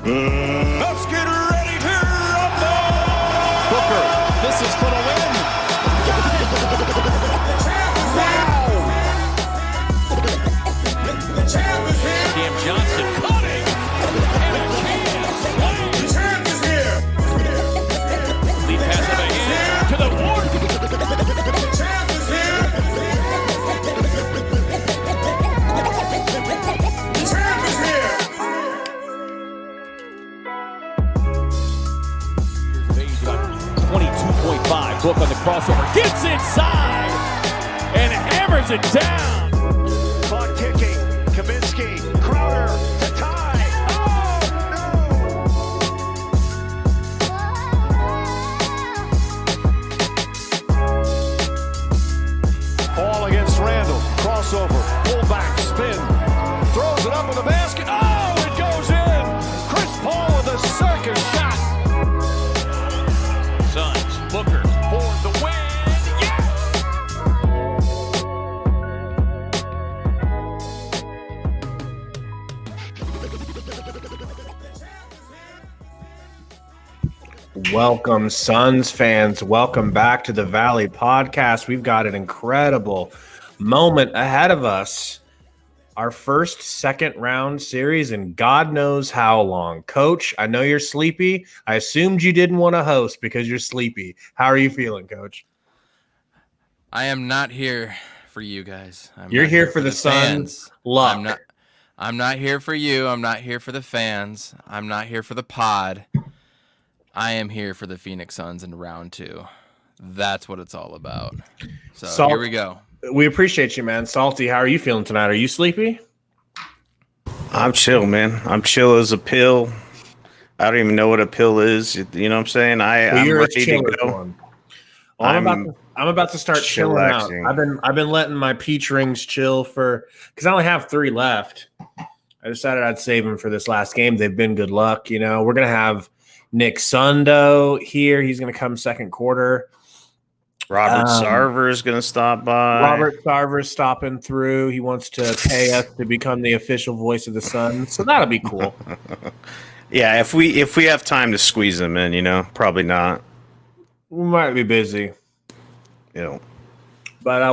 Let's get ready to rumble! Booker, this is for the win. Got it! The champ is here! Cam Johnson cutting. And a chance. The champ is here! Lead pass of a hand to the board. The champ is here! The champ is here! 22.5. Book on the crossover. Gets inside and hammers it down. Clock ticking. Kaminsky. Crowder to tie. Oh, no. Ball against Randall. Crossover. Pullback. Spin. Throws it up in the basket. Oh, it goes in. Chris Paul with a circus shot. Suns. Booker for the win. Yeah! Welcome, Suns fans. Welcome back to the Valley Podcast. We've got an incredible moment ahead of us. Our first second round series in God knows how long. Coach, I know you're sleepy. I assumed you didn't want to host because you're sleepy. How are you feeling, Coach? I am not here for you guys. You're here for the Suns' luck. I'm not here for you. I'm not here for the fans. I'm not here for the pod. I am here for the Phoenix Suns in round 2. That's what it's all about. So here we go. We appreciate you, man. Salty, how are you feeling tonight? Are you sleepy? I'm chill, man. I'm chill as a pill. I don't even know what a pill is. You know what I'm saying? I'm ready to go. Well, I'm about to start chilling out. I've been letting my peach rings chill because I only have 3 left. I decided I'd save them for this last game. They've been good luck. You know, we're gonna have Nick Sundo here. He's gonna come second quarter. Robert Sarver is going to stop by. Robert Sarver's stopping through. He wants to pay us to become the official voice of the Sun, so that'll be cool. Yeah, if we have time to squeeze him in, probably not. We might be busy. But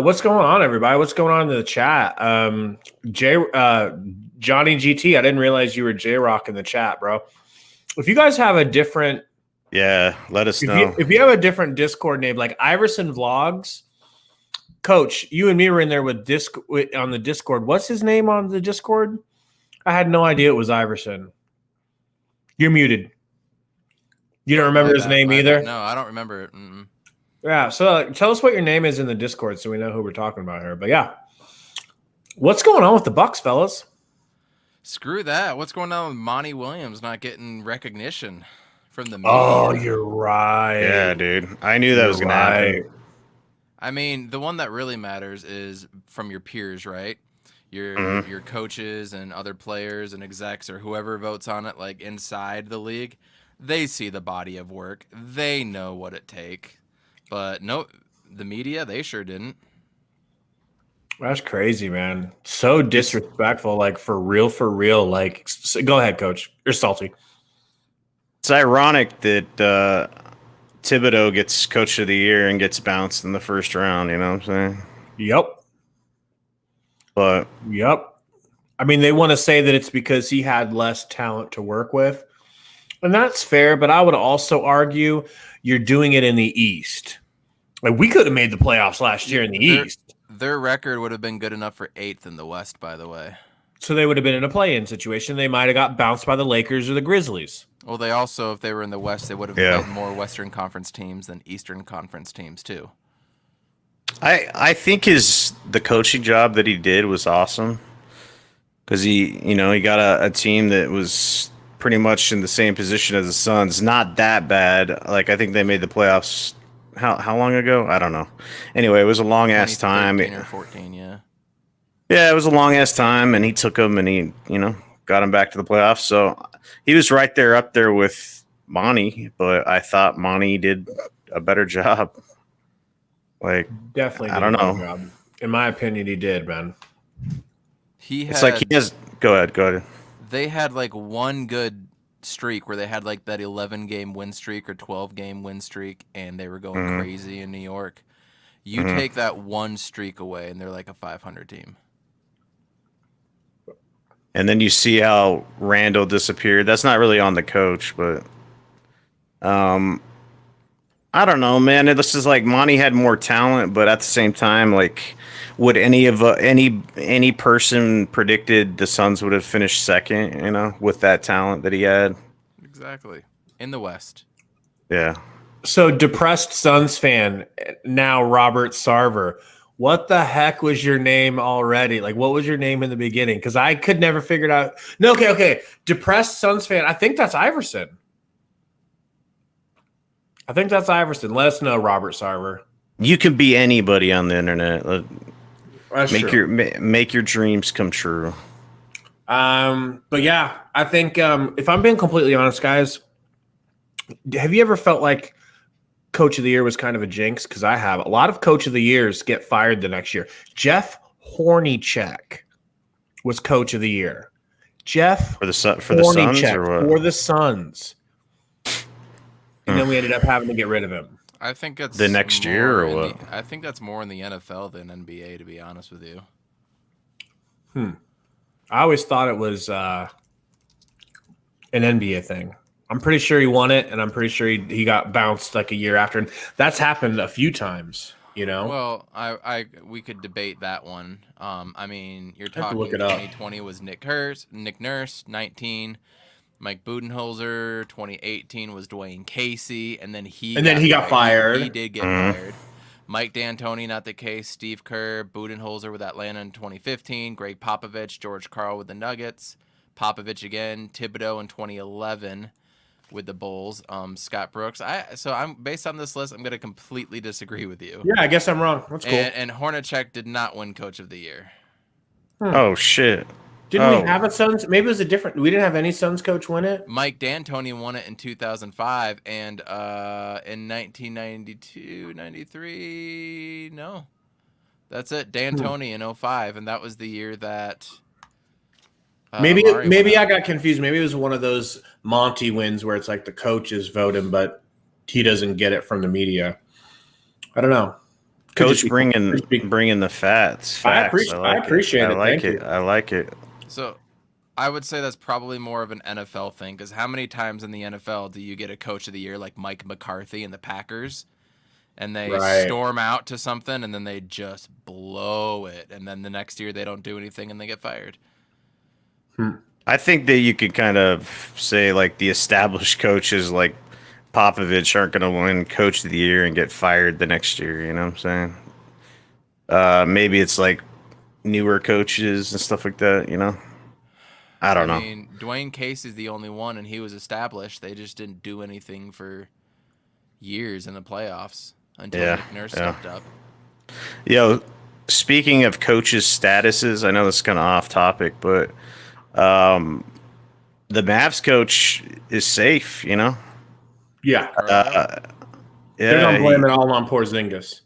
what's going on, everybody? What's going on in the chat? Johnny GT, I didn't realize you were J-Rock in the chat, bro. If you guys have a different let us know. If you have a different Discord name, like Iverson Vlogs, Coach, you and me were in there on the Discord. What's his name on the Discord? I had no idea it was Iverson. You're muted. You don't remember his name either? No, I don't remember it. Mm-mm. Yeah, so tell us what your name is in the Discord so we know who we're talking about here. But yeah, what's going on with the Bucks, fellas? Screw that. What's going on with Monty Williams not getting recognition from the media? Oh, you're right. Yeah, dude. I knew that was going to happen. I mean, the one that really matters is from your peers, right? Your coaches and other players and execs or whoever votes on it, like inside the league, they see the body of work. They know what it takes. But no, the media, they sure didn't. That's crazy, man. So disrespectful, like for real. Like, go ahead, Coach. You're salty. It's ironic that Thibodeau gets Coach of the Year and gets bounced in the first round. You know what I'm saying? Yep. I mean, they want to say that it's because he had less talent to work with, and that's fair. But I would also argue you're doing it in the East. Like, we could have made the playoffs last year in the East. Their record would have been good enough for 8th in the West, by the way. So they would have been in a play-in situation. They might have got bounced by the Lakers or the Grizzlies. Well, they also, if they were in the West, they would have played more Western Conference teams than Eastern Conference teams, too. I think the coaching job that he did was awesome because he got a team that was pretty much in the same position as the Suns. Not that bad. Like, I think they made the playoffs. How long ago? I don't know. Anyway, it was a long ass time. 13 or 14, yeah. Yeah, it was a long ass time, and he took them and he, got him back to the playoffs. So he was right there up there with Monty, but I thought Monty did a better job. Like, definitely, I don't know. In my opinion, he did, man. He has. Go ahead. They had like one good streak where they had like that 11-game win streak or 12-game win streak, and they were going crazy in New York. You take that one streak away, and they're like a 500 team. And then you see how Randall disappeared. That's not really on the coach, but I don't know, man. This is like Monty had more talent, but at the same time, like, would any person predicted the Suns would have finished second? You know, with that talent that he had. Exactly. In the West. Yeah. So depressed Suns fan now, Robert Sarver. What the heck was your name already? Like, what was your name in the beginning? Because I could never figure it out. No, okay. Depressed Suns fan. I think that's Iverson. Let us know, Robert Sarver. You can be anybody on the internet. That's Make true. make your dreams come true. But yeah, I think if I'm being completely honest, guys, have you ever felt like Coach of the Year was kind of a jinx? Because I have. A lot of Coach of the Years get fired the next year. Jeff Hornacek was Coach of the Year. Jeff For the Suns or what? For the Suns. And then we ended up having to get rid of him. I think it's The next year or more what? I think that's more in the NFL than NBA, to be honest with you. I always thought it was an NBA thing. I'm pretty sure he won it, and I'm pretty sure he got bounced like a year after. And that's happened a few times, you know? Well, we could debate that one. I mean, you're have to talking look it up. 2020 was Nick Nurse, 19. Mike Budenholzer, 2018 was Dwayne Casey, and then he got fired. He did get fired. Mike D'Antoni, not the case. Steve Kerr, Budenholzer with Atlanta in 2015. Greg Popovich, George Karl with the Nuggets. Popovich again. Thibodeau in 2011 with the Bulls. Scott Brooks. I'm based on this list, I'm going to completely disagree with you. Yeah, I guess I'm wrong. That's cool. And Hornacek did not win Coach of the Year. Oh shit. Didn't we have a Suns? Maybe it was a different. We didn't have any Suns coach win it. Mike D'Antoni won it in 2005, and in 1992, 93, no. That's it. D'Antoni in 05, and that was the year that Maybe Amari won I it. got confused. Maybe it was one of those Monty wins where it's like the coaches vote him, but he doesn't get it from the media. I don't know. Could Coach just be- bringing the facts. I Facts. appreciate it. I like Thank it. you. I like it. So I would say that's probably more of an NFL thing, because how many times in the NFL do you get a Coach of the Year like Mike McCarthy and the Packers, and they Right. storm out to something and then they just blow it, and then the next year they don't do anything and they get fired? I think that you could kind of say like the established coaches like Popovich aren't going to win Coach of the Year and get fired the next year. You know what I'm saying? Maybe it's like newer coaches and stuff like that. You know, I don't know. I mean, Dwayne Casey's the only one, and he was established. They just didn't do anything for years in the playoffs until Nick Nurse stepped up. Yo, speaking of coaches' statuses, I know this is kind of off topic, but the Mavs coach is safe. You know. Yeah, Carlisle? they're Yeah, gonna blame it all on Porzingis.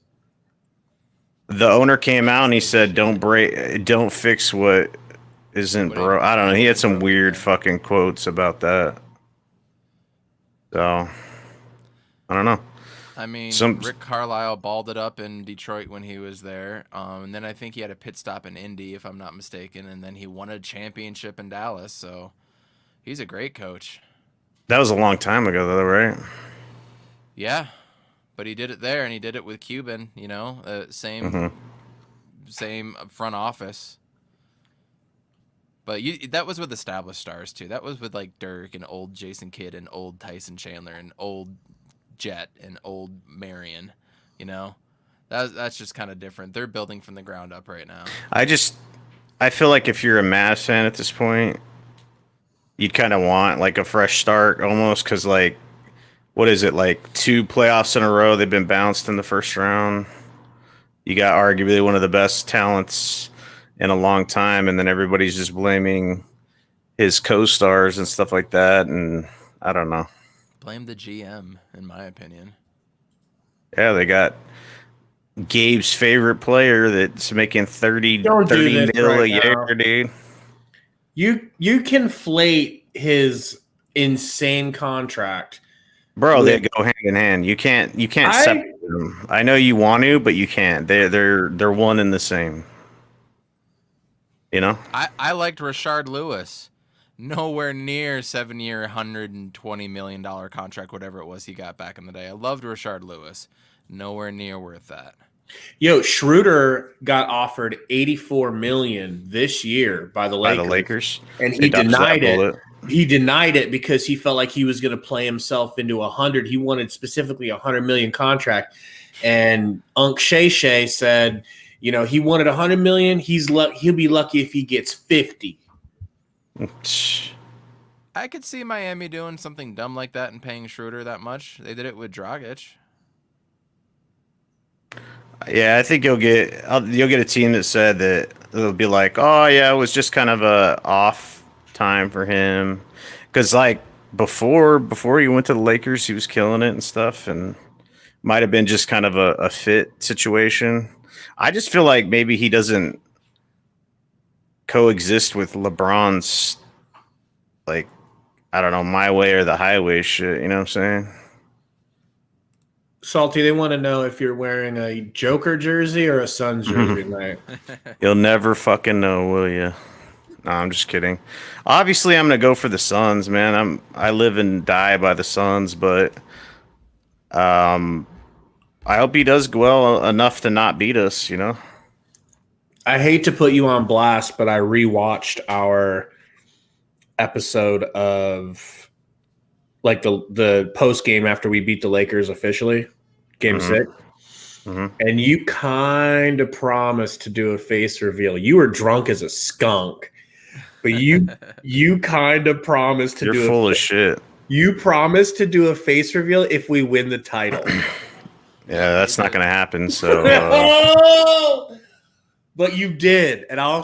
the owner came out and he said, don't fix what isn't bro." I don't know. He had some weird fucking quotes about that. So I don't know. I mean, Some- Rick Carlisle balled it up in Detroit when he was there, and then I think he had a pit stop in Indy, if I'm not mistaken, and then he won a championship in Dallas. So he's a great coach. That was a long time ago, though, right? Yeah, but he did it there, and he did it with Cuban. You know, same front office. But that was with established stars too. That was with like Dirk and old Jason Kidd and old Tyson Chandler and old Jet and old Marion. You know, that's just kind of different. They're building from the ground up right now. I feel like if you're a Mavs fan at this point, you'd kind of want like a fresh start almost, because like, what is it, like 2 playoffs in a row they've been bounced in the first round. You got arguably one of the best talents in a long time, and then everybody's just blaming his co-stars and stuff like that, and I don't know. Blame the GM, in my opinion. Yeah, they got Gabe's favorite player that's making 30 Don't do this mil right a year, now. dude. You conflate his insane contract. Bro, they With- go hand in hand. You can't I- separate them. I know you want to, but you can't. They're one and the same. You know? I liked Rashard Lewis. Nowhere near 7-year, $120 million contract, whatever it was he got back in the day. I loved Rashard Lewis. Nowhere near worth that. Yo, Schroeder got offered $84 million this year by the Lakers. And he They dodged that denied it. bullet. He denied it because he felt like he was going to play himself into 100. He wanted specifically $100 million contract. And Unc Shay Shay said, you know, he wanted $100 million. He'll be lucky if he gets 50. I could see Miami doing something dumb like that and paying Schroeder that much. They did it with Dragic. Yeah, I think you'll get a team that said that it'll be like, oh yeah, it was just kind of a off time for him, because like before he went to the Lakers, he was killing it and stuff, and might have been just kind of a fit situation. I just feel like maybe he doesn't coexist with LeBron's, like, I don't know, my way or the highway shit. You know what I'm saying? Salty, they want to know if you're wearing a Joker jersey or a Suns jersey tonight. You'll never fucking know, will you? No, I'm just kidding. Obviously, I'm gonna go for the Suns, man. I live and die by the Suns, but I hope he does well enough to not beat us. You know. I hate to put you on blast, but I rewatched our episode of like the post game after we beat the Lakers officially, game 6. And you kind of promised to do a face reveal. You were drunk as a skunk, but you kind of promised to You're do full of shit. You promised to do a face reveal if we win the title. Yeah, that's not gonna happen. So but you did, and I'll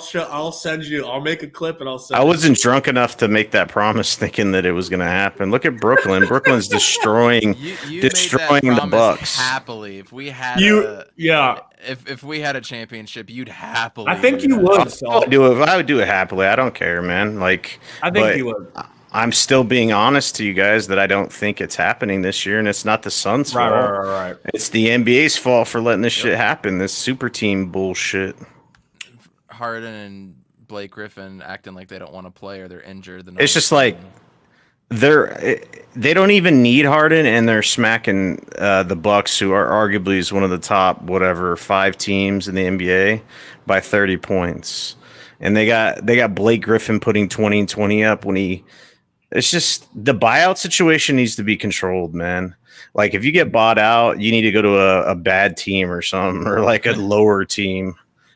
send you. I'll make a clip and I'll send. I wasn't drunk enough to make that promise, thinking that it was gonna happen. Look at Brooklyn. Brooklyn's destroying You destroying made that the promise Bucks. happily. If we had if we had a championship, you'd happily. I think do you that. would. I Salt. would do it happily. I don't care, man. Like, I think but you would. I'm still being honest to you guys that I don't think it's happening this year, and it's not the Suns' fault. Right. It's the NBA's fault for letting this shit happen. This super team bullshit. Harden and Blake Griffin acting like they don't want to play or they're injured. It's just like they don't even need Harden, and they're smacking the Bucks, who are arguably is one of the top 5 teams in the NBA, by 30 points. And they got Blake Griffin putting 20 and 20 up when he. It's just the buyout situation needs to be controlled, man. Like, if you get bought out, you need to go to a bad team or something, or like a lower team.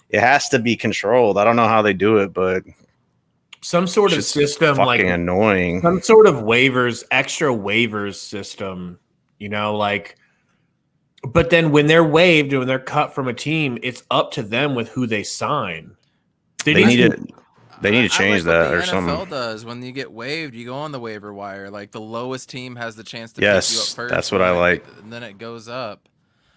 It has to be controlled. I don't know how they do it, but Some sort of it's just system, like fucking annoying. some sort of extra waivers system, you know, like. But then when they're waived or when they're cut from a team, it's up to them with who they sign. They need to change that or the NFL something. does when you get waived, you go on the waiver wire. Like the lowest team has the chance to Yes, pick you up first. that's what I like. And then it goes up.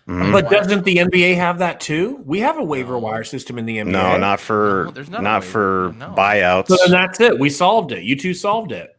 But doesn't the NBA have that too? We have a waiver wire system in the NBA. No, not for No, there's not a not waiver. for No. buyouts. So then that's it. We solved it. You two solved it.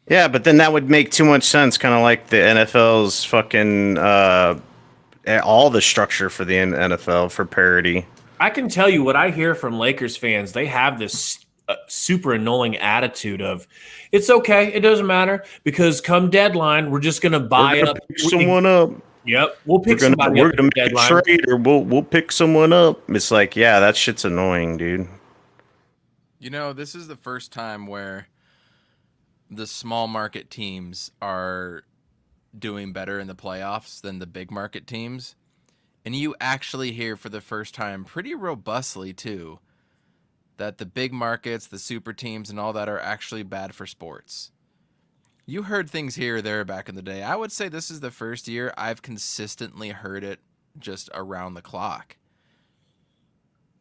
Yeah, but then that would make too much sense, kind of like the NFL's fucking all the structure for the NFL for parity. I can tell you what I hear from Lakers fans. They have this super annoying attitude of, it's okay, it doesn't matter, because come deadline, we're just going to buy We're gonna up pick someone up. Yep, we'll pick We're somebody gonna up at the make a deadline. trade, or we'll pick someone up. It's like, yeah, that shit's annoying, dude. You know, this is the first time where the small market teams are doing better in the playoffs than the big market teams. And you actually hear for the first time pretty robustly, too, that the big markets, the super teams, and all that are actually bad for sports. You heard things here or there back in the day. I would say this is the first year I've consistently heard it just around the clock.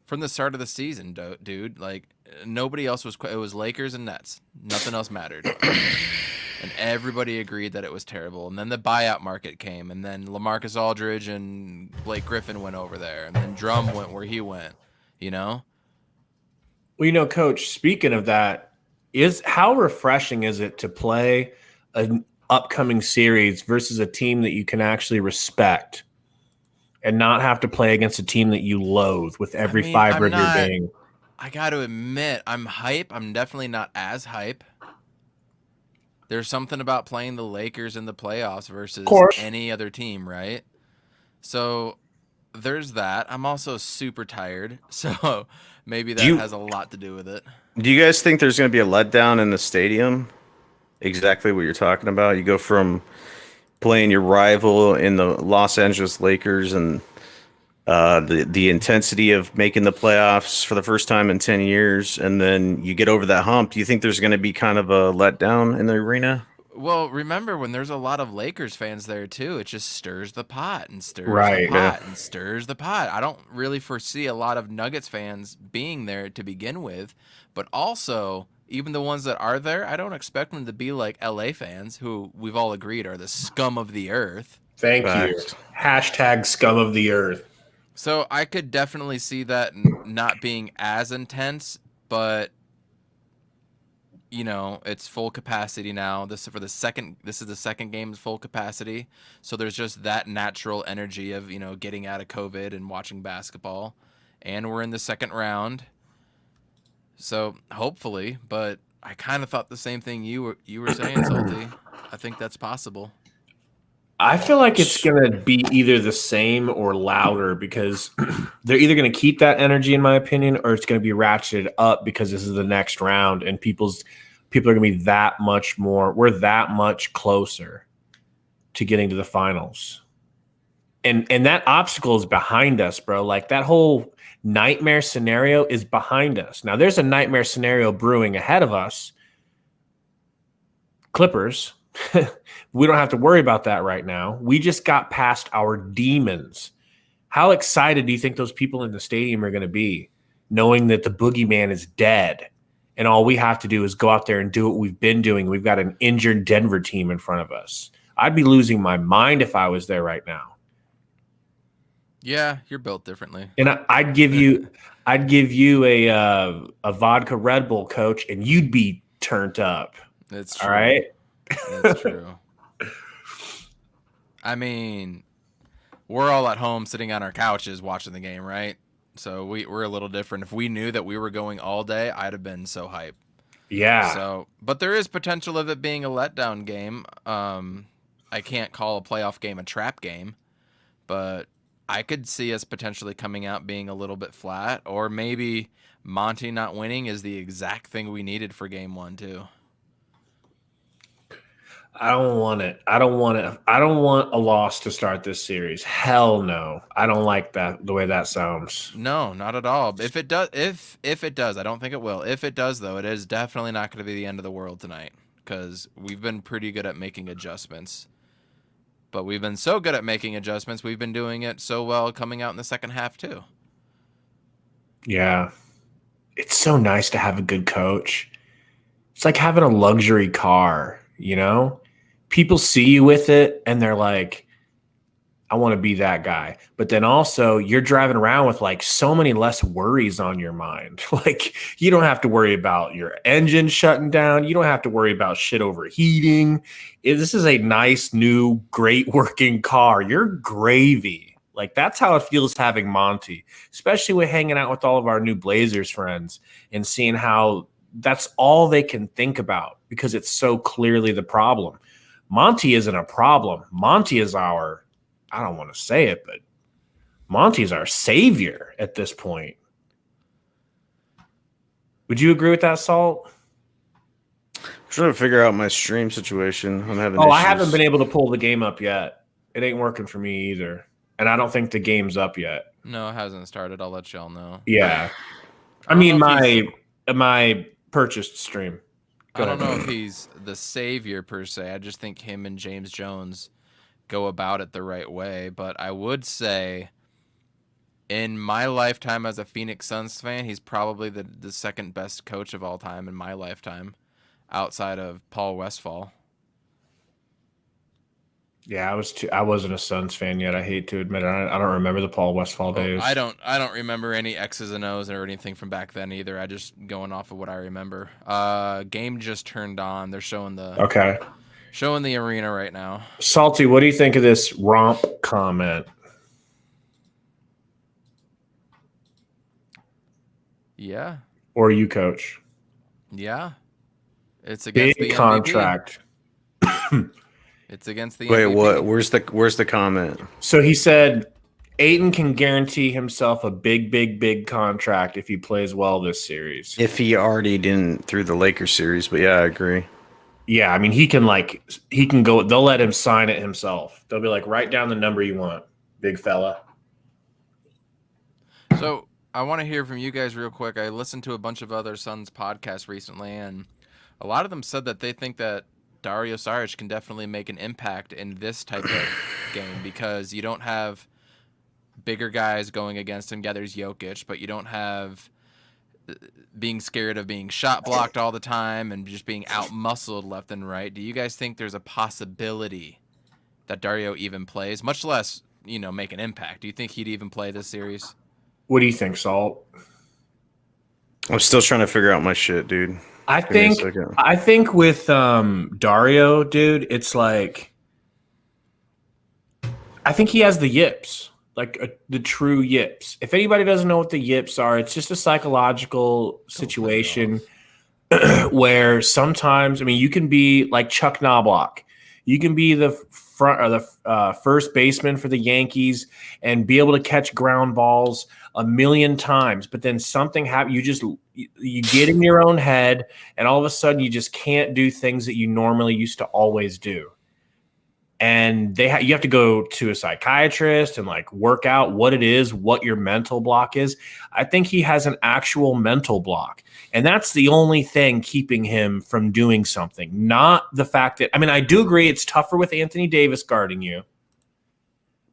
From the start of the season, dude, like, nobody else was. It was Lakers and Nets. Nothing else mattered. And everybody agreed that it was terrible. And then the buyout market came, and then LaMarcus Aldridge and Blake Griffin went over there, and then Drum went where he went, you know? Well, you know, Coach, speaking of that, how refreshing is it to play an upcoming series versus a team that you can actually respect and not have to play against a team that you loathe with every fiber of your being? I got to admit, I'm hype. I'm definitely not as hype. There's something about playing the Lakers in the playoffs versus any other team, right? So there's that. I'm also super tired, so maybe that has a lot to do with it. Do you guys think there's going to be a letdown in the stadium? Exactly what you're talking about. You go from playing your rival in the Los Angeles Lakers and the intensity of making the playoffs for the first time in 10 years, and then you get over that hump. Do you think there's going to be kind of a letdown in the arena? Well, remember when there's a lot of Lakers fans there too, it just stirs the pot and stirs Right, the pot and stirs the pot. I don't really foresee a lot of Nuggets fans being there to begin with, but also even the ones that are there, I don't expect them to be like LA fans, who we've all agreed are the scum of the earth. Thank you. Hashtag scum of the earth. So I could definitely see that not being as intense, but you know, it's full capacity now. This is the second game is full capacity. So there's just that natural energy of, you know, getting out of COVID and watching basketball. And we're in the second round. So hopefully, but I kind of thought the same thing you were saying, Salty. I think that's possible. I feel like it's going to be either the same or louder because they're either going to keep that energy, in my opinion, or it's going to be ratcheted up because this is the next round and people are going to be that much more. We're that much closer to getting to the finals. And that obstacle is behind us, bro. Like that whole nightmare scenario is behind us. Now there's a nightmare scenario brewing ahead of us. Clippers. We don't have to worry about that right now. We just got past our demons. How excited do you think those people in the stadium are going to be knowing that the boogeyman is dead and all we have to do is go out there and do what we've been doing? We've got an injured Denver team in front of us. I'd be losing my mind if I was there right now. Yeah, you're built differently. And I'd give you a vodka Red Bull, coach, and you'd be turned up. That's true. All right? That's true. I mean, we're all at home sitting on our couches watching the game, right? So we're a little different. If we knew that we were going all day, I'd have been so hyped. Yeah. So, but there is potential of it being a letdown game. I can't call a playoff game a trap game, but I could see us potentially coming out being a little bit flat, or maybe Monty not winning is the exact thing we needed for game one too. I don't want it. I don't want a loss to start this series. Hell no. I don't like that, the way that sounds. No, not at all. If it does, if it does, I don't think it will. If it does, though, it is definitely not going to be the end of the world tonight because we've been pretty good at making adjustments. But we've been so good at making adjustments, we've been doing it so well coming out in the second half too. Yeah. It's so nice to have a good coach. It's like having a luxury car, you know? People see you with it and they're like, I want to be that guy. But then also you're driving around with like so many less worries on your mind. Like you don't have to worry about your engine shutting down. You don't have to worry about shit overheating. This is a nice, new, great working car. You're gravy. Like that's how it feels having Monty, especially with hanging out with all of our new Blazers friends and seeing how that's all they can think about because it's so clearly the problem. Monty isn't a problem. Monty is I don't want to say it, but Monty's our savior at this point. Would you agree with that, Salt? I'm trying to figure out my stream situation. I'm having I issues. haven't been able to pull the game up yet. It ain't working for me either. And I don't think the game's up yet. No, it hasn't started. I'll let y'all know. Yeah. I mean, my purchased stream. I don't know if he's the savior per se. I just think him and James Jones go about it the right way. But I would say in my lifetime as a Phoenix Suns fan, he's probably the second best coach of all time in my lifetime outside of Paul Westphal. Yeah, I wasn't a Suns fan yet. I hate to admit it. I don't remember the Paul Westphal days. I don't remember any X's and O's or anything from back then either. I just going off of what I remember. Game just turned on. They're showing the arena right now. Salty, what do you think of this romp comment? Yeah. Or you, coach? Yeah. It's against Big the contract. MVP. It's against the Wait, MVP. what? Where's the comment? So he said Ayton can guarantee himself a big contract if he plays well this series. If he already didn't through the Lakers series, but yeah, I agree. Yeah, I mean he can go. They'll let him sign it himself. They'll be like, write down the number you want, big fella. So I want to hear from you guys real quick. I listened to a bunch of other Suns podcasts recently, and a lot of them said that they think that Dario Saric can definitely make an impact in this type of game because you don't have bigger guys going against him. Yeah, there's Jokic, but you don't have being scared of being shot blocked all the time and just being out-muscled left and right. Do you guys think there's a possibility that Dario even plays, much less, make an impact? Do you think he'd even play this series? What do you think, Salt? I'm still trying to figure out my shit, dude. I Give me a think second. with Dario, dude, it's like I think he has the yips, the true yips. If anybody doesn't know what the yips are, it's just a psychological situation where sometimes, you can be like Chuck Knobloch. You can be the front or the first baseman for the Yankees and be able to catch ground balls a million times, but then something happens. You get in your own head, and all of a sudden you just can't do things that you normally used to always do. And you have to go to a psychiatrist and work out what it is, what your mental block is. I think he has an actual mental block, and that's the only thing keeping him from doing something. Not the fact that I do agree it's tougher with Anthony Davis guarding you,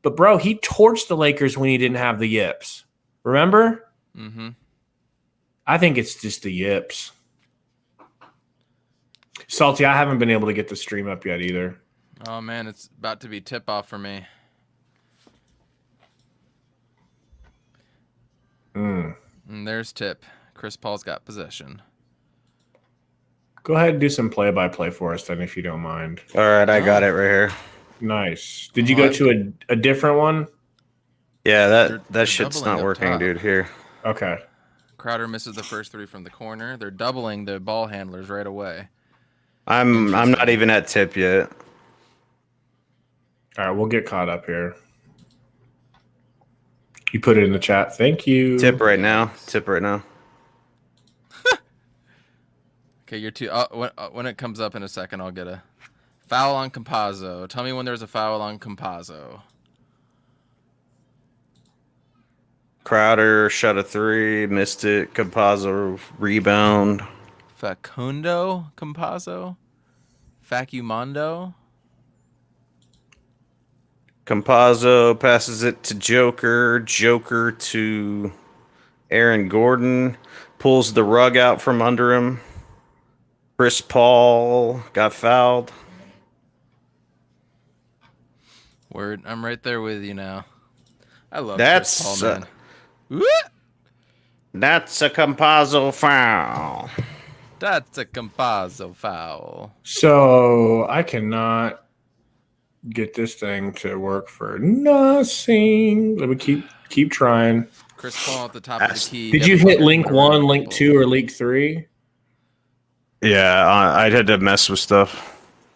but bro, he torched the Lakers when he didn't have the yips. Remember? Mm-hmm. I think it's just the yips. Salty, I haven't been able to get the stream up yet either. Oh, man, it's about to be tip-off for me. And there's tip. Chris Paul's got possession. Go ahead and do some play-by-play for us then, if you don't mind. All right, I got it right here. Nice. Did you go to a different one? Yeah, that They're shit's doubling not up working, top. dude. Here. Okay. Crowder misses the first three from the corner. They're doubling the ball handlers right away. I'm not even at tip yet. All right, we'll get caught up here. You put it in the chat. Thank you. Tip right now. Okay, you're two. When it comes up in a second, I'll get a foul on Campazzo. Tell me when there's a foul on Campazzo. Crowder shot a three, missed it. Campazzo rebound. Facundo Campazzo? Facumando? Campazzo passes it to Joker. Joker to Aaron Gordon. Pulls the rug out from under him. Chris Paul got fouled. Word. I'm right there with you now. I love That's Chris Paul, man. That's a Campazzo foul. That's a Campazzo foul. So I cannot get this thing to work for nothing. Let me keep trying. Chris Paul at the top of the key. Did you hit link 1, link 2, or link 3? Yeah, I had to mess with stuff.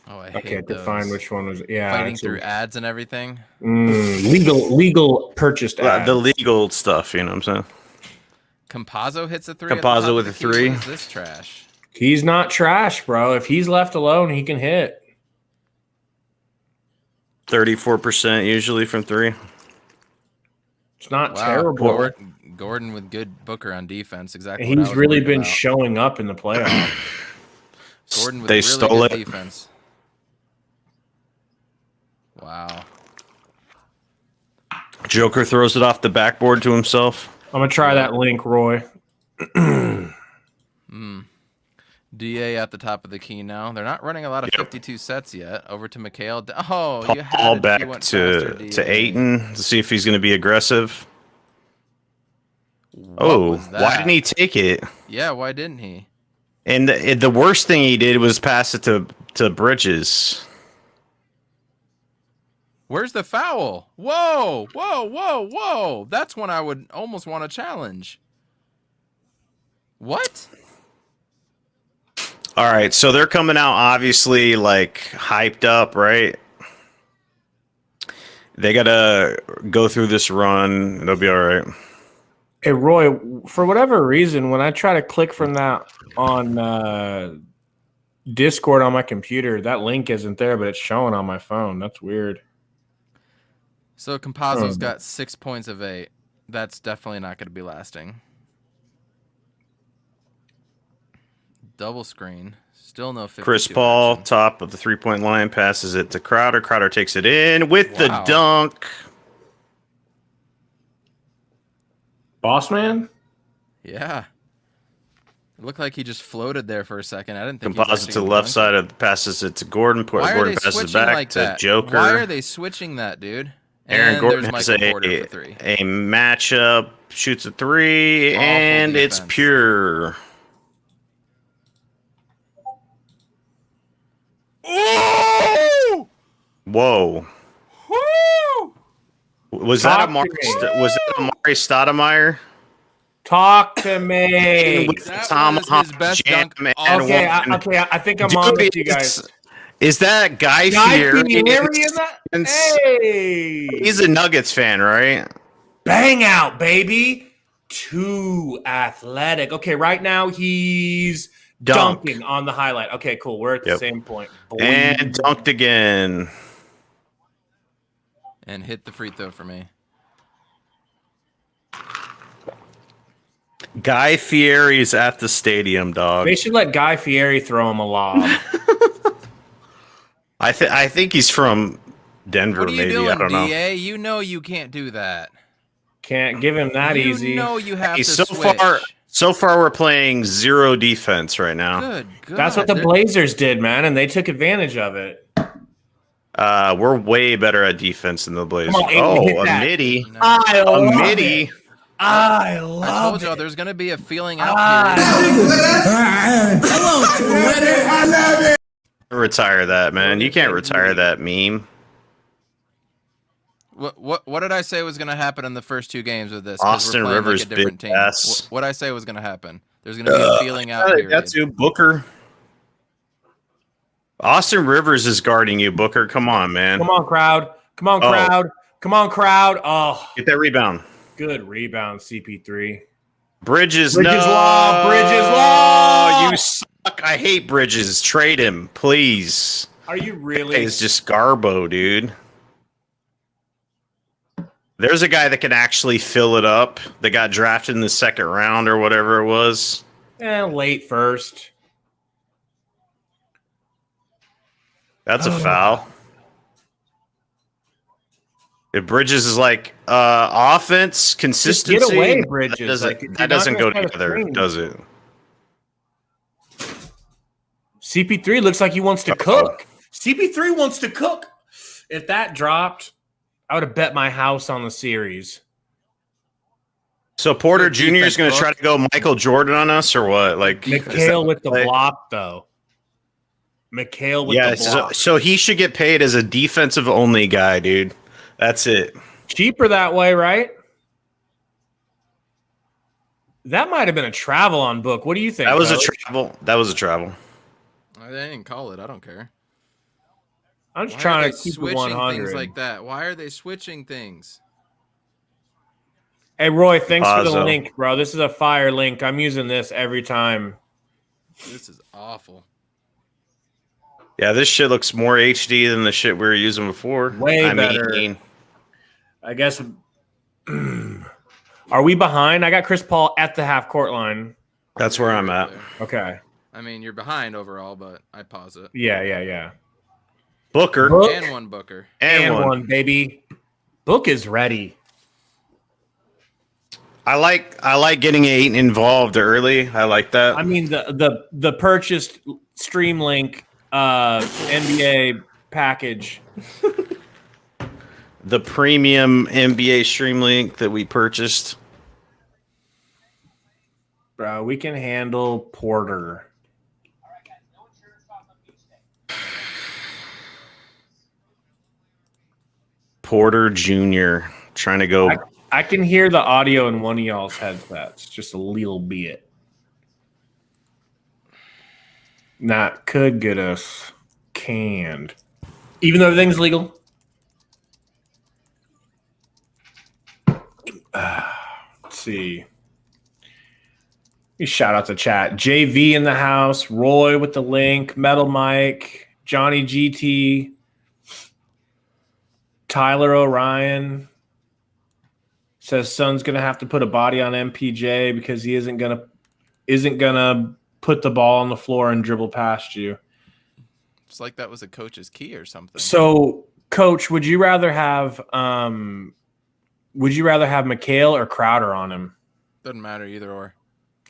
Oh, I Okay, hate to those. find which one was. Yeah, Fighting it's through ads and everything. legal purchased ads. The legal stuff, you know what I'm saying? Campazzo hits a three. At the Campazzo top with of a the key. three. What is this trash? He's not trash, bro. If he's left alone, he can hit. 34% usually from three. It's not Wow, terrible. Gordon with good Booker on defense. Exactly. And what I he's was really worried been about. showing up in the playoffs. Gordon with They really stole good it. defense. Wow. Joker throws it off the backboard to himself. I'm gonna try that link, Roy. DA at the top of the key now. They're not running a lot of 52 sets yet. Over to Mikhail. Oh, you had Paul it. back You went to faster, DA. Aiton to see if he's going to be aggressive. What was that? Why didn't he take it? Yeah, why didn't he? And the worst thing he did was pass it to Bridges. Where's the foul? Whoa, whoa, whoa, whoa. That's one I would almost want to challenge. What? All right, so they're coming out obviously like hyped up, right? They got to go through this run. It'll be all right. Hey, Roy, for whatever reason, when I try to click from that on Discord on my computer, that link isn't there, but it's showing on my phone. That's weird. So Campazzo's got 6 points of 8. That's definitely not going to be lasting. Double screen. Still no 52 Chris Paul, action. top of the three-point line, passes it to Crowder. Crowder takes it in with the dunk. Boss man? Yeah. It looked like he just floated there for a second. I didn't think he was Composite actually to the gonna left dunk side it. of passes it to Gordon. Why are Gordon they passes it switching back like to that? Joker. Why are they switching that, dude? Aaron And Gordon there's has Michael Porter for 3. a matchup, shoots a 3, Awful and it's defense. pure. Oh! Whoa. Woo! Was Talk that to Amari? me. Was that Amari Stoudemire? Talk to me. With That Tomahawk was his best jam dunk and Okay, one. I think I'm Dude, on with you guys. Is that Guy Guy Fieri? Fieri in that? Hey! He's a Nuggets fan, right? Bang out, baby. Too athletic. Okay, right now he's Dunk. dunking on the highlight. Okay, cool. We're at the Yep. same point. Boy. And dunked again. And hit the free throw for me. Guy Fieri's at the stadium, dog. They should let Guy Fieri throw him a lob. I think he's from Denver, What are you maybe. doing, I don't know. DA? You know you can't do that. Can't give him that you easy. know you have Hey, to so switch. far we're playing 0 defense right now. Good. That's what the They're- Blazers did, man, and they took advantage of it. We're way better at defense than the Blazers. Come on, Aiden, hit Oh, a that. midi. I A love midi. it. I I love told y'all it. there's going to be a feeling out period. Retire that, man. You can't retire that meme. What did I say was going to happen in the first 2 games with this? 'Cause we're Austin playing Rivers, like a different big team. ass. What I say was going to happen? There's going to be a feeling out period. That's you, Booker. Austin Rivers is guarding you, Booker. Come on, man. Come on, crowd. Come on, Oh. crowd. Come on, crowd. Oh, Get that rebound. good rebound, CP3. Bridges, Bridges no. law, Bridges law. You suck. I hate Bridges. Trade him, please. Are you really? It's just Garbo, dude. There's a guy that can actually fill it up that got drafted in the 2nd round or whatever it was. Late first. That's a foul. If Bridges is like offense, consistency, Just get away, Bridges. that Like, you're that not doesn't go gonna try to together, screen. does it? CP3 looks like he wants to cook. CP3 wants to cook. If that dropped, I would have bet my house on the series. So Porter Good Jr. is defense, going to try Book. to go Michael Jordan on us or what? Like is McHale that with the play? block, though. McHale with Yeah, the block. so he should get paid as a defensive only guy, dude. That's it. Cheaper that way, right? That might have been a travel on Book. What do you think? That was a Coach? travel. That was a travel. I didn't call it. I don't care. I'm just Why are trying they to keep it switching 100. things like that? Why are they switching things? Hey, Roy, thanks for the Pazzo. link, bro. This is a fire link. I'm using this every time. This is awful. Yeah, this shit looks more HD than the shit we were using before. Way better. I guess. Are we behind? I got Chris Paul at the half court line. That's where I'm at. Okay. I mean, you're behind overall, but I pause it. Yeah. Booker Book. And one Booker. and one. one, baby. Book is ready. I like getting Ayton involved early. I like that. I mean the purchased Stream Link NBA package. The premium NBA Stream Link that we purchased. Bro, we can handle Porter. Porter Jr. trying to go. I can hear the audio in one of y'all's headsets, just a little bit. Not could get us canned, even though everything's legal. Let's see. We shout out the chat. JV in the house. Roy with the link. Metal Mike. Johnny GT. Tyler O'Ryan says Son's gonna have to put a body on MPJ because he isn't gonna put the ball on the floor and dribble past you. It's like that was a coach's key or something. So, Coach, would you rather have McHale or Crowder on him? Doesn't matter either or.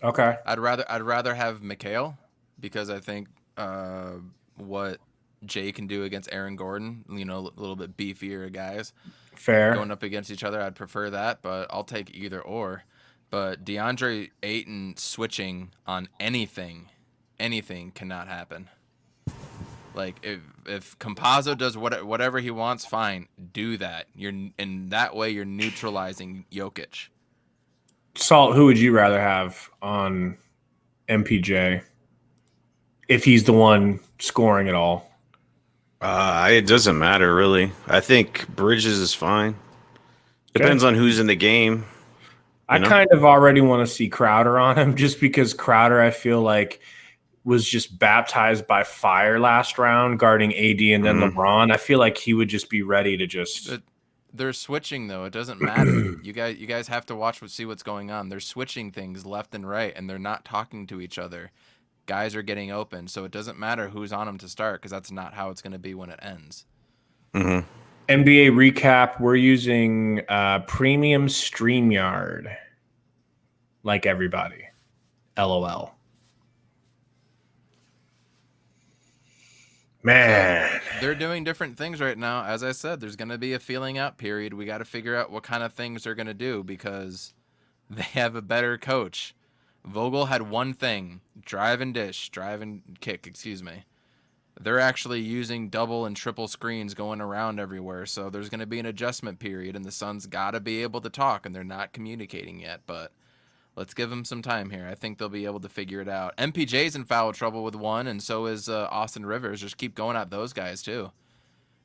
Okay. I'd rather have McHale because I think what Jay can do against Aaron Gordon, a little bit beefier guys. Fair. Going up against each other, I'd prefer that, but I'll take either or. But DeAndre Ayton switching on anything cannot happen. Like if Campazzo does whatever he wants, fine, do that. In that way you're neutralizing Jokic. Salt, who would you rather have on MPJ if he's the one scoring it all? It doesn't matter really. I think Bridges is fine. Depends on who's in the game. I kind of already want to see Crowder on him just because Crowder, I feel like, was just baptized by fire last round guarding AD and then LeBron. I feel like he would just be ready to just. They're switching though. It doesn't matter. You guys have to see what's going on. They're switching things left and right, and they're not talking to each other. Guys are getting open, so it doesn't matter who's on them to start because that's not how it's going to be when it ends. NBA recap, we're using premium StreamYard like everybody. LOL. Man. They're doing different things right now. As I said, there's going to be a feeling out period. We got to figure out what kind of things they're going to do because they have a better coach. Vogel had one thing, drive and kick, excuse me. They're actually using double and triple screens going around everywhere, so there's going to be an adjustment period, and the Suns got to be able to talk, and they're not communicating yet, but let's give them some time here. I think they'll be able to figure it out. MPJ's in foul trouble with one, and so is Austin Rivers. Just keep going at those guys, too.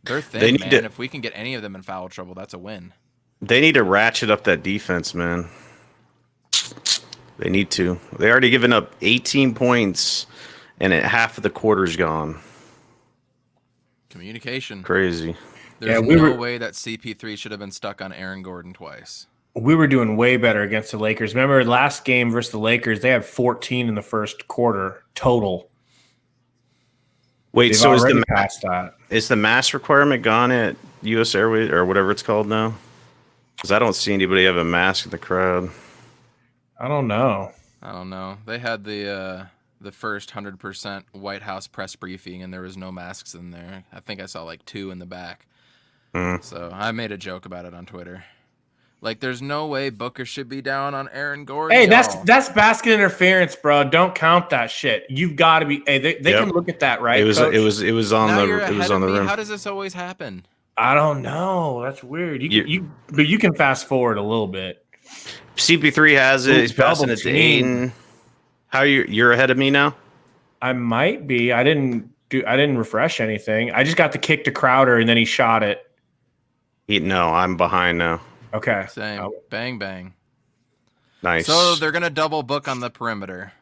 They're thin, man. If we can get any of them in foul trouble, that's a win. They need to ratchet up that defense, man. They need to. They already given up 18 points, and half of the quarter's gone. Communication. Crazy. There's no way that CP3 should have been stuck on Aaron Gordon twice. We were doing way better against the Lakers. Remember last game versus the Lakers, they had 14 in the first quarter total. Wait, They've so is the mask requirement gone at US Airways or whatever it's called now? Because I don't see anybody have a mask in the crowd. I don't know. They had the first 100% White House press briefing, and there was no masks in there. I think I saw like 2 in the back. So I made a joke about it on Twitter. Like, there's no way Booker should be down on Aaron Gordon. Hey, that's basket interference, bro. Don't count that shit. You've got to be. Hey, they can look at that, right? It was Coach? it was on now the rim. How does this always happen? I don't know. That's weird. But you can fast forward a little bit. CP3 has it. He's passing it to Ayton. How you're ahead of me now? I might be. I didn't refresh anything. I just got the kick to Crowder and then he shot it. No, I'm behind now. Okay. Same. Bang bang. Nice. So they're gonna double book on the perimeter.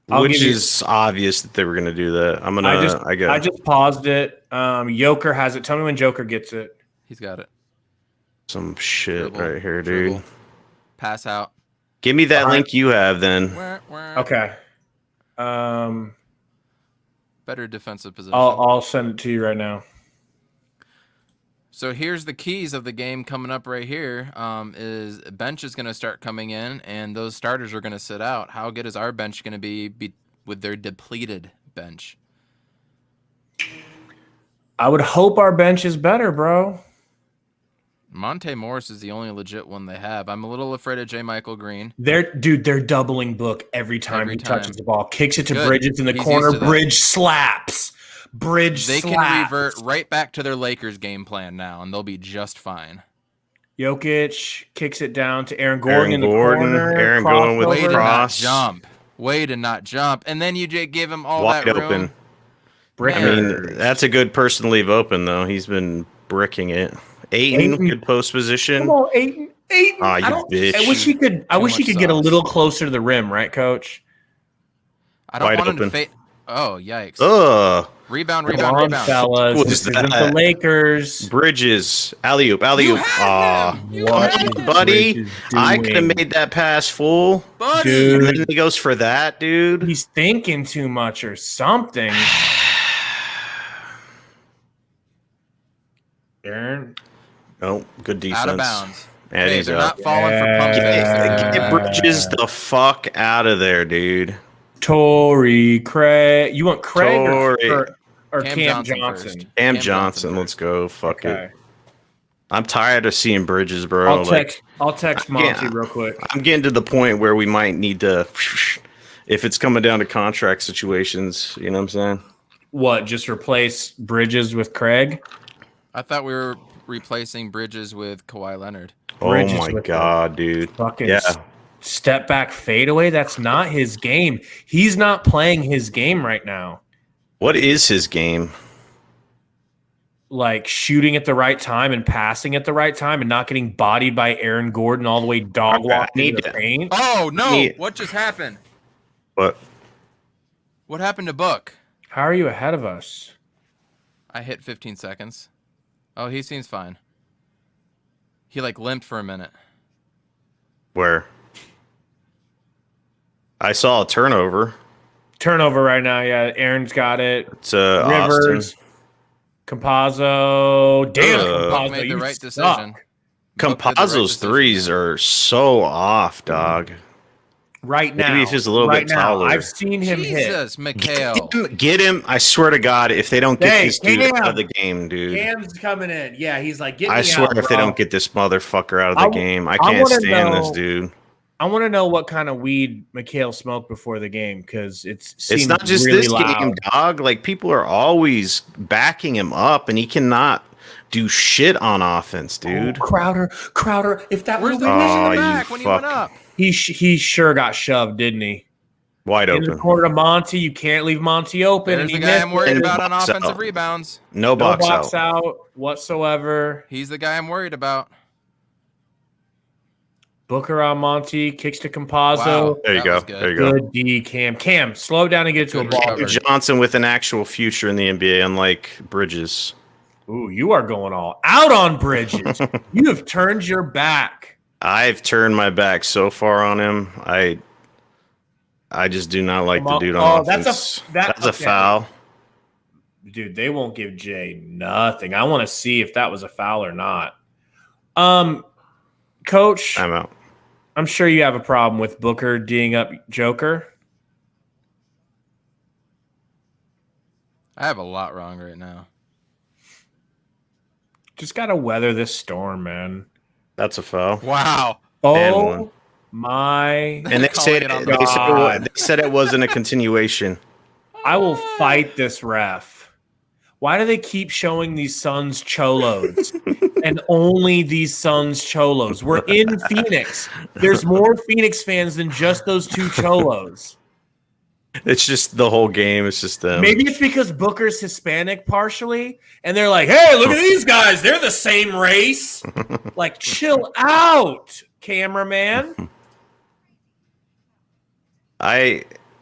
Which is obvious that they were gonna do that. I just paused it. Joker has it. Tell me when Joker gets it. He's got it. Some shit right here, dude. Dribble. Pass out. Give me that link you have then. Okay. Better defensive position. I'll send it to you right now. So here's the keys of the game coming up right here. Is bench is going to start coming in, and those starters are going to sit out. How good is our bench going to be with their depleted bench? I would hope our bench is better, bro. Monte Morris is the only legit one they have. I'm a little afraid of J. Michael Green. They're doubling Book every time he touches the ball. Kicks it to Good. Bridges in the He's corner. used to that. Bridge slaps. They can revert right back to their Lakers game plan now, and they'll be just fine. Jokic kicks it down to Aaron Gordon in the Gordon, corner. Aaron going with Way to not cross. jump. Way to not jump. And then you give him all Wide that room. open. Brickers. I mean, that's a good person to leave open, though. He's been bricking it. Ayton, Ayton. good post position. Come on, Ayton. Aw, you bitch. I wish he could. I wish he much could get a sauce. little closer to the rim, right, Coach? I don't Wide want him to open. fade. Oh, yikes. Ugh. Rebound, Come rebound, on, rebound. fellas. What This was isn't the that? Lakers. Bridges. Alley-oop, alley-oop. Aw. What Buddy, Bridges I could have doing? made that pass full. Buddy. Dude. And then he goes for that, dude. He's thinking too much or something. Aaron, Oh, good defense. Out of bounds. And Hey, he's they're out. not falling for pump fakes. Get Bridges the fuck out of there, dude. Torrey, Craig. You want Craig Torrey. or Cam Cam Johnson Johnson? first. Cam Cam Johnson, Johnson let's go. Fuck Okay. it. I'm tired of seeing Bridges, bro. I'll text Monty real quick. I'm getting to the point where we might need to, if it's coming down to contract situations, you know what I'm saying? What? Just replace Bridges with Craig? I thought we were replacing Bridges with Kawhi Leonard. Bridges Oh my with god, dude. Fucking Yeah. step back fadeaway. That's not his game. He's not playing his game right now. What is his game? Like shooting at the right time and passing at the right time and not getting bodied by Aaron Gordon all the way dog walking need into the to- paint. Oh, no. Me- What just happened? What? What happened to Book? How are you ahead of us? I hit 15 seconds. Oh, he seems fine. He limped for a minute. Where? I saw a turnover. Turnover right now. Yeah, Aaron's got it. It's Rivers, Austin. Compazzo. Damn, Book Compazzo, made the you right suck. decision. Book did the right Compazzo's decision. threes are so off, dog. Right now. Maybe if he's a little right bit now. taller. I've seen him hit. Jesus, Mikhail. Get him. I swear to God, if they don't get Hey, this dude Cam. out of the game, dude. Cam's coming in. Yeah, he's like, get me I swear out, if they bro. don't get this motherfucker out of I the w- game, I I can't wanna stand this know- dude. I want to know what kind of weed Mikhail smoked before the game because It's seems not just really this loud. game, dog. Like, people are always backing him up, and he cannot do shit on offense, dude. Oh, Crowder. If that Where's was the the fish in Oh, the you back when he went fuck. up? he sure got shoved, didn't he? Wide In the open. corner to Monty. You can't leave Monty open. There's and he the guy I'm missed worried it. about on box offensive out. rebounds. No No box, box out. out whatsoever. He's the guy I'm worried about. Booker on Monty. Kicks to Compazzo. Wow. There you That go. was good. There you go. Good D, Cam. Cam, slow down and get to a Good ball. recovery. Johnson with an actual future in the NBA, unlike Bridges. Ooh, you are going all out on Bridges. You have turned your back. I've turned my back so far on him. I just do not like the dude on offense. That's a okay. foul. Dude, they won't give Jay nothing. I want to see if that was a foul or not. Coach, I'm out. I'm sure you have a problem with Booker D'ing up Joker. I have a lot wrong right now. Just got to weather this storm, man. That's a foul. Wow. And Oh, one. my. And they Calling said it on they the said, God. they said it wasn't a continuation. I will fight this ref. Why do they keep showing these Suns cholos and only these Suns cholos? We're in Phoenix. There's more Phoenix fans than just those two cholos. It's just the whole game. It's just them. Maybe it's because Booker's Hispanic partially, and they're like, hey, look at these guys. They're the same race. Like, chill out, cameraman.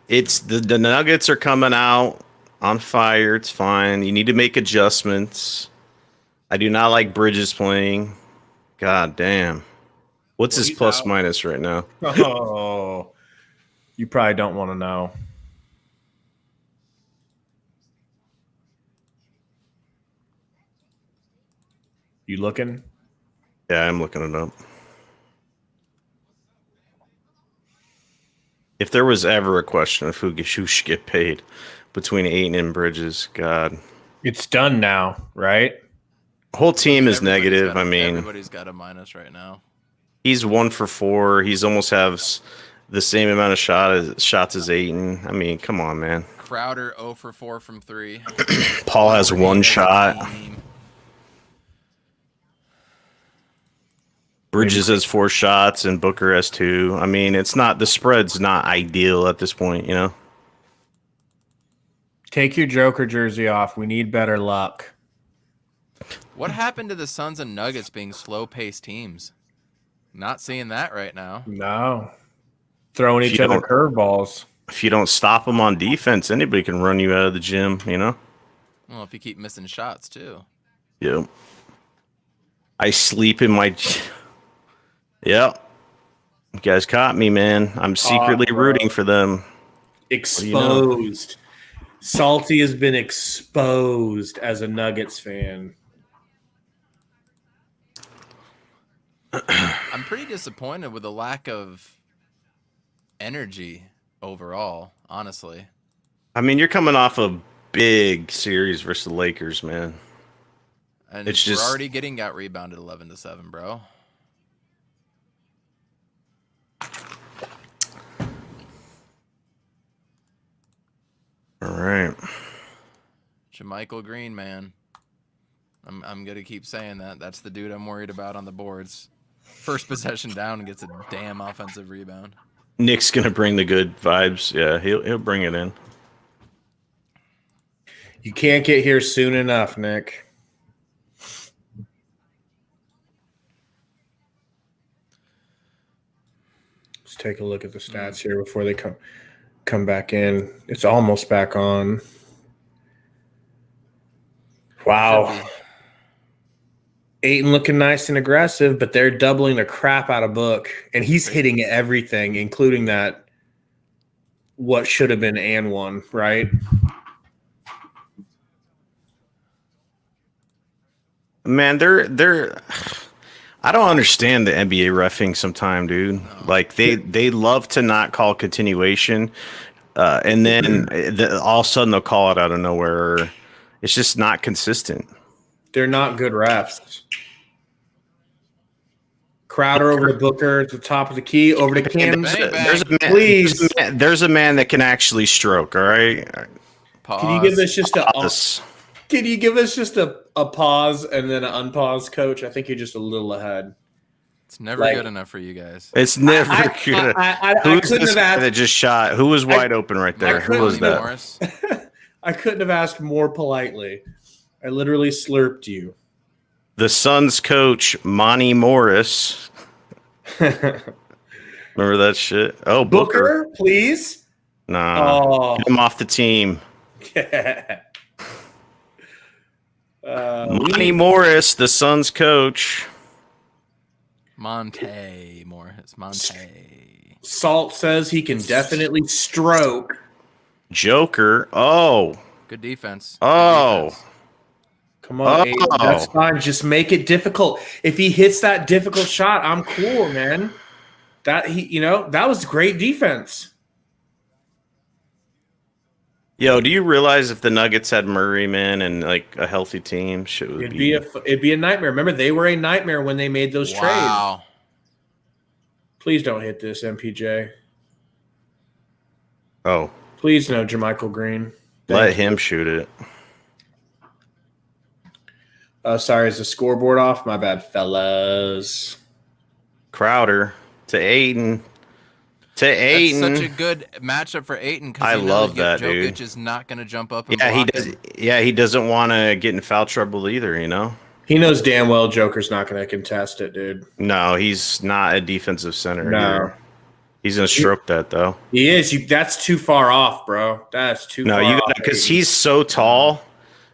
It's the Nuggets are coming out on fire. It's fine. You need to make adjustments. I do not like Bridges playing. God damn. What's his he's plus out. minus right now? Oh, you probably don't want to know. You looking? Yeah, I'm looking it up. If there was ever a question of who should get paid between Ayton and Bridges, God. It's done now, right? Whole team is Everybody's negative. got I mean, everybody's got a minus right now. he's 1 for 4. He's almost has the same amount of shots as Ayton. I mean, come on, man. Crowder 0 for 4 from 3. Paul has 1 shot. Bridges has 4 shots and Booker has 2. I mean, it's not the spread's not ideal at this point, you know. Take your Joker jersey off. We need better luck. What happened to the Suns and Nuggets being slow-paced teams? Not seeing that right now. No. Throwing If each you other don't- curveballs. If you don't stop them on defense, anybody can run you out of the gym, you know. Well, if you keep missing shots too. Yep. I sleep in my. Yep. You guys caught me, man. I'm secretly rooting for them. Exposed. Salty has been exposed as a Nuggets fan. I'm pretty disappointed with the lack of energy overall, honestly. I mean, you're coming off a big series versus the Lakers, man. And It's we're just- already getting out rebounded 11-7, bro. All right. JaMychal Green, man. I'm gonna keep saying that. That's the dude I'm worried about on the boards. First possession down and gets a damn offensive rebound. Nick's gonna bring the good vibes. Yeah, he'll bring it in. You can't get here soon enough, Nick. Let's take a look at the stats here before they come back in. It's almost back on. Wow. Ayton looking nice and aggressive, but they're doubling the crap out of Book, and he's hitting everything, including that what should have been and one, right? Man, they're. I don't understand the NBA reffing sometime, dude. Like they love to not call continuation, and then all of a sudden they'll call it out of nowhere. It's just not consistent. They're not good refs. Crowder over to Booker at the top of the key, over to Kim. bang, bang. Please. There's a man that can actually stroke. All right. Pause. Can you give us just Pause. Can you give us just a pause and then an unpause, Coach? I think you're just a little ahead. It's never like- good enough for you guys. It's never I good. couldn't Who's this have guy asked. that just shot? Who was wide open right there? Who was that? Morris. I couldn't have asked more politely. I literally slurped you. The Suns coach, Monty Morris. Remember that shit? Oh, Booker. Booker, please. Nah. Oh, Get him off the team. Monty Morris, the Suns coach. Monte Morris. Monte. Salt says he can definitely stroke. Joker. Oh. Good defense. Good Oh. defense. Come on, Aiden. Oh. That's fine. Just make it difficult. If he hits that difficult shot, I'm cool, man. That was great defense. Yo, do you realize if the Nuggets had Murray, man, and like a healthy team, shit would It'd be a nightmare. Remember, they were a nightmare when they made those trades. Wow. Please don't hit this, MPJ. Oh, Please no, JaMychal Green. let him shoot it. Sorry, is the scoreboard off? My bad, fellas. Crowder to Aiden. To That's Aiden. such a good matchup for Ayton because I love that, Jokic dude. is not going to jump up and Yeah, he block does. him. Yeah, he doesn't want to get in foul trouble either. You know. He knows damn well Joker's not going to contest it, dude. No, he's not a defensive center. No. either. He's gonna stroke that though. He is. That's too far off, bro. That's too No, far you off. got because he's so tall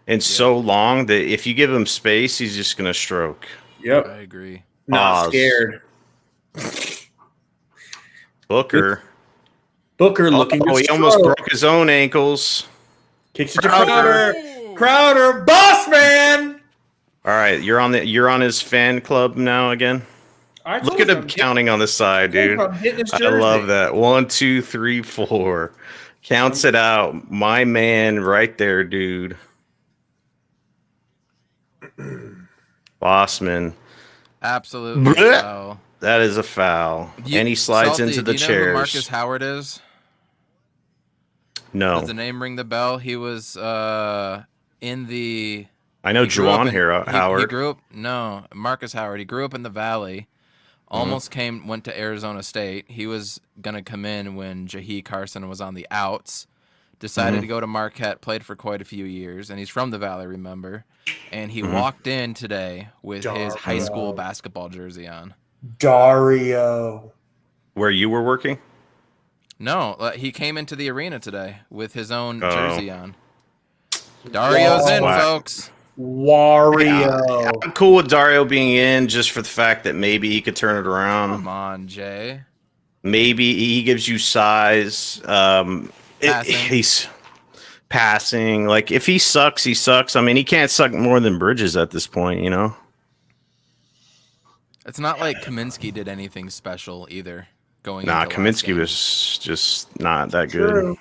and so long that if you give him space, he's just gonna stroke. Yep. I agree. Not Pause. scared. Booker. Booker looking to he almost stroke. broke his own ankles. Kicks it to Crowder. Crowder, boss man. All right, you're on his fan club now again. Look at him counting on the side, dude. I love that. 1, 2, 3, 4. Counts it out. My man right there, dude. Bossman. Absolutely. Foul. That is a foul. And he slides Salty, into the do you chairs. know who Marcus Howard is? No. Does the name ring the bell? He was in the... I know Juwan Howard. He grew up... No, Marcus Howard. He grew up in the Valley. Almost went to Arizona State. He was going to come in when Jahi Carson was on the outs. Decided to go to Marquette, played for quite a few years, and he's from the Valley, remember? And he walked in today with his high school basketball jersey on. Dario. Where you were working? No, he came into the arena today with his own jersey on. Dario's in, folks. Wario. I'm cool with Dario being in just for the fact that maybe he could turn it around. Come on, Jay. Maybe he gives you size. He's passing. Like, if he sucks, he sucks. I mean, he can't suck more than Bridges at this point, you know? It's not like Kaminsky did anything special either. Kaminsky was just not that good.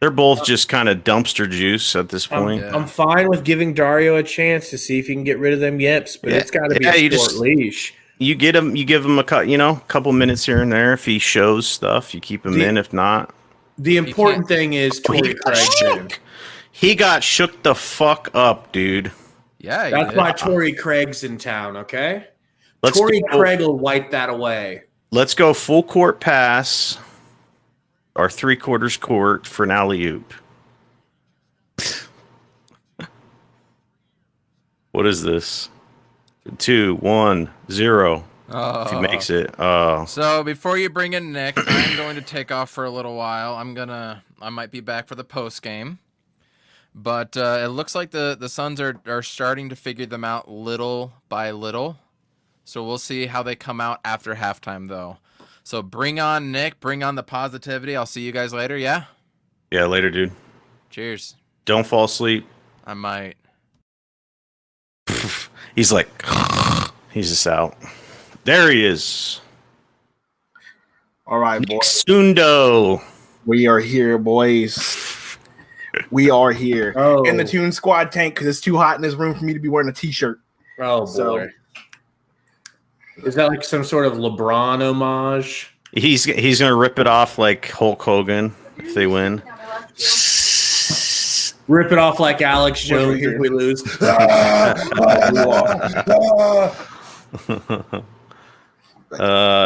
They're both just kind of dumpster juice at this point. I'm fine with giving Dario a chance to see if he can get rid of them yips, but it's got to be a short leash. You give him a couple minutes here and there. If he shows stuff, you keep him in. If not, the important thing is Torrey Craig. He got shook the fuck up, dude. Yeah, that's why Torrey Craig's in town. Okay, Torrey Craig will wipe that away. Let's go full court pass. Or 3/4 court for an alley-oop. What is this? 2, 1, 0. If he makes it. So before you bring in Nick, I'm going to take off for a little while. I might be back for the post game. But it looks like the Suns are starting to figure them out little by little. So we'll see how they come out after halftime, though. So bring on Nick, bring on the positivity. I'll see you guys later, yeah? Yeah, later, dude. Cheers. Don't fall asleep. I might. He's like, he's just out. There he is. All right, boys. Sundo. We are here, boys. We are here. In the Toon Squad tank because it's too hot in this room for me to be wearing a t-shirt. Oh, boy. Is that like some sort of LeBron homage? He's gonna rip it off like Hulk Hogan if they win. Rip it off like Alex Jones if we lose.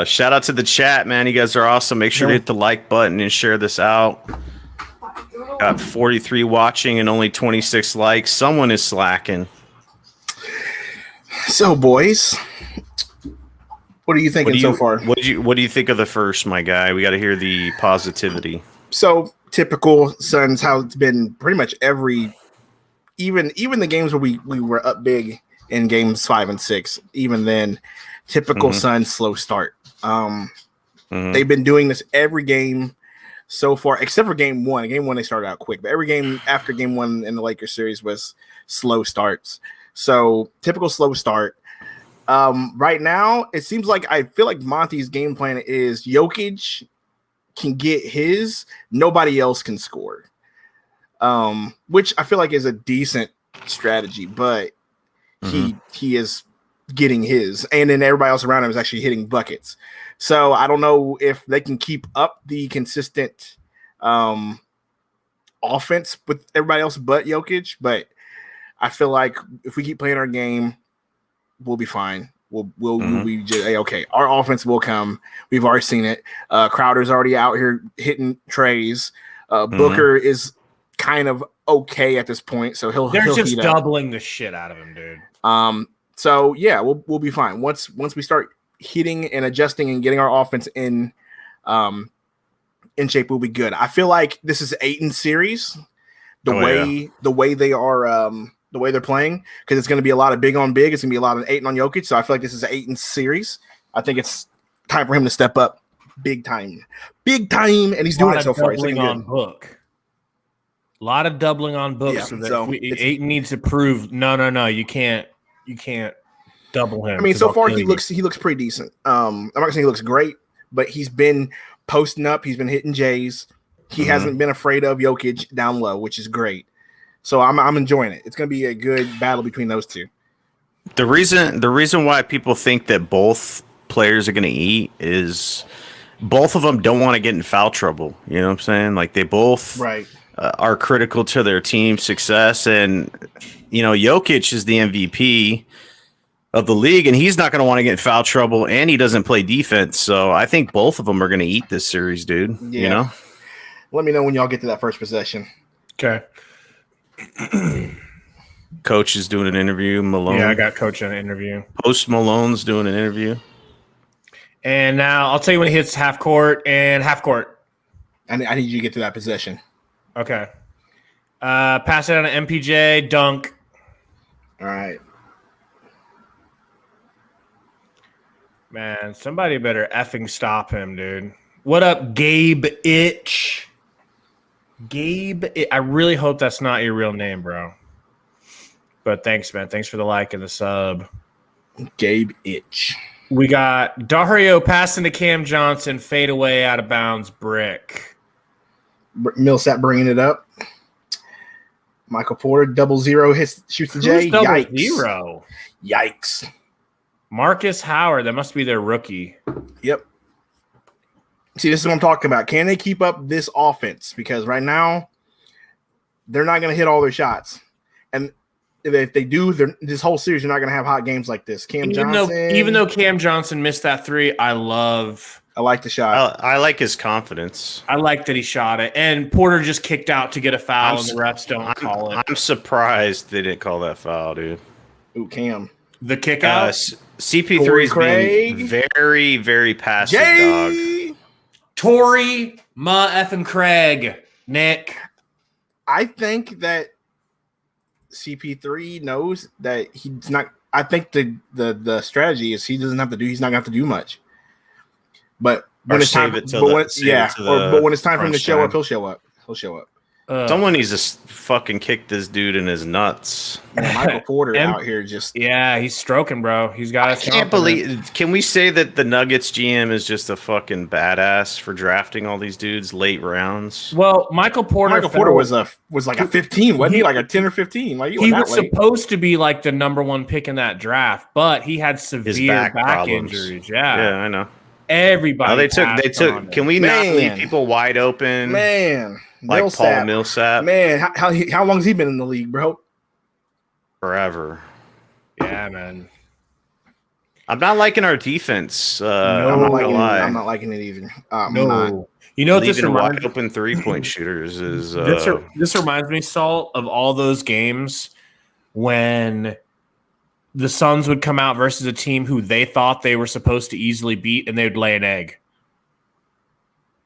Shout out to the chat, man. You guys are awesome. Make sure to hit the like button and share this out. Got 43 watching and only 26 likes. Someone is slacking. So, boys. What are you thinking so far? What do you think of the first, my guy? We got to hear the positivity. So typical Suns, how it's been pretty much even the games where we were up big in games 5 and 6. Even then, typical Suns slow start. They've been doing this every game so far, except for game 1. Game 1 they started out quick, but every game after game 1 in the Lakers series was slow starts. So typical slow start. Right now, it seems like I feel like Monty's game plan is Jokic can get his, nobody else can score. Which I feel like is a decent strategy, but he is getting his, and then everybody else around him is actually hitting buckets. So I don't know if they can keep up the consistent offense with everybody else but Jokic, but I feel like if we keep playing our game, we'll be fine. We'll be just okay. Our offense will come. We've already seen it. Crowder's already out here hitting treys. Booker is kind of okay at this point, so he'll just doubling the shit out of him, dude. So yeah, we'll be fine once we start hitting and adjusting and getting our offense in shape. We'll be good. I feel like this is Ayton series. The way they are. The way they're playing, because it's going to be a lot of big on big. It's going to be a lot of Ayton on Jokic. So I feel like this is an Ayton series. I think it's time for him to step up big time, and he's doing it so far. He's looking good. Book. A lot of doubling on Book, so that Ayton needs to prove no, you can't you can't double him. I mean, 'cause so I'll far kill he you. looks pretty decent. I'm not gonna say he looks great, but he's been posting up. He's been hitting Jays. He hasn't been afraid of Jokic down low, which is great. So I'm enjoying it. It's gonna be a good battle between those two. The reason why people think that both players are going to eat is both of them don't want to get in foul trouble. You know what I'm saying? Like they both are critical to their team's success, and Jokic is the MVP of the league, and he's not going to want to get in foul trouble, and he doesn't play defense. So I think both of them are going to eat this series, dude. Yeah. You know. Let me know when y'all get to that first possession. Okay. Coach is doing an interview. Malone. Yeah, I got Coach in an interview. Post Malone's doing an interview. And now I'll tell you when he hits half court and half court. I need you to get to that possession. Okay. Pass it on to MPJ. Dunk. All right. Man, somebody better effing stop him, dude. What up, Gabe Itch? I really hope that's not your real name, bro. But thanks, man. Thanks for the like and the sub. Gabe Itch. We got Dario passing to Cam Johnson, fade away out of bounds, brick. Millsap bringing it up. Michael Porter, 0-0, shoots the J. Who's double Yikes. zero? Yikes. Marcus Howard, that must be their rookie. Yep. See, this is what I'm talking about. Can they keep up this offense? Because right now, they're not going to hit all their shots. And if they do, this whole series, you're not going to have hot games like this. Even though Cam Johnson missed that three, I like the shot. I like his confidence. I like that he shot it. And Porter just kicked out to get a foul, and the refs don't call it. I'm surprised they didn't call that foul, dude. Ooh, Cam. The kick out? CP3 is being very, very passive, dog. Torrey, effing Craig, Nick. I think that CP3 knows that he's not. I think the strategy is he's not going to have to do much. But when it's time, when it's time for him to show up, he'll show up. Someone needs to fucking kick this dude in his nuts. Man, Michael Porter out here he's stroking, bro. He's got. I can't believe. Can we say that the Nuggets GM is just a fucking badass for drafting all these dudes late rounds? Well, Michael Porter was like a 15, wasn't he? Like a 10 or 15. Like he was supposed to be like the number one pick in that draft, but he had severe back injuries. Yeah, I know. Everybody. They took. Can we not leave people wide open? Man. Like Millsap. Paul Millsap. Man, how long has he been in the league, bro? Forever. Yeah, man. I'm not liking our defense. I'm not liking it either. No. You know what this reminds wide open 3-point shooters is. This reminds me, Salt, of all those games when the Suns would come out versus a team who they thought they were supposed to easily beat, and they would lay an egg.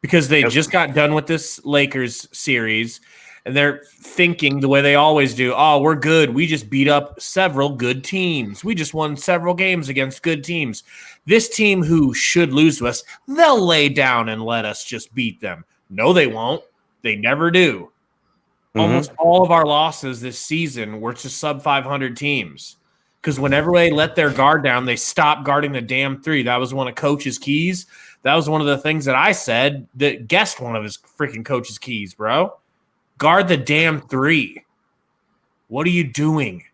Because they just got done with this Lakers series, and they're thinking the way they always do, oh, we're good. We just beat up several good teams. We just won several games against good teams. This team who should lose to us, they'll lay down and let us just beat them. No, they won't. They never do. Mm-hmm. Almost all of our losses this season were to sub-500 teams. Because whenever they let their guard down, they stop guarding the damn three. That was one of Coach's keys. That was one of the things that I said that guessed one of his freaking Coach's keys, bro. Guard the damn three. What are you doing?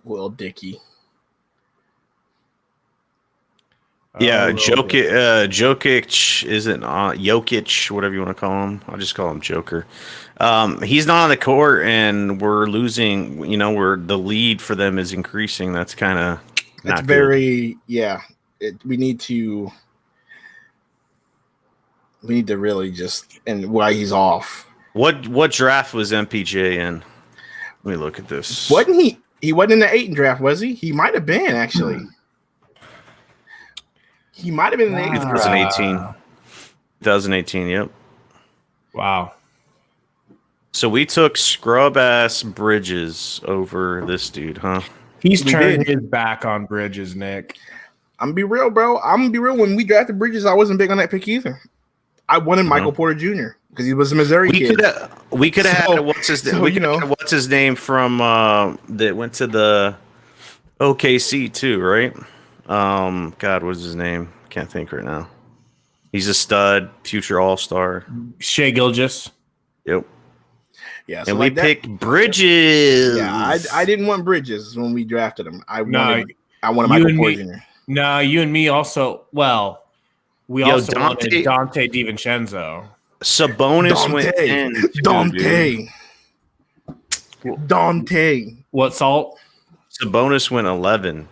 Well, Dickie. Yeah, Jokic isn't on. Jokic, whatever you want to call him. I'll just call him Joker. He's not on the court, and we're losing. The lead for them is increasing. That's kind of. It's very we need to really just and why he's off. What draft was MPJ in? Let me look at this. Wasn't he? He wasn't in the 8 draft, was he? He might have been actually. He might have been in the 8th draft. 2018. Yep. Wow. So we took scrub ass Bridges over this dude, huh? He's turned his back on Bridges, Nick. I'm gonna be real, bro. When we drafted Bridges, I wasn't big on that pick either. I wanted Michael Porter Jr. because he was a Missouri kid. We could have had what's his name from that went to the OKC too, right? God, what's his name? Can't think right now. He's a stud, future All-Star. Shea Gilgeous. Yep. Yeah, so and like we picked Bridges. Yeah, I didn't want Bridges when we drafted him. I wanted Michael Porter Jr. No, you and me also. Well, we also wanted Dante DiVincenzo. Sabonis went in. Dante. What, Salt? Sabonis went 11.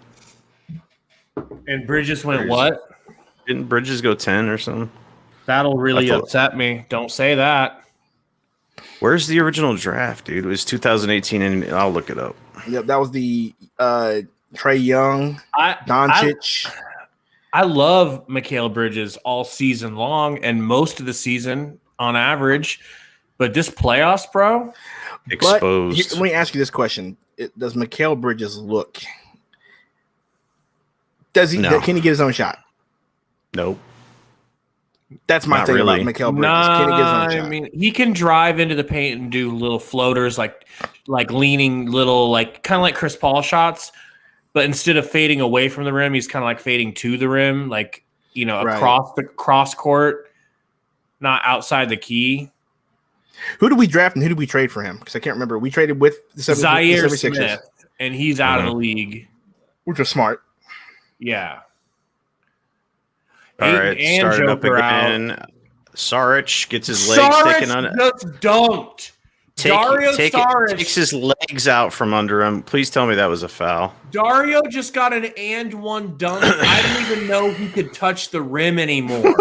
And Bridges went what? Didn't Bridges go 10 or something? That'll really upset me. Don't say that. Where's the original draft, dude? It was 2018, and I'll look it up. Yep, that was the Trae Young, Doncic. I love Mikal Bridges all season long and most of the season on average. But this playoffs, bro? Exposed. Let me ask you this question. Does Mikal Bridges look? Can he get his own shot? Nope. That's my thing about Mikal Bridges. Can he get his own shot? I mean, he can drive into the paint and do little floaters, like leaning little, like kind of like Chris Paul shots. But instead of fading away from the rim, he's kind of like fading to the rim, like, across the cross court, not outside the key. Who did we draft and who did we trade for him? Because I can't remember. We traded with the Zaire 76ers. Smith, and he's out of the league. Which was smart. Yeah. All right, and started up Joker again. Out. Saric gets his legs taken on it. Just dunked. Dario Saric takes his legs out from under him. Please tell me that was a foul. Dario just got an and one dunk. I didn't even know he could touch the rim anymore.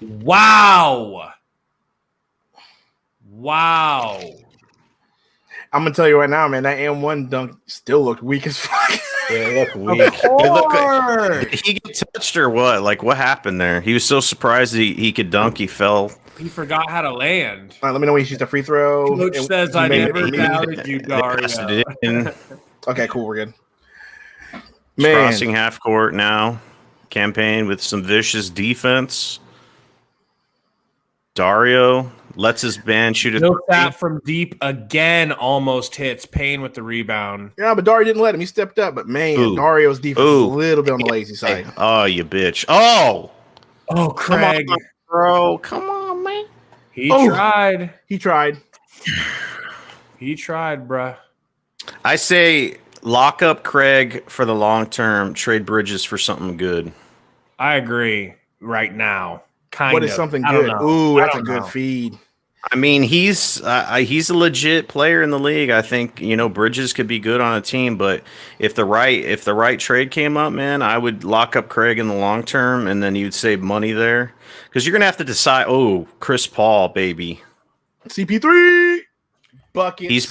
Wow. I'm gonna tell you right now, man. That and one dunk still looked weak as fuck. Yeah, it looked weak. Did he get touched or what? Like, what happened there? He was so surprised he could dunk. He fell. He forgot how to land. All right, let me know when he shoots a free throw. Coach says I never doubted you, Dario. Okay, cool. We're good. Man. Crossing half court now. Campaign with some vicious defense. Dario lets his band shoot a three. That from deep again almost hits. Payne with the rebound. Yeah, but Dario didn't let him. He stepped up. But, man, Dario's defense is a little bit on the lazy side. Oh, you bitch. Oh, Craig. Come on, bro. Come on, man. He tried. He tried. He tried, bruh. I say lock up Craig for the long term. Trade Bridges for something good. I agree right now. What is something good? Ooh, that's a good feed. I mean, he's a legit player in the league. I think Bridges could be good on a team, but if the right trade came up, man, I would lock up Craig in the long term, and then you'd save money there because you're gonna have to decide. Oh, Chris Paul, baby, CP3 buckets.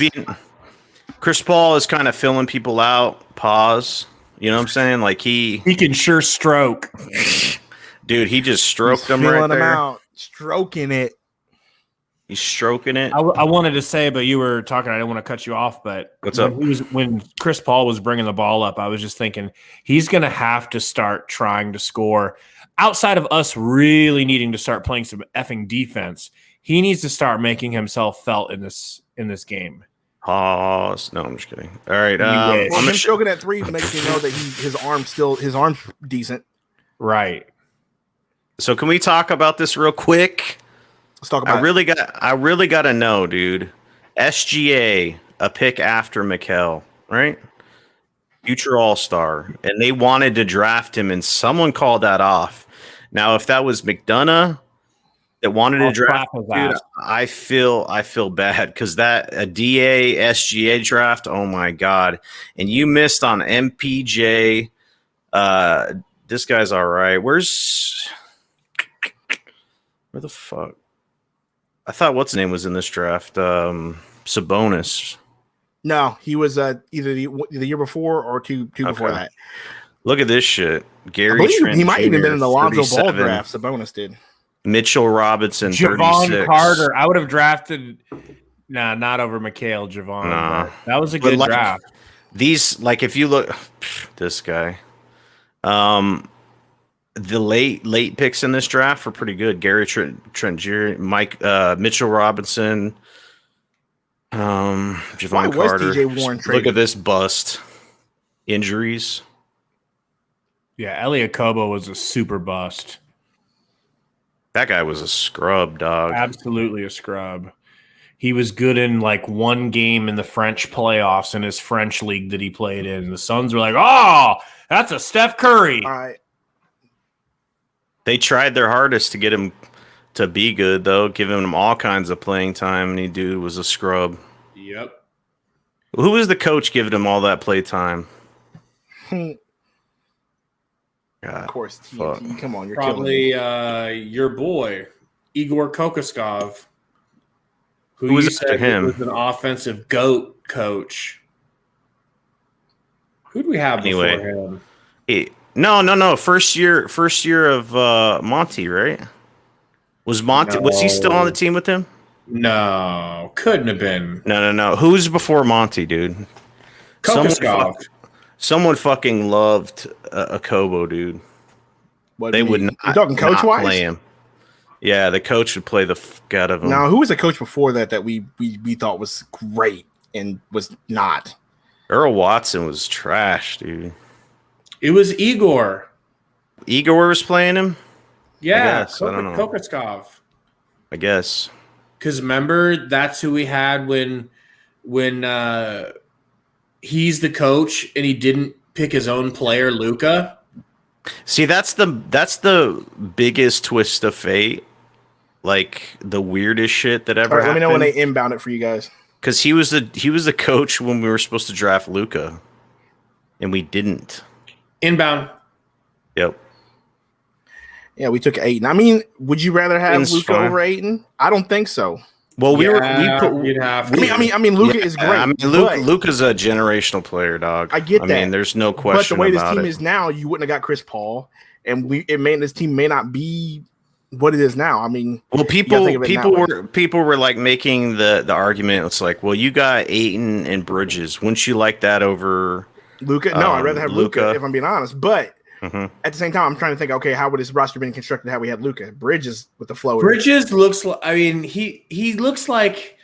Chris Paul is kind of filling people out. Pause. You know what I'm saying? Like he can sure stroke. Dude, he just stroked him right there. Out, stroking it. He's stroking it. I wanted to say, but you were talking. I didn't want to cut you off. But what's up? When Chris Paul was bringing the ball up, I was just thinking he's going to have to start trying to score. Outside of us really needing to start playing some effing defense, he needs to start making himself felt in this game. Pause. No, I'm just kidding. All right. I'm stroking at three to make you know that his arm's decent. Right. So can we talk about this real quick? Let's talk about I really got to know, dude. SGA, a pick after Mikal, right? Future All-Star. And they wanted to draft him, and someone called that off. Now, if that was McDonough that wanted to draft him, dude, I feel bad because a DA SGA draft, oh my God. And you missed on MPJ. This guy's all right. Where the fuck? I thought what's his name was in this draft. Sabonis. No, he was either the year before or two before that. Look at this shit. Gary Trent he might Jr., even been in the Lonzo Ball 37. draft. Sabonis did. Mitchell Robinson, Javon 36. Carter. I would have drafted. Nah, not over Mikal. Javon. Nah. That was a good draft. These, like, if you look, this guy. the late picks in this draft were pretty good. Gary Trent Jr., Mitchell Robinson, Javon Why was Carter. DJ Warren Look traded? at this bust. Injuries. Yeah, Elliot Kobo was a super bust. That guy was a scrub, dog. Absolutely a scrub. He was good in like one game in the French playoffs in his French league that he played in. The Suns were like, oh, that's a Steph Curry. All right. They tried their hardest to get him to be good, though, giving him all kinds of playing time, and he dude was a scrub. Yep. Who was the coach giving him all that play time? God, Of course, fuck. TNT. Come on, you're killing me. Probably your boy, Igor Kokoskov, Who was you after said him? was an offensive GOAT coach. Who do we have Anyway. before him? No. First year of Monty, right? Was he still on the team with him? No, couldn't have been. No. Who's before Monty, dude? Kokoskov. Someone fucking loved a Kobo, dude. What They do you would mean? not, You talking not coach-wise? play him. Yeah, the coach would play the fuck out of him. Now, who was the coach before that we thought was great and was not? Earl Watson was trash, dude. It was Igor. Igor was playing him? Yeah, guess, I don't know. Kokoskov. I guess. Because remember, that's who we had when he's the coach and he didn't pick his own player, Luka. See, that's the biggest twist of fate. Like the weirdest shit that ever All right, let me know when happened. they inbound it for you guys. Because he was the coach when we were supposed to draft Luka, and we didn't. Inbound. Yep. Yeah, we took Ayton. I mean, would you rather have Ayton's Luka fine. over Ayton? I don't think so. Well, You'd have to. I mean, Luka is great. I mean, but Luka's a generational player, dog. I get I that. mean, there's no But question the way this about team it. is now, you wouldn't have got Chris Paul, and this team may not be what it is now. I mean, Well, you gotta think of it that way. people were like making the argument. It's like, well, you got Ayton and Bridges. Wouldn't you like that over? Luka. No, I'd rather have Luka Luka. if I'm being honest. But Mhm. at the same time, I'm trying to think. Okay, how would this roster been constructed? How we had Luka Bridges with the floater. Bridges looks like, I mean, he looks like,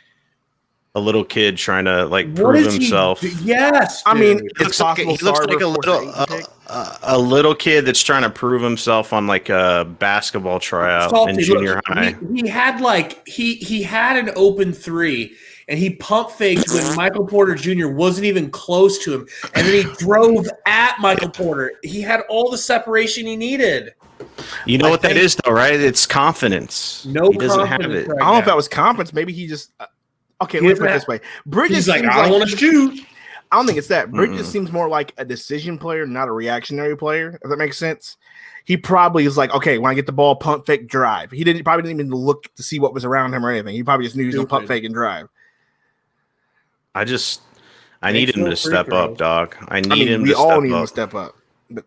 A little kid trying to like what prove is himself. he? Yes. I mean, dude. it's possible. He looks like a little kid that's trying to prove himself on like a basketball tryout in Salty, junior look, high. He had like he had an open three and he pump faked when Michael Porter Jr. wasn't even close to him, and then he drove at Michael Porter. He had all the separation he needed. You know what that is, though, right? It's confidence. No he doesn't have confidence it. right I don't know if now. that was confidence. Maybe he just. Okay, He let's put it doesn't this way. Bridges He's like, seems I don't want to shoot. I don't think it's that. Bridges seems more like a decision player, not a reactionary player. If that makes sense. He probably is like, okay, when I get the ball, pump fake, drive. He probably didn't even look to see what was around him or anything. He probably just knew he was gonna pump fake and drive. I need him to step up, dog. I need him we to all step need him to up. step up. But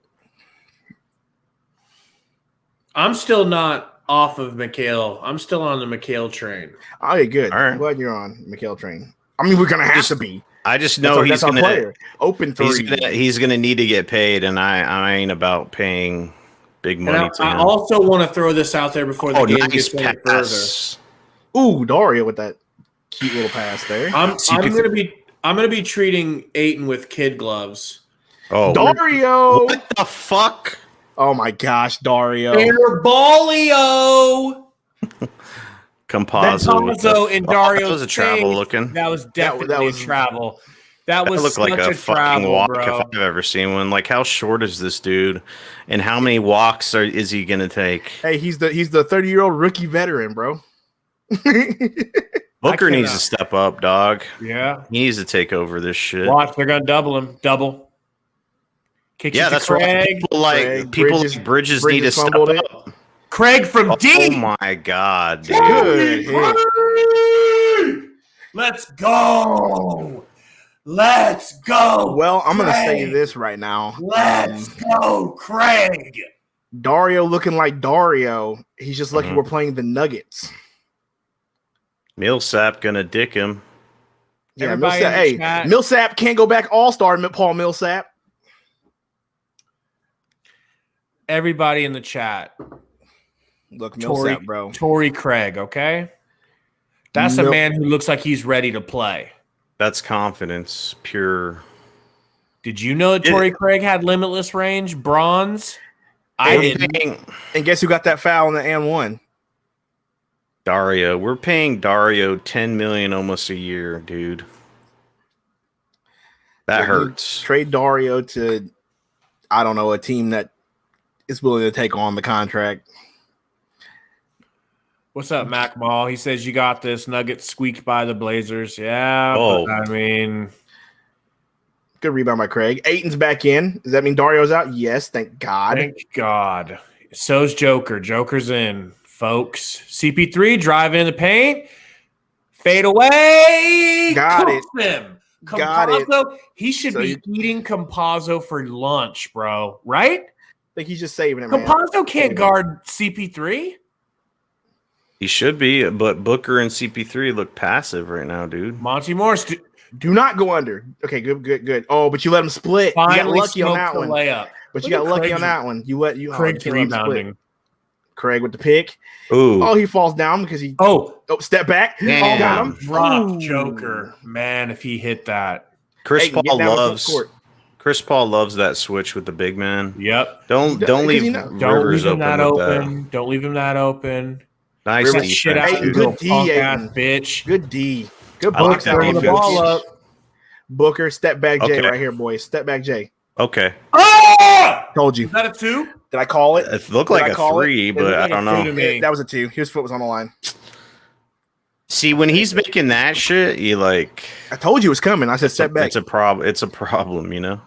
I'm still not off of McHale. I'm still on the McHale train. oh, yeah, good. All right. I'm glad you're on Mikhail Train. I mean, we're gonna have to be. I just know That's our player. Open three. he's gonna need to get paid, and I ain't about paying big And money to I him. also want to throw this out there before the game nice gets any further. pass. Ooh, Dario with that cute little pass there. I'm you gonna be treating Ayton with kid gloves. Oh, Dario. what the fuck? Oh my gosh, Dario. Airbalio. Compazzo. with the- Compazzo and Oh, Dario. that was a travel thing. looking. That was definitely was- a travel. That That was looked like such a a fucking travel, walk bro. if I've ever seen one. Like, how short is this dude, and how many walks is he gonna take? Hey, he's the 30-year-old rookie veteran, bro. Booker needs cannot. to step up, dog. Yeah. He needs to take over this shit. Watch, they're gonna double him. Double. Kick Yeah, it to that's right. Craig. People like Bridges need to step fumbled it. up. Craig from Oh deep. my god, dude. Good hit. Let's go. Let's go. Well, I'm gonna say Craig. this right now. Let's go, Craig. Dario looking like Dario. He's just lucky Mhm. we're playing the Nuggets. Millsap gonna dick him. Yeah, Everybody Millsap. in the Hey, chat. Millsap can't go back All-Star. Paul Millsap. everybody in the chat. Look, Millsap, bro. Torrey Craig, okay? That's a man who looks like he's ready to play. That's confidence, pure. Did you know that Torrey Craig had limitless range, bronze? I didn't. And guess who got that foul in the and one? Dario. We're paying Dario $10 million almost a year, dude. That hurts. Trade Dario to, I don't know, a team that is willing to take on the contract. What's up, Mac Mall? He says you got this. Nuggets squeaked by the Blazers. Yeah, but, I mean, good rebound by Craig. Ayton's back in. Does that mean Dario's out? Yes, thank God. Thank God. So's Joker. Joker's in, folks. CP3 driving in the paint. Fade away. Got it. Him. Got it. He should be eating Compazzo for lunch, bro. Right? I think he's just saving it, Compazzo can't guard CP3. He should be, but Booker and CP3 look passive right now, dude. Monty Morris, do not go under. Okay, good. Oh, but you let him split. You got lucky on that one. Layup. But you got lucky on that one. Craig's rebounding. Craig with the pick. Ooh. Oh, he falls down because he. Oh, step back. Damn. Got him. Drop Joker. Man, if he hit that. Chris Paul loves that switch with the big man. Yep. Don't leave Rivers open with that. Don't leave him that open. Nice defense. Shit out, good D, bitch. Good D. Good block. Booker. The ball up. Booker, step back J right here, boys. Step back J. Okay. Ah! Told you. Is that a 2? Did I call it? It looked like a 3, but I don't know. That was a 2. His foot was on the line. See, when he's making that shit, you like. I told you it was coming. I said step back. It's a problem. It's a problem, you know.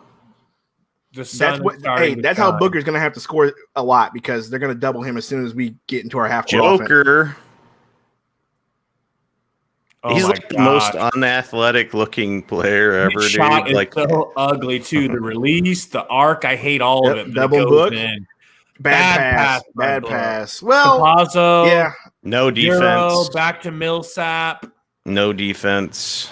That's how Booker's going to have to score a lot because they're going to double him as soon as we get into our half court Joker. Oh he's like the most unathletic looking player ever, His shot dude. Like so ugly too. The release, the arc, I hate all of it. Double book. Bad pass. Well, Compazzo, yeah. No defense. Back to Millsap. No defense.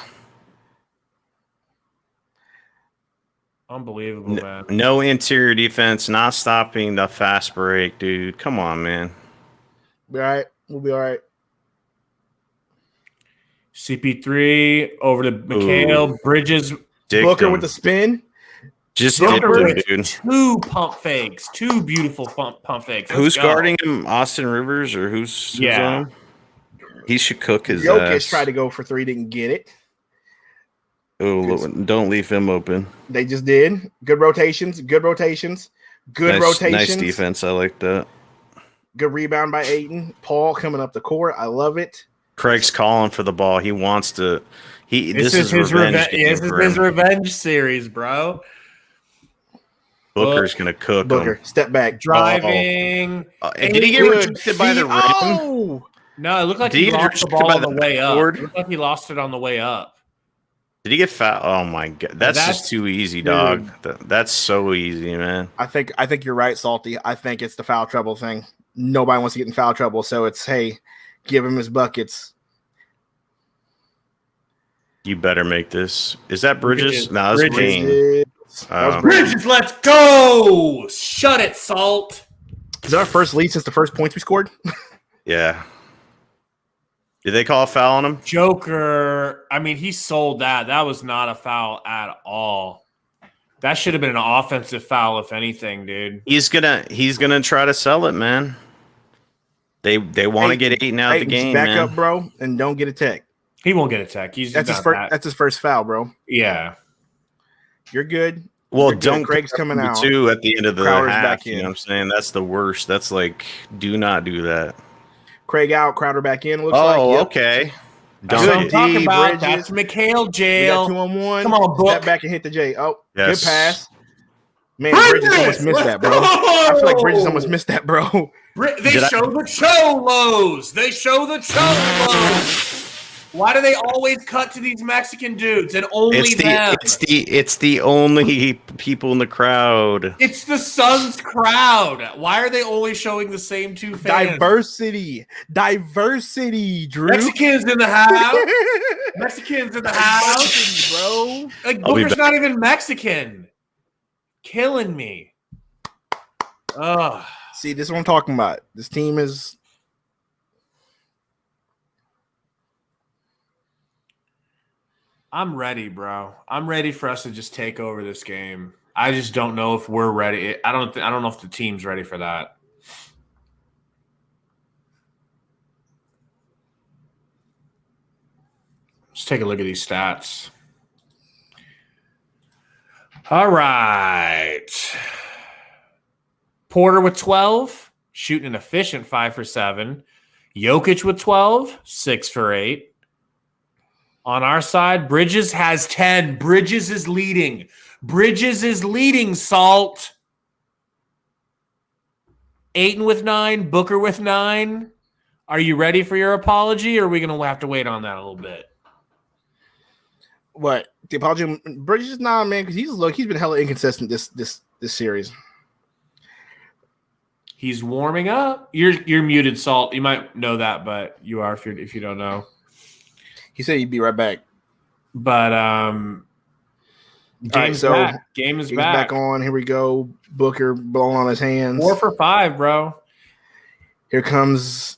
Unbelievable, man. No interior defense. Not stopping the fast break, dude. Come on, man. Be all right. We'll be all right. CP3 over to McHale. Bridges. Booker with the spin. Just with dude. 2 pump fakes. 2 beautiful pump fakes. Who's guarding him? Austin Rivers or who's on him? He should cook his Jokic tried to go for 3, didn't get it. Oh, don't leave him open. They just did. Good rotations. Nice defense. I like that. Good rebound by Ayton. Paul coming up the court. I love it. Craig's calling for the ball. He wants to. This is his revenge. This is his revenge series, bro. Booker's gonna cook Booker, him. Step back, driving. Did he get rejected by the rim? Oh! No, it looked like he lost the ball on the way up. It looked like he lost it on the way up. Did he get fouled? Oh my god, that's just too easy, dog. That's so easy, man. I think you're right, Salty. I think it's the foul trouble thing. Nobody wants to get in foul trouble, so it's give him his buckets. You better make this. Is that Bridges? No, that's Payne. Bridges, let's go! Shut it, Salt. Is that our first lead since the first points we scored? Yeah. Did they call a foul on him? Joker. I mean, he sold that. That was not a foul at all. That should have been an offensive foul, if anything, dude. He's gonna try to sell it, man. They want to get Ayton out of the game, back man. up, bro, and don't get a tech. He won't get a tech. That's his first foul, bro. Yeah. You're good. Well, don't. Craig's coming out. Too at the end of the Crowder's half. back in. You know what I'm saying? That's the worst. That's like, do not do that. Craig out, Crowder back in. Looks okay. That's what I'm talking about. That's McHale jail. 2-on-1. Come on, Book. Step back and hit the J. Oh, yes. Good pass. Man, Bridges almost missed that, bro. I feel like Bridges almost missed that, bro. They show the cholos. They show the cholos. Why do they always cut to these Mexican dudes and only them? It's the only people in the crowd. It's the Suns crowd. Why are they only showing the same 2 fans? Diversity, Drew. Mexicans in the house. Mexicans in the house, bro. Like Booker's not even Mexican. Killing me. Oh, See, this is what I'm talking about. This team is. I'm ready, bro. I'm ready for us to just take over this game. I just don't know if we're ready. I don't know if the team's ready for that. Let's take a look at these stats. All right. Porter with 12, shooting an efficient 5 for 7. Jokic with 12, 6 for 8. On our side, Bridges has 10. Bridges is leading. Bridges is leading, Salt. Ayton with 9, Booker with 9. Are you ready for your apology, or are we going to have to wait on that a little bit? What? The apology? Bridges? Nah, man, because he's been hella inconsistent this series. He's warming up. You're muted, Salt. You might know that, but you are if you don't know. He said he'd be right back. But game's back. Game is back. Back on. Here we go. Booker blowing on his hands. 4 for 5, bro. Here comes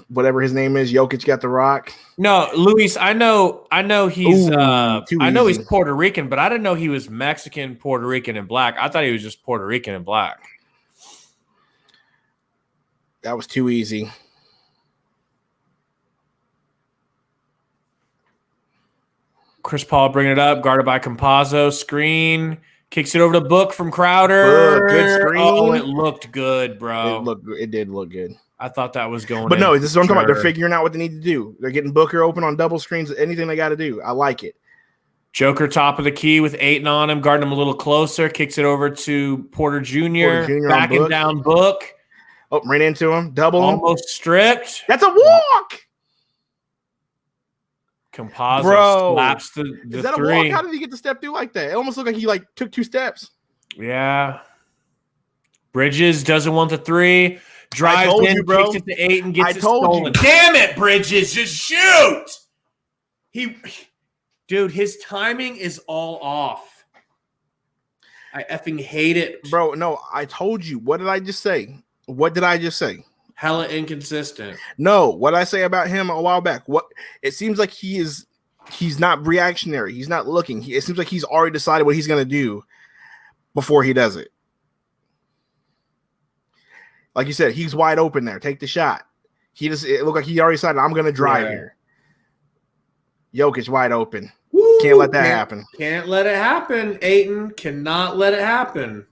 whatever his name is. Jokic got the rock. No, Luis, I know he's he's easy. Puerto Rican, but I didn't know he was Mexican, Puerto Rican, and black. I thought he was just Puerto Rican and black. That was too easy. Chris Paul bringing it up, guarded by Campazzo. Screen, kicks it over to Book from Crowder. Good screen. Oh, it looked good, bro. It did look good. I thought that was going. But no, this is what I'm talking about. They're sure. figuring out what they need to do. They're getting Booker open on double screens. Anything they got to do. I like it. Joker top of the key with Ayton on him, guarding him a little closer. Kicks it over to Porter Jr. Backing down Book. Oh, ran into him. Double him. Almost stripped. That's a walk. Campazzo slaps the is that three. A walk? How did he get the step through like that? It almost looked like he took 2 steps. Yeah. Bridges doesn't want the 3. Drives in, kicks it to 8 and gets it stolen. Damn it, Bridges, just shoot! Dude, his timing is all off. I effing hate it. Bro, no, I told you. What did I just say? Hella inconsistent. No, what I say about him a while back. What it seems like he's not reactionary. He's not looking. It seems like he's already decided what he's going to do before he does it. Like you said, he's wide open there. Take the shot. It looked like he already decided I'm going to drive here. Jokic wide open. Woo, can't let that happen. Can't let it happen, Ayton. Cannot let it happen.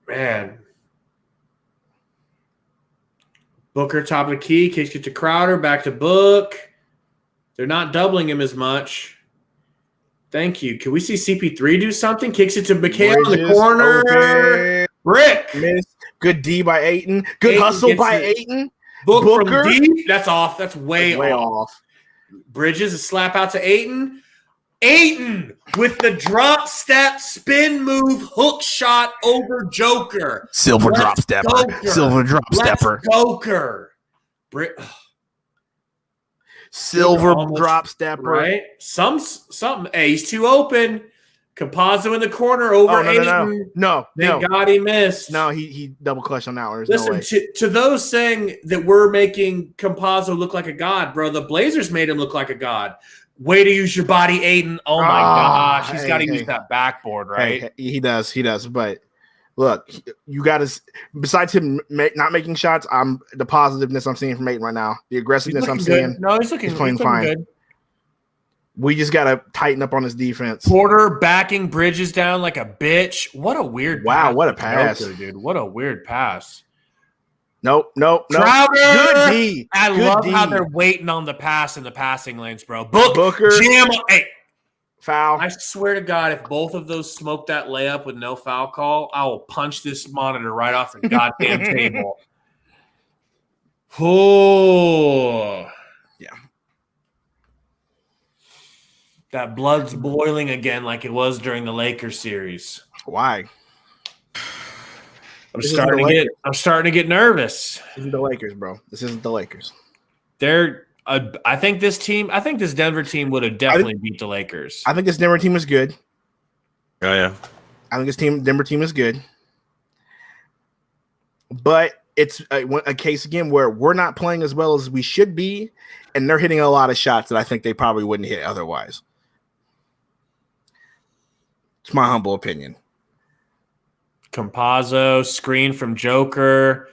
Man. Booker top of the key, kicks it to Crowder, back to Book. They're not doubling him as much. Thank you. Can we see CP3 do something? Kicks it to McHale in the corner. Open. Brick. Miss. Good D by Ayton. Good Ayton hustle by it. Ayton. Booker. From deep. That's off. That's way off. Bridges, a slap out to Ayton. Ayton with the drop step spin move hook shot over Joker. Silver drop stepper. Joker. Silver drop stepper. Right? Something. Hey, he's too open. Campazzo in the corner over Ayton. No. Thank God he missed. No, he double clutched on that one. Listen, to those saying that we're making Campazzo look like a god, bro, the Blazers made him look like a god. Way to use your body, Ayton. Oh, my gosh. He's got to use that backboard, right? He does. But, look, you got to – besides him not making shots, the positiveness I'm seeing from Ayton right now, the aggressiveness I'm seeing. No, he's playing fine. Good. We just got to tighten up on his defense. Porter backing Bridges down like a bitch. What a weird pass. Wow, what a pass. Joker, dude. What a weird pass. Nope. Crowder. Good D. I love how they're waiting on the pass in the passing lanes, bro. Booker. Jam. Hey. Foul. I swear to God, if both of those smoke that layup with no foul call, I will punch this monitor right off the goddamn table. Oh. Yeah. That blood's boiling again like it was during the Lakers series. Why? I'm starting to get nervous. This isn't the Lakers, bro. This isn't the Lakers. I think this Denver team would have definitely beat the Lakers. I think this Denver team is good. Oh yeah. I think this Denver team is good. But it's a case again where we're not playing as well as we should be, and they're hitting a lot of shots that I think they probably wouldn't hit otherwise. It's my humble opinion. Compazzo, screen from Joker.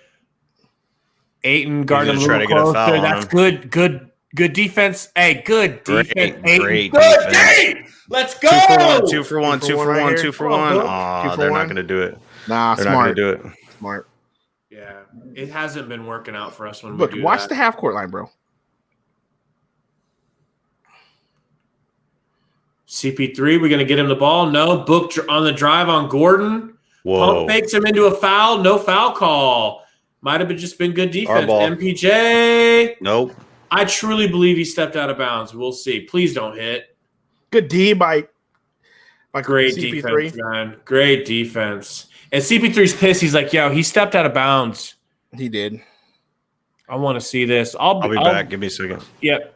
Ayton guarding a try little to get a foul closer. on That's him. good defense. Hey, good defense. Great Good defense. game. Let's go. 2 for 1. Right 2 for here. 1. Two Oh, for they're one. not going to do it. Nah, They're not smart. going to do it. Smart. Yeah, it hasn't been working out for us when Look, we do watch that. the half court line, bro. CP3, we're going to get him the ball. No, Book on the drive on Gordon. Whoa. Pump fakes him into a foul. No foul call. Might have just been good defense. ball. MPJ. Nope. I truly believe he stepped out of bounds. We'll see. Please don't hit. Good D by Great CP3. defense, man. Great defense. And CP3's pissed. He's like, yo, he stepped out of bounds. He did. I want to see this. I'll be back. Give me a second. Yep.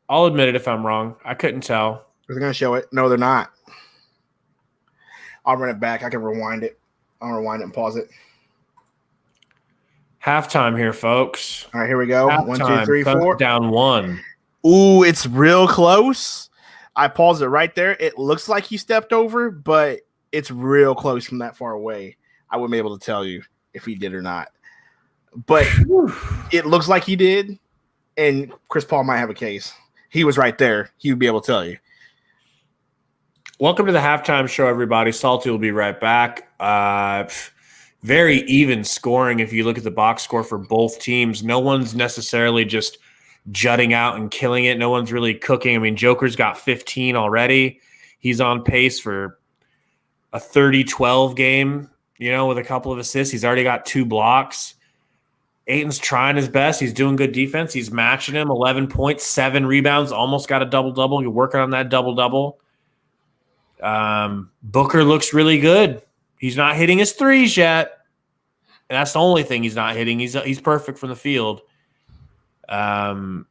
I'll admit it if I'm wrong. I couldn't tell. They're going to show it. No, they're not. I'll run it back. I can rewind it. I'll rewind it and pause it. Halftime here, folks. All right, here we go. Halftime. 1, 2, 3, Suns 4. Down 1. Ooh, it's real close. I paused it right there. It looks like he stepped over, but it's real close from that far away. I wouldn't be able to tell you if he did or not. But it looks like he did, and Chris Paul might have a case. He was right there. He would be able to tell you. Welcome to the halftime show, everybody. Salty will be right back. Very even scoring if you look at the box score for both teams. No one's necessarily just jutting out and killing it. No one's really cooking. I mean, Joker's got 15 already. He's on pace for a 30-12 game, with a couple of assists. He's already got 2 blocks. Ayton's trying his best. He's doing good defense. He's matching him. 11 points, 7 rebounds, almost got a double-double. You're working on that double-double. Booker looks really good. He's not hitting his threes yet. And that's the only thing he's not hitting. He's perfect from the field. 5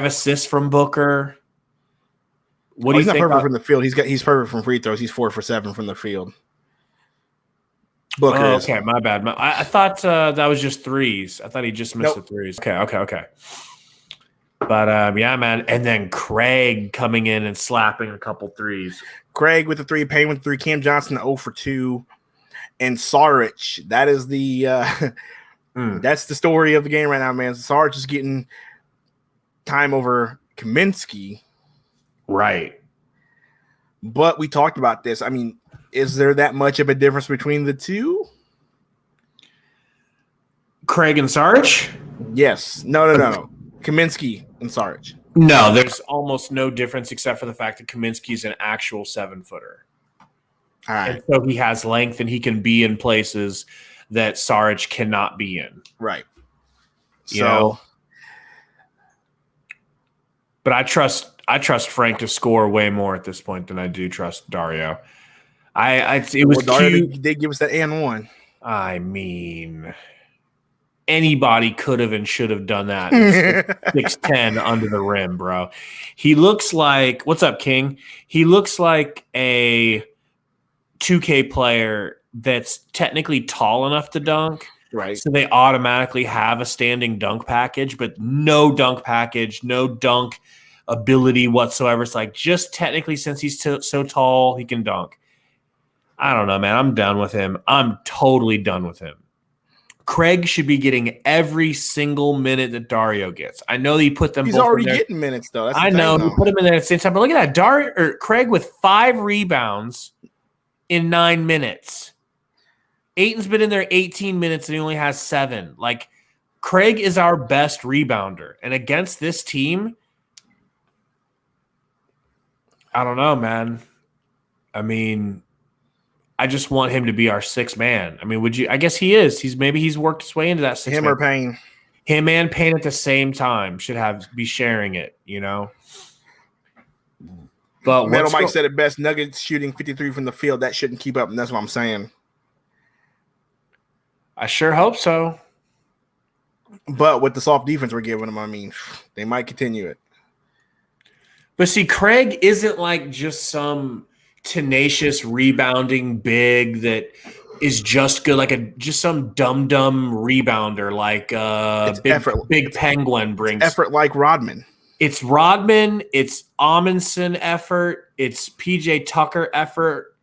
assists from Booker. What do you he's think? not perfect from the field. He's perfect from free throws. He's 4 for 7 from the field. Booker is. Okay, my bad. I thought that was just threes. I thought he just missed the threes. Okay. But, yeah, man. And then Craig coming in and slapping a couple threes. Craig with the 3, Payne with the 3, Cam Johnson 0 for 2, and Saric. That is the that's the story of the game right now, man. Saric is getting time over Kaminsky. Right. But we talked about this. I mean, is there that much of a difference between the two? Craig and Saric? Yes. No. Kaminsky and Saric. No, there's almost no difference except for the fact that Kaminsky's an actual 7-footer. All right. And so he has length and he can be in places that Saric cannot be in. Right. You know? But I trust Frank to score way more at this point than I do trust Dario. It was Dario cute. did give us that and one. I mean, anybody could have and should have done that. 6'10" under the rim, bro. He looks like – what's up, King? He looks like a 2K player that's technically tall enough to dunk. Right. So they automatically have a standing dunk package, but no dunk package, no dunk ability whatsoever. It's like just technically since he's so tall, he can dunk. I don't know, man. I'm done with him. I'm totally done with him. Craig should be getting every single minute that Dario gets. I know that he put them. He's both already in there. getting minutes though. That's I know he put him in there at the same time. But look at that, Craig with 5 rebounds in 9 minutes. Ayton's been in there 18 minutes and he only has 7. Like Craig is our best rebounder, and against this team, I don't know, man. I mean, I just want him to be our 6th man. I mean, would you? I guess he is. He's worked his way into that 6th him man. or Payne. Him and Payne at the same time should be sharing it, But Metal Mike said it best. Nuggets shooting 53 from the field. That shouldn't keep up, and that's what I'm saying. I sure hope so. But with the soft defense we're giving them, I mean, they might continue it. But see, Craig isn't like just some tenacious rebounding big that is just good, like just some dumb rebounder, like big Penguin brings. Effort like Rodman. It's Rodman, it's Amundsen effort, it's PJ Tucker effort.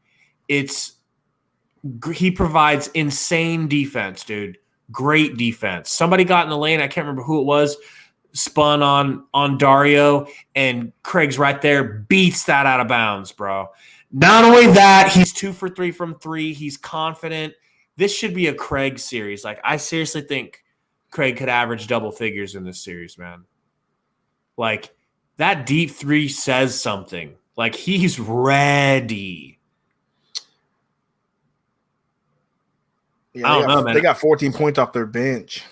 He provides insane defense, dude. Great defense. Somebody got in the lane, I can't remember who it was, spun on Dario, and Craig's right there, beats that out of bounds, bro. Not only that, he's 2 for 3 from 3. He's confident. This should be a Craig series. Like, I seriously think Craig could average double figures in this series, man. Like, that deep 3 says something. Like, he's ready. Yeah, I don't know, man. They got 14 points off their bench.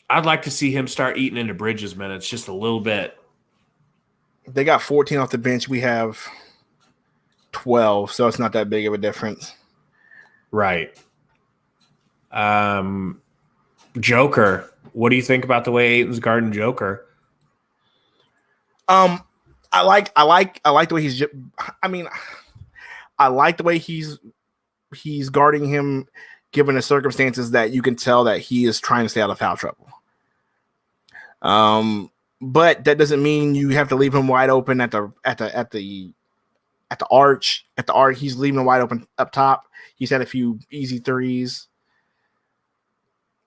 I'd like to see him start eating into Bridges minutes just a little bit. They got 14 off the bench. We have 12, so it's not that big of a difference. Right. Joker. What do you think about the way Ayton's guarding Joker? I like the way he's. I mean, I like the way he's guarding him, given the circumstances that you can tell that he is trying to stay out of foul trouble. But that doesn't mean you have to leave him wide open at the arch. At the arc, he's leaving him wide open up top. He's had a few easy threes.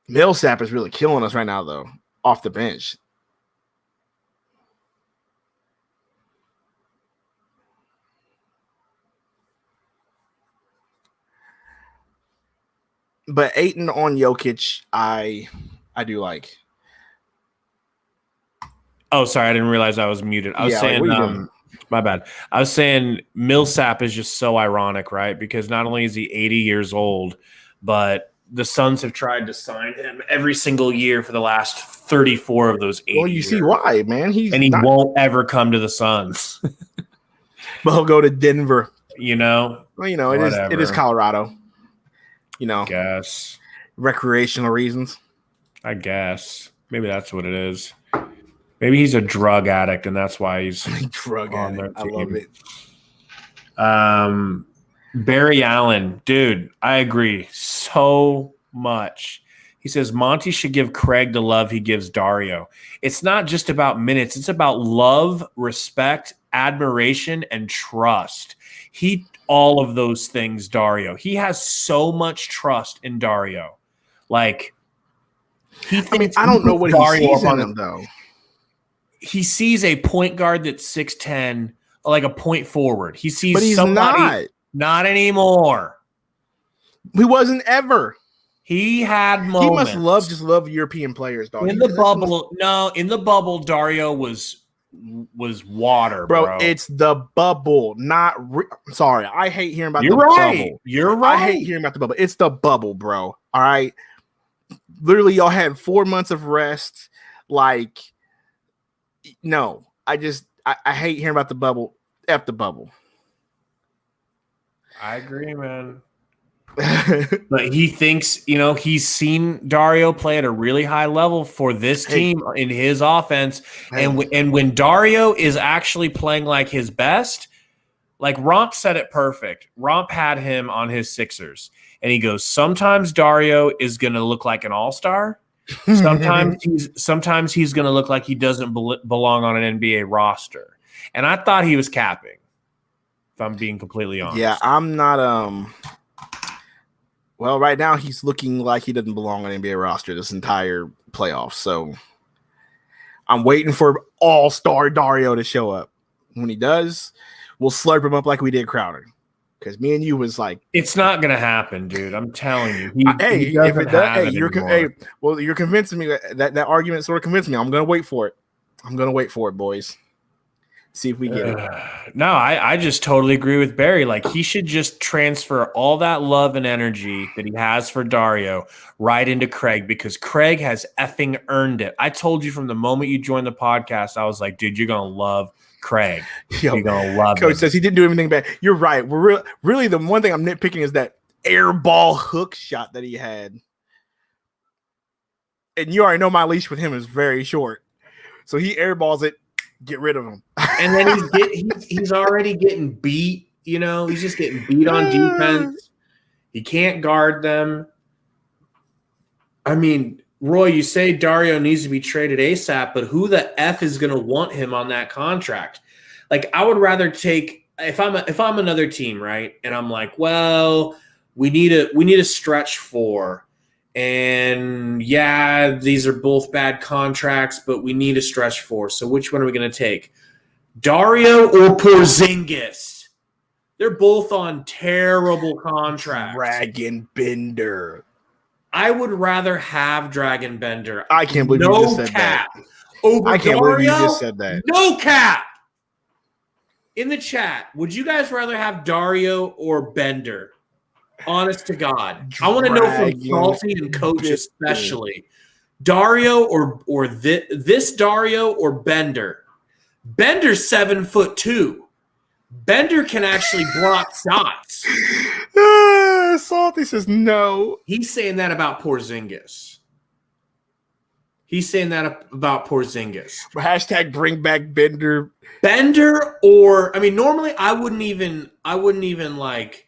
Millsap is really killing us right now, though, off the bench. But Ayton on Jokic, I do like. Oh, sorry, I didn't realize I was muted. I was saying, my bad. I was saying Millsap is just so ironic, right? Because not only is he 80 years old, but the Suns have tried to sign him every single year for the last 34 of those 80 Well, you see why, man. He won't ever come to the Suns. But he'll go to Denver. You know? Well, it is Colorado. Guess. Recreational reasons. I guess. Maybe that's what it is. Maybe he's a drug addict, and that's why he's drug addict. I love it. Barry Allen, dude, I agree so much. He says Monty should give Craig the love he gives Dario. It's not just about minutes. It's about love, respect, admiration, and trust. All of those things, Dario. He has so much trust in Dario. Like, I don't know what he sees in him, though. He sees a point guard that's 6'10", like a point forward. He sees but he's somebody. Not anymore. He wasn't ever. He had moments. He must love European players, dog. In the bubble, Dario was water, bro. It's the bubble, not. Sorry, I hate hearing about the bubble. You're right. I hate hearing about the bubble. It's the bubble, bro. All right. Literally, y'all had 4 months of rest. Like, no, I hate hearing about the bubble. F the bubble. I agree, man. But he thinks, he's seen Dario play at a really high level for this team in his offense. And when Dario is actually playing like his best, like Romp said it perfect. Romp had him on his Sixers. And he goes, sometimes Dario is going to look like an all-star. Sometimes he's going to look like he doesn't belong on an NBA roster. And I thought he was capping, if I'm being completely honest. Yeah, I'm not well, right now he's looking like he doesn't belong on an NBA roster this entire playoff. So I'm waiting for all-star Dario to show up. When he does, we'll slurp him up like we did Crowder. Because me and you was like, it's not gonna happen, dude. I'm telling you. If it does, you're convincing me that argument sort of convinced me. I'm gonna wait for it. Boys. See if we get it. No, I just totally agree with Barry. Like, he should just transfer all that love and energy that he has for Dario right into Craig, because Craig has effing earned it. I told you from the moment you joined the podcast, I was like, dude, you're gonna love Craig. You're gonna love Coach him. says he didn't do anything bad. You're right. We're really the one thing I'm nitpicking is that air ball hook shot that he had. And you already know my leash with him is very short. So he airballs it, get rid of him. And then he's already getting beat He's just getting beat on defense. He can't guard them. I mean, Roy, you say Dario needs to be traded ASAP, but who the F is going to want him on that contract? Like, I would rather take if I'm another team, right? And I'm like, well, we need a stretch 4. And yeah, these are both bad contracts, but we need a stretch 4. So which one are we going to take? Dario or Porzingis? They're both on terrible contracts. Dragon Bender. I would rather have Dragon Bender. I can't believe you just said that. Over I can't Dario, believe you just said that. No cap. In the chat, would you guys rather have Dario or Bender? Honest to God. I want to know from Salty and Coach especially. Dario or this Dario or Bender? Bender's 7'2". Bender can actually block shots. Salty says no. He's saying that about Porzingis. Hashtag bring back Bender. Bender or normally I wouldn't even like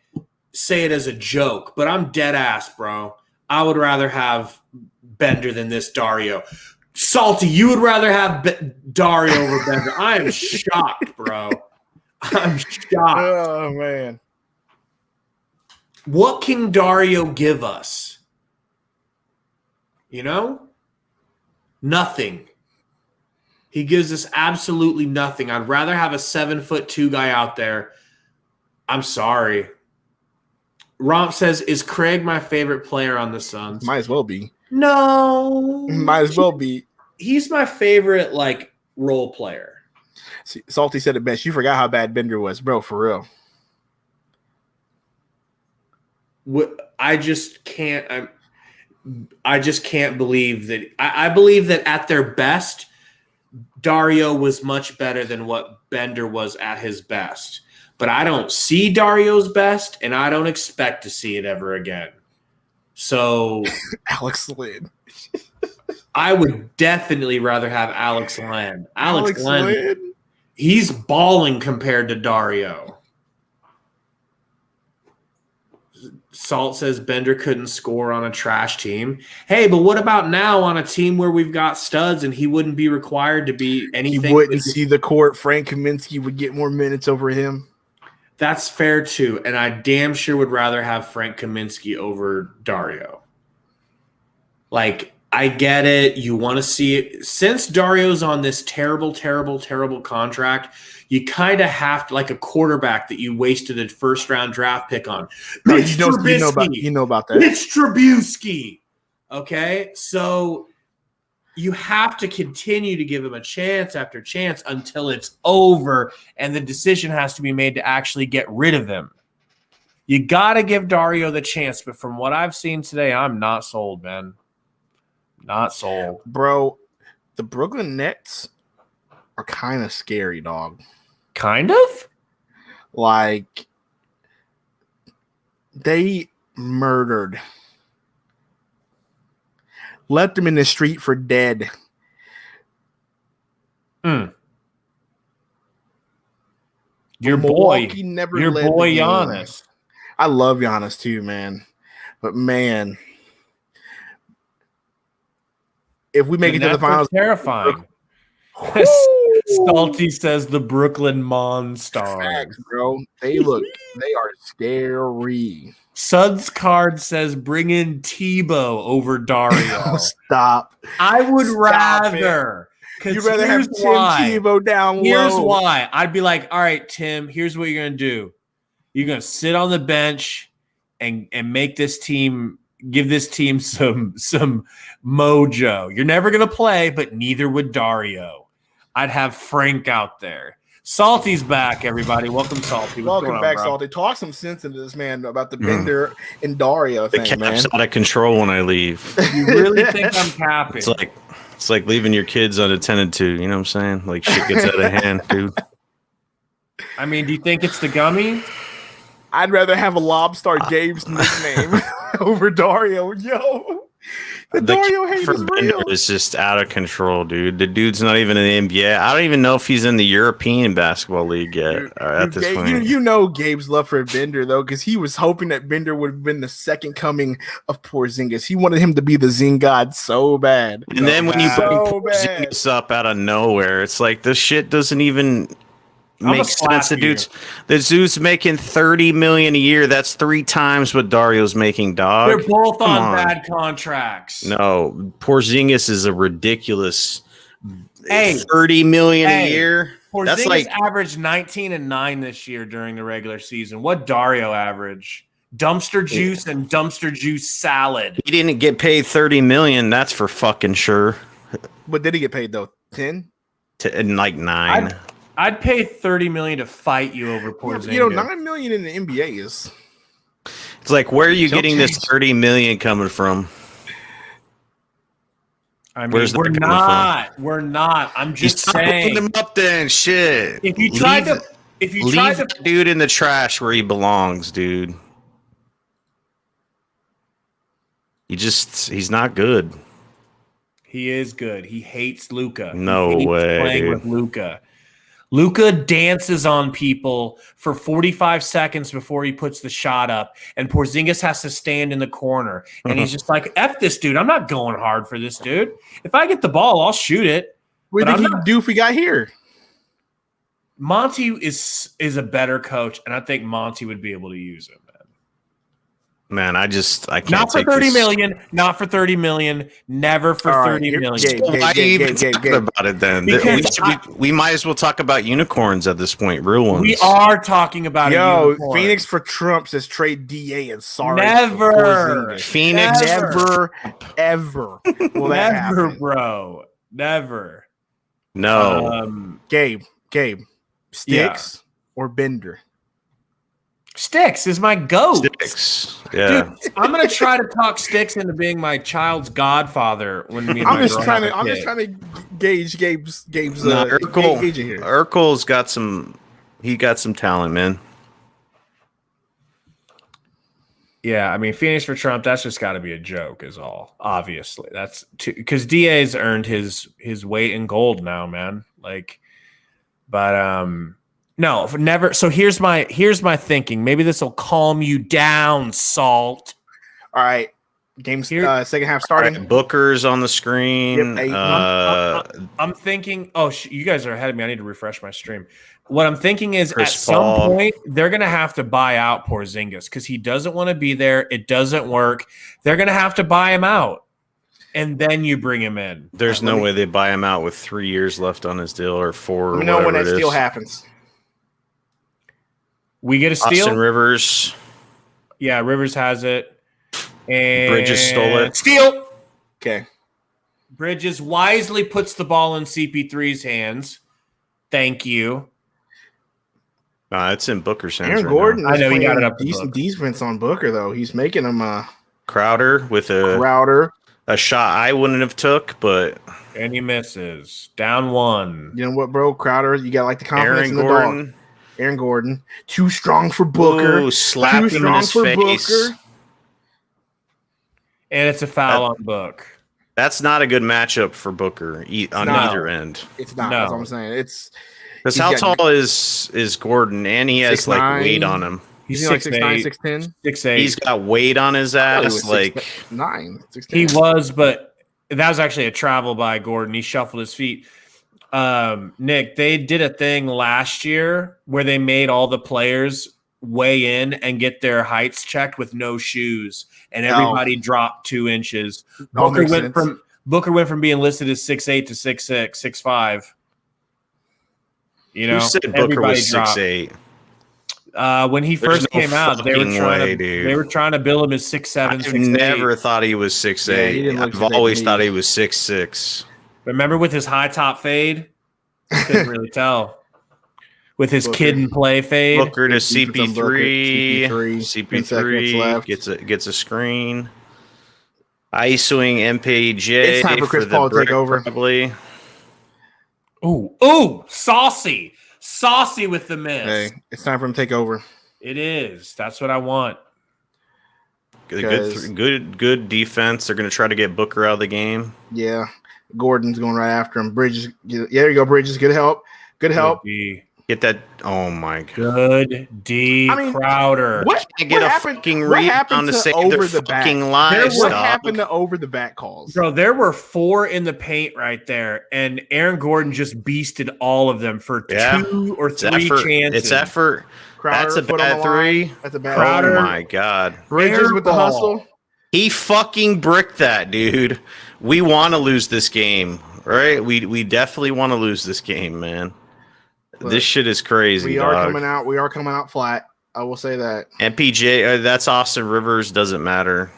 say it as a joke, but I'm dead ass, bro. I would rather have Bender than this Dario. Salty, you would rather have Dario over Bender. I am shocked, bro. I'm shocked. Oh man. What can Dario give us? Nothing. He gives us absolutely nothing. I'd rather have a 7'2" guy out there. I'm sorry. Romp says, is Craig my favorite player on the Suns? Might as well be. No. Might as well be. He's my favorite, role player. See, Salty said it best. You forgot how bad Bender was, bro, for real. I just can't believe that. I believe that at their best, Dario was much better than what Bender was at his best. But I don't see Dario's best, and I don't expect to see it ever again. So Alex Lynn. I would definitely rather have Alex Len. Alex Len, Lynn. he's balling compared to Dario. Salt says Bender couldn't score on a trash team. Hey, but what about now on a team where we've got studs and he wouldn't be required to be anything? He wouldn't see the court. Frank Kaminsky would get more minutes over him. That's fair too. And I damn sure would rather have Frank Kaminsky over Dario. I get it. You want to see it. Since Dario's on this terrible, terrible, terrible contract, you kind of have to, like a quarterback that you wasted a first-round draft pick on. No, you know about that. Mitch Trubisky. Okay? So you have to continue to give him a chance after chance until it's over, and the decision has to be made to actually get rid of him. You got to give Dario the chance, but from what I've seen today, I'm not sold, man. Not sold. Bro, the Brooklyn Nets are kind of scary, dog. Kind of? They murdered. Left them in the street for dead. Your Milwaukee boy. never Your led boy the game. Giannis. I love Giannis too, man. But, man, if we make it to the finals, terrifying. Salty says the Brooklyn Monstars. Bro, they are scary. Suds card says bring in Tebow over Dario. Stop. I would Stop rather. You'd rather have Tim Tebow down low. Here's why. I'd be like, all right, Tim, here's what you're going to do. You're going to sit on the bench and make this team – give this team some mojo. You're never going to play, but neither would Dario. I'd have Frank out there. Salty's back, everybody. Welcome, Salty. Welcome back, Salty. Talk some sense into this, man, about the Bender and Dario thing, the man. cap's out of control when I leave. You really think I'm capping? It's like leaving your kids unattended to. You know what I'm saying? Like shit gets out of hand, dude. I mean, do you think it's the gummy? I'd rather have a Lobstar James nickname over Dario. Yo, The Dario hate for is Bender real. is just out of control, dude. The dude's not even in the NBA. I don't even know if he's in the European Basketball League yet at this point. You know Gabe's love for Bender though, because he was hoping that Bender would have been the second coming of Porzingis. He wanted him to be the Zing God so bad. And then when you bring So bad. Porzingis up out of nowhere, it's like this shit doesn't even make sense. The dude's making $30 million a year. That's 3 times what Dario's making, dog. They're both Come on bad contracts. No, Porzingis is a ridiculous Hey, $30 million a hey, year. That's Porzingis like averaged 19 and 9 this year during the regular season. What Dario average? Dumpster juice and dumpster juice salad. he didn't get paid $30 million. That's for fucking sure. But did he get paid though? 10? And like 9. I'd pay $30 million to fight you over Porzingis. You know, $9 million in the NBA is. It's like, where are you Don't getting this change. $30 million coming from? I mean, Where's that we're coming not. We're not. I'm just Stop saying. putting him up then. Shit. If you tried Leave- to Leave the dude in the trash where he belongs, dude. He's not good. He is good. He hates Luca. No way, playing dude. with Luca. Luca dances on people for 45 seconds before he puts the shot up, and Porzingis has to stand in the corner. And he's just like, F this dude. I'm not going hard for this dude. If I get the ball, I'll shoot it. What But did I'm he do if he got here? Monty is a better coach, and I think Monty would be able to use him. Man, I can't Not for take 30 this. million. Not for 30 million. Never for All right, 30 here- million. Gabe, Why are you even Gabe, talking Gabe. about it then? Because We might as well talk about unicorns at this point, real ones. We are talking about a Yo, unicorn. Phoenix for Trump says trade DA and sorry. Never. for Porzingis. Phoenix. Never, ever will that Never, happen. bro. Never. No. Gabe, Sticks or Bender? Sticks is my goat. Sticks. Yeah. Dude, I'm gonna try to talk Sticks into being my child's godfather when me and I'm my just girl trying have to. a I'm kid. just trying to gauge Gabe's No, Urkel, gauge it here. Urkel's got some. He got some talent, man. Yeah, I mean Phoenix for Trump. That's just got to be a joke, is all. Obviously, that's because DA's earned his weight in gold now, man. Like, but no, never. So here's my thinking. Maybe this will calm you down, Salt. All right, games. Here- Second half starting. Right, Booker's on the screen. Yep, I'm thinking. Oh, you guys are ahead of me. I need to refresh my stream. What I'm thinking is, Chris at some Paul. point, they're gonna have to buy out Porzingis because he doesn't want to be there. It doesn't work. They're gonna have to buy him out, and then you bring him in. There's no way they buy him out with 3 years left on his deal or 4. Let Or me know when whatever that it steal is. happens. We get a steal. Austin Rivers. Yeah, Rivers has it. And Bridges stole it. Steal. Okay. Bridges wisely puts the ball in CP3's hands. Thank you. It's in Booker's hands. Aaron right Gordon. now. I is know he got playing it up to decent Booker. defense on Booker though. He's making him Crowder with a router. shot I wouldn't have took, but And he misses. Down 1. You know what, bro? Crowder, you got like the confidence Aaron in the Gordon. dog. Aaron Gordon, too strong for Booker. Ooh, slapped Too him in strong his for face. Booker. And it's a foul on Book. That's not a good matchup for Booker on No. either end. It's not. No. That's what I'm saying. It's Because He's how got- tall is Gordon? And he has 6'9". like weight on him. He's like 6'8", 6'9", 6'10". 6'8". He's got weight on his ass. Like 9, 16. He was, but that was actually a travel by Gordon. He shuffled his feet. Nick, they did a thing last year where they made all the players weigh in and get their heights checked with no shoes, and everybody dropped 2 inches. All Booker makes went sense. Booker went from being listed as 6'8" to 6'6", 6'5". You know, who said Booker everybody was dropped. 6'8"? When he There's first no came out, they were fucking trying way, to dude. they were trying to bill him as 6'7", I've 6'8". never thought he was 6'8". Yeah, he didn't look I've 6'8" always to me. thought he was 6'6". Remember with his high top fade? Couldn't really tell. With his Booker. kid and play fade. Booker to Defense on Booker, CP3. CP3, 10 seconds left. Gets a screen. ISOing MPJ. It's time for Chris Paul to take brick, over. Probably. Ooh, saucy. Saucy with the miss. Hey, it's time for him to take over. It is. That's what I want. Good defense. They're going to try to get Booker out of the game. Yeah, Gordon's going right after him. Bridges, yeah, there you go, Bridges. Good help. Good help. Get that. Oh my god. Good D. Crowder. What Can't get a fucking rebound to save their fucking lives. What happened to over the back calls? Bro, there were 4 in the paint right there, and Aaron Gordon just beasted all of them for 2 or 3 chances. It's effort. Crowder, That's a bad 3. That's a bad Crowder. Oh my god. Bridges with the hustle. He fucking bricked that, dude. We want to lose this game, right? We definitely want to lose this game, man. Look, this shit is crazy. We are coming out. We are coming out flat. I will say that. MPJ, that's Austin Rivers. Doesn't matter.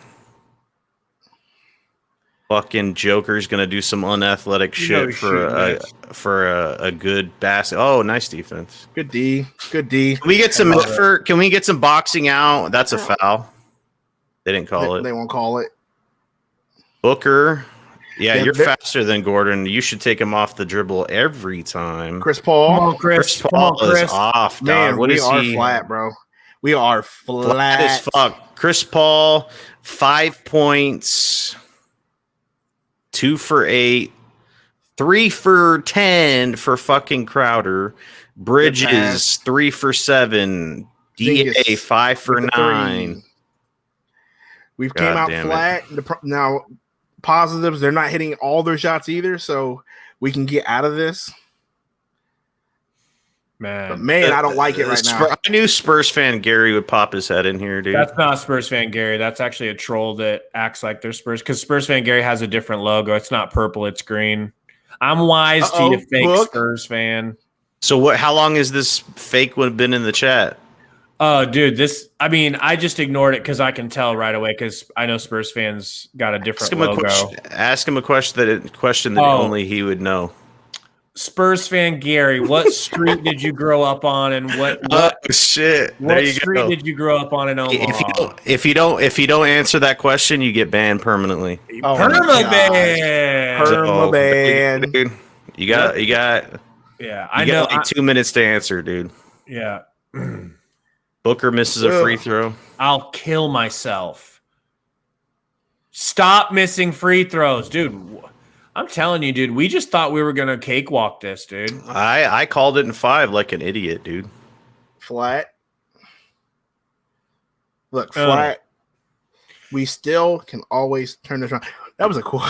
Fucking Joker's gonna do some unathletic shit for a good basket. Oh, nice defense. Good D. Good D. Can we get some effort? Can we get some boxing out? That's a foul. They didn't call it. They won't call it. Booker. Yeah, you're faster than Gordon. You should take him off the dribble every time. Chris Paul. Come on, Chris. Paul is off, dog. Man, what we is are he? flat, bro. We are Flat as fuck. Chris Paul, 5 points, 2 for 8, 3 for 10 for fucking Crowder. Bridges, 3 for 7. DA, 5 for 9. We've came out flat. Now, positives, they're not hitting all their shots either, so we can get out of this. But man, I don't like it right now. I knew Spurs fan Gary would pop his head in here, dude. That's not Spurs fan Gary. That's actually a troll that acts like they're Spurs, because Spurs fan Gary has a different logo. It's not purple, it's green. I'm wise to you, fake Spurs fan. So what? How long has this fake one been in the chat? Oh, dude, I just ignored it because I can tell right away, because I know Spurs fans got a different logo. Ask him a question that only he would know. Spurs fan Gary, what street did you grow up on, and what shit? What street did you grow up on in Omaha? If you don't answer that question, you get banned permanently. Permaban. Dude. You got. Yeah, I know. Like 2 minutes to answer, dude. Yeah. Booker misses a free throw. I'll kill myself. Stop missing free throws, dude. I'm telling you, dude. We just thought we were gonna cakewalk this, dude. I called it in 5 like an idiot, dude. Flat. Look, flat. We still can always turn this around. That was a cool.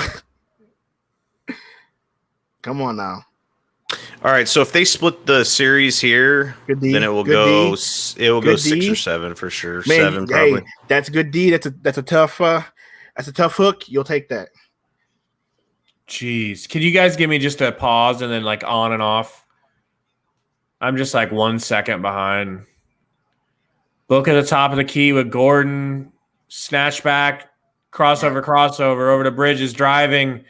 Come on now. All right, so if they split the series here, then it will go 6 or 7 for sure. Man, 7 probably. Hey, that's good D. That's a tough hook. You'll take that. Jeez. Can you guys give me just a pause and then like on and off? I'm just like 1 second behind. Book at the top of the key with Gordon. Snatch back. Crossover over to Bridges driving.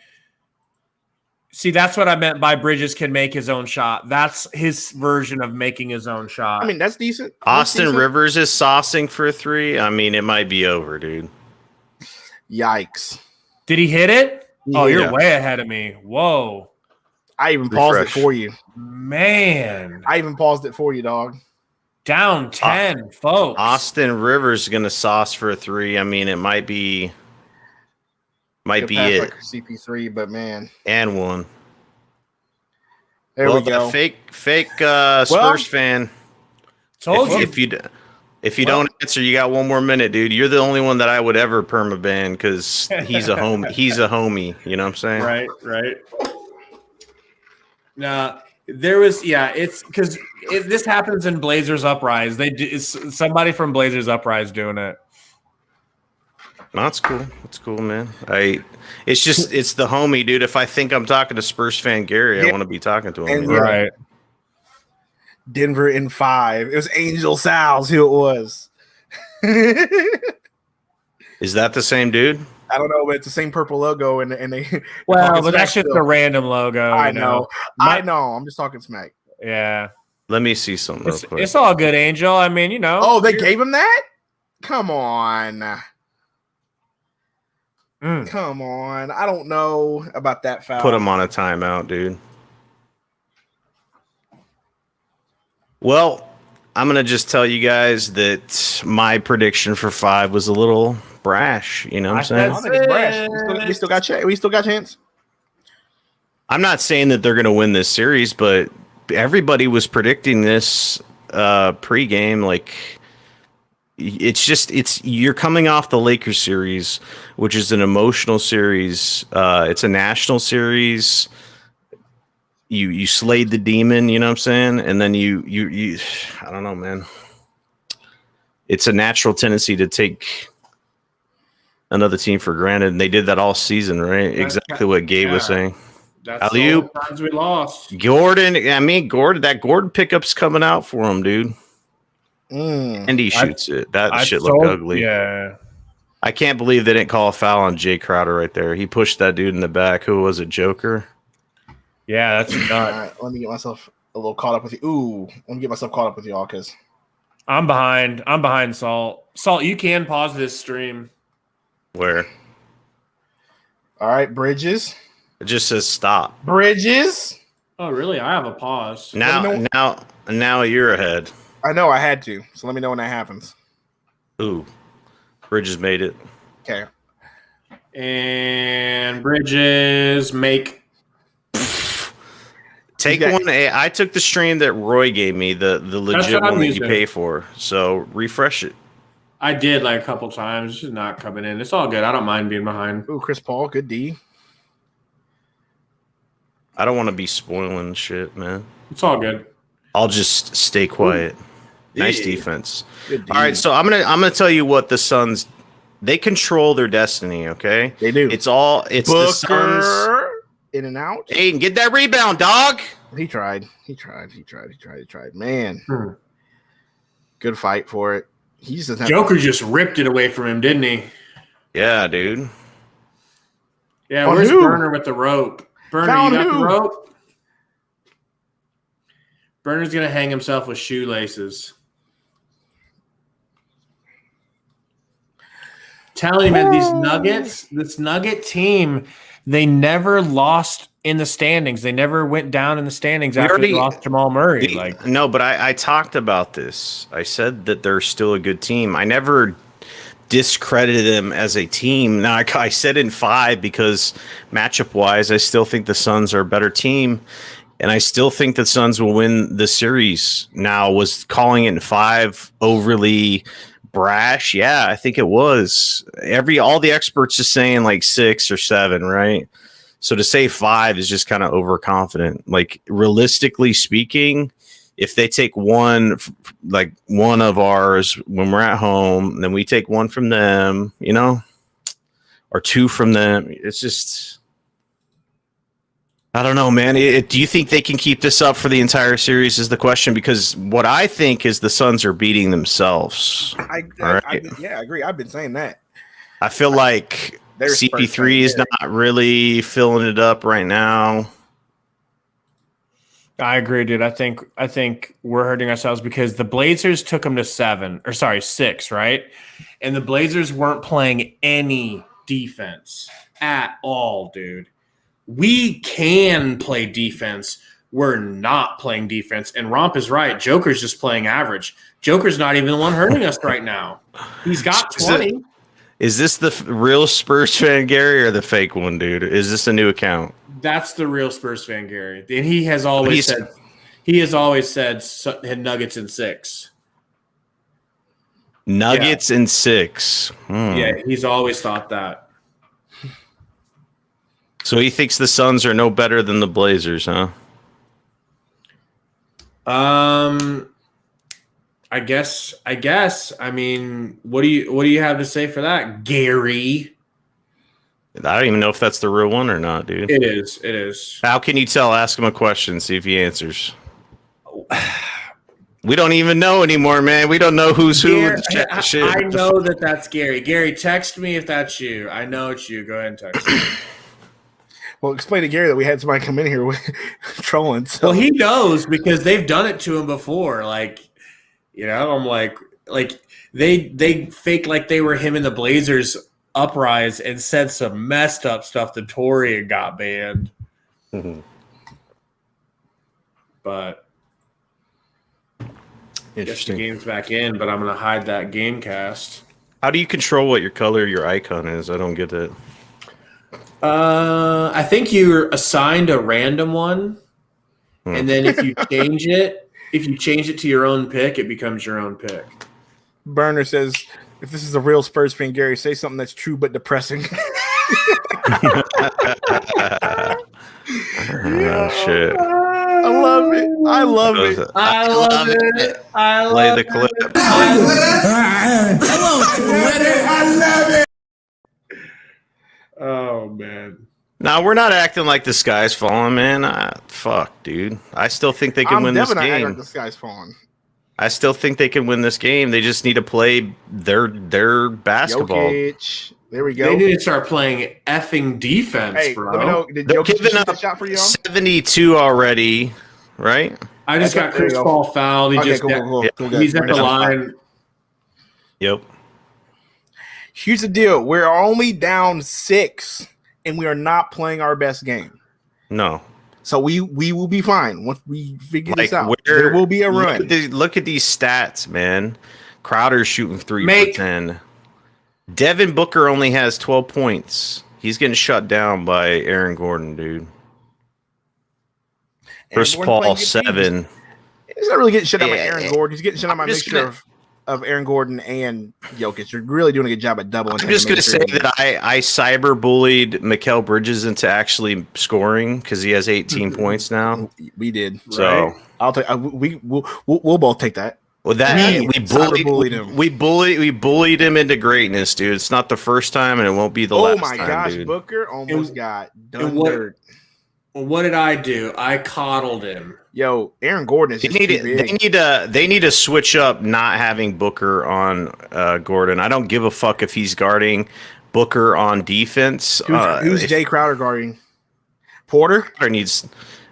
See, that's what I meant by Bridges can make his own shot. That's his version of making his own shot. I mean, that's decent. Austin Rivers is saucing for 3. I mean, it might be over, dude. Yikes. Did he hit it? Yeah. Oh, you're way ahead of me. Whoa. I even paused it for you. Man. I even paused it for you, dog. Down 10, folks. Austin Rivers is going to sauce for 3. I mean, it might be it. Like CP3, but man. And 1. There we go. Fake Spurs fan. Told you. If you don't answer, you got 1 more minute, dude. You're the only one that I would ever permaban because he's a homie. He's a homie. You know what I'm saying? Right. Nah, there was it's because this happens in Blazers Uprise. It's somebody from Blazers Uprise doing it. That's cool. That's cool, man. It's the homie, dude. If I think I'm talking to Spurs fan Gary, I want to be talking to him. Right. Denver in 5. It was Angel Sal's who it was. Is that the same dude? I don't know, but it's the same purple logo, and they. Well, but that's just a random logo. I know. I'm just talking smack. Yeah. Let me see something real quick. It's all good, Angel. I mean, Oh, they gave him that? Come on. Come on. I don't know about that foul. Put him on a timeout, dude. Well, I'm going to just tell you guys that my prediction for 5 was a little brash. You know what I'm I saying? don't think it's brash. We still got we still got a chance. I'm not saying that they're going to win this series, but everybody was predicting this pregame. Like, you're coming off the Lakers series, which is an emotional series. It's a national series. You slayed the demon, you know what I'm saying? And then you I don't know, man. It's a natural tendency to take another team for granted, and they did that all season, right? Exactly what Gabe was saying. That's Alley-oop. all the times we lost. Gordon, that Gordon pickup's coming out for him, dude. And he shoots it. That shit looked ugly. Yeah. I can't believe they didn't call a foul on Jay Crowder right there. He pushed that dude in the back. Who was it, Joker? Yeah, that's All not. right, let me get myself a little caught up with you. Ooh, let me get myself caught up with y'all because I'm behind. I'm behind Salt. Salt, you can pause this stream. Where? all right, Bridges. It just says stop. Bridges. Oh, really? I have a pause. Now you're ahead. I know I had to, so let me know when that happens. Ooh. Bridges made it. Okay. And Bridges make. Take one. I took the stream that Roy gave me, the legit what I'm one that you using. pay for. So refresh it. I did like a couple times. It's just not coming in. It's all good. I don't mind being behind. Ooh, Chris Paul, good D. I don't want to be spoiling shit, man. It's all good. I'll just stay quiet. Nice Yeah. defense. Good D. All right, so I'm gonna tell you what the Suns, they control their destiny. Okay, They do. It's the Suns. Booker in and out. Aiden, get that rebound, dog. He tried. Man, good fight for it. He just doesn't have Joker just ripped it away from him, didn't he? Yeah, dude. Yeah, On where's who? Burner with the rope? Burner, Found you got who? the rope? Burner's going to hang himself with shoelaces. Telling you, man, this Nugget team, they never lost in the standings. They never went down in the standings after they lost Jamal Murray. No, but I talked about this. I said that they're still a good team. I never discredited them as a team. Now, I said in 5 because matchup-wise, I still think the Suns are a better team, and I still think the Suns will win the series. Now, was calling it in 5 overly brash? Yeah, I think it was. All the experts are saying like 6 or 7, right? So to say 5 is just kind of overconfident. Like, realistically speaking, if they take one of ours when we're at home, then we take one from them, or 2 from them. It's just, I don't know, man. Do you think they can keep this up for the entire series is the question? Because what I think is the Suns are beating themselves. I agree. I've been saying that. I feel like CP3 is not really filling it up right now. I agree, dude. I think we're hurting ourselves because the Blazers took them to 6, right? And the Blazers weren't playing any defense at all, dude. We can play defense. We're not playing defense. And Romp is right. Joker's just playing average. Joker's not even the one hurting us right now. He's got 20. Is this the real Spurs fan, Gary, or the fake one, dude? Is this a new account? That's the real Spurs fan, Gary. And he has always said Nuggets in 6. Nuggets in 6. Yeah, he's always thought that. So he thinks the Suns are no better than the Blazers, huh? I guess. I mean, what do you have to say for that, Gary? I don't even know if that's the real one or not, dude. It is. How can you tell? Ask him a question, see if he answers. We don't even know anymore, man. We don't know who's who. I know that's Gary. Gary, text me if that's you. I know it's you. Go ahead and text me. Well, explain to Gary that we had somebody come in here with trolling. So. Well, he knows because they've done it to him before. I'm like they fake like they were him and the Blazers uprise and said some messed up stuff to Tory and got banned. Mm-hmm. But interesting. the game's back in, but I'm gonna hide that game cast. How do you control what your color your icon is? I don't get it. I think you're assigned a random one, and then if you change it to your own pick, it becomes your own pick. Burner says, if this is a real Spurs fan, Gary, say something that's true but depressing. Oh, shit. I love it. I love it. I love it. I Play love the clip. Oh man. Now we're not acting like the sky's falling, man. Fuck, dude. I still think they can win this definitely not acting game. like the sky's falling. I still think they can win this game. They just need to play their basketball. Jokic. There we go. They need to start playing effing defense, Hey, bro. let me know. Did They're Jokic giving shoot up the shot for y'all? 72 already, right? I just got There you Chris go. Paul fouled. He Okay, just cool, got, cool, cool. he's at We're the in line. Yep. Here's the deal. We're only down 6, and we are not playing our best game. No. So we will be fine once we figure this out. where- There will be a run. Look at these stats, man. Crowder's shooting 3 Make- for 10. Devin Booker only has 12 points. He's getting shut down by Aaron Gordon, dude. Chris Gordon Paul, playing good 7. He's not really getting shut out by Yeah, Aaron Gordon. He's getting shut out by a I'm just mixture gonna- of Aaron Gordon and Jokic. You're really doing a good job at doubling. I'm just going to say that I cyber bullied Mikal Bridges into actually scoring because he has 18 points now. we did. So, Right. I'll take. We'll both take that. well, that We we cyberbullied bullied him. We bullied him into greatness, dude. It's not the first time, and it won't be the Oh last my time, gosh, dude. Booker almost got done. what- dirt. Well, what did I do? I coddled him. Yo, Aaron Gordon is They just need, too big. they need to switch up not having Booker on Gordon. I don't give a fuck if he's guarding Booker on defense. Who's If Jay Crowder guarding? Porter?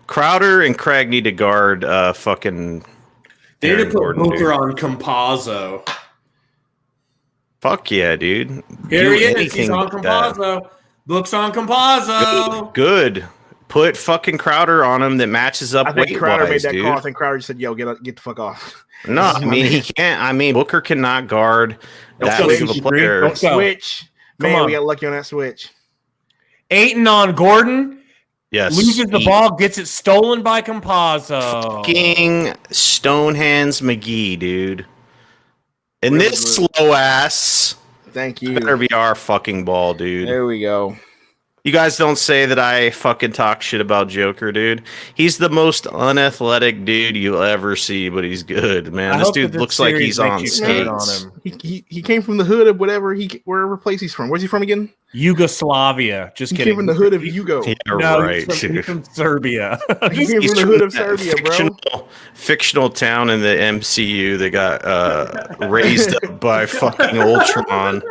Crowder and Craig need to guard fucking. They need to Aaron put Gordon, Booker dude. on Compazzo. Fuck yeah, dude. Here Do he is. anything He's on like that. Compazzo. Book's on Compazzo. Good. Put fucking Crowder on him that matches up I think weight Crowder made wise, that dude. call. I think Crowder just said, "Yo, get the fuck off." No, I mean he can't. I mean Booker cannot guard that go, big of a CP3. player. Don't go. Switch. Come Man, on. we got lucky on that switch. Aiton on Gordon. Yes, Loses the ball, gets it stolen by Compazzo. Fucking Stonehands McGee, dude. And Really this good. slow ass Thank you. better be our fucking ball, dude. There we go. You guys don't say that I fucking talk shit about Joker, dude. He's the most unathletic dude you'll ever see, but he's good, man. I This hope that dude this looks like series he's on makes you turn skates. on him. He came from the hood of wherever place he's from. Where's he from again? Yugoslavia. Just He kidding. came from the hood of Yugo. Yeah, No, right. he's dude. from Serbia. He came He's from the hood of that Serbia, bro. fictional town in the MCU that got raised up by fucking Ultron.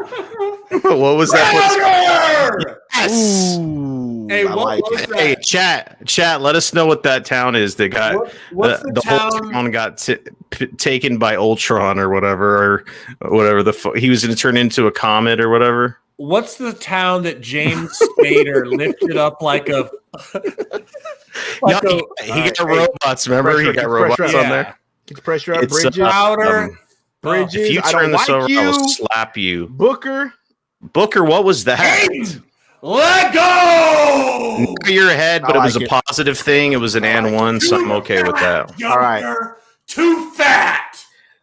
What was that? Yes. Ooh, Hey, I what like was it. that? Hey, chat. Let us know what that town is that got What's the whole town? town got taken by Ultron or whatever he was going to turn into a comet or whatever. What's the town that James Spader lifted up like a? No, he got robots. Remember, he got robots pressure on Yeah. there. Get the pressure up. It's, Bridges. Powder. Bridges. If you I turn don't this like over, I you. will slap you. Booker. Booker, what was that? Let go! Knock your head, but I it was like a it. positive thing. It was an and one, so I'm okay with that. All right. You're too fat.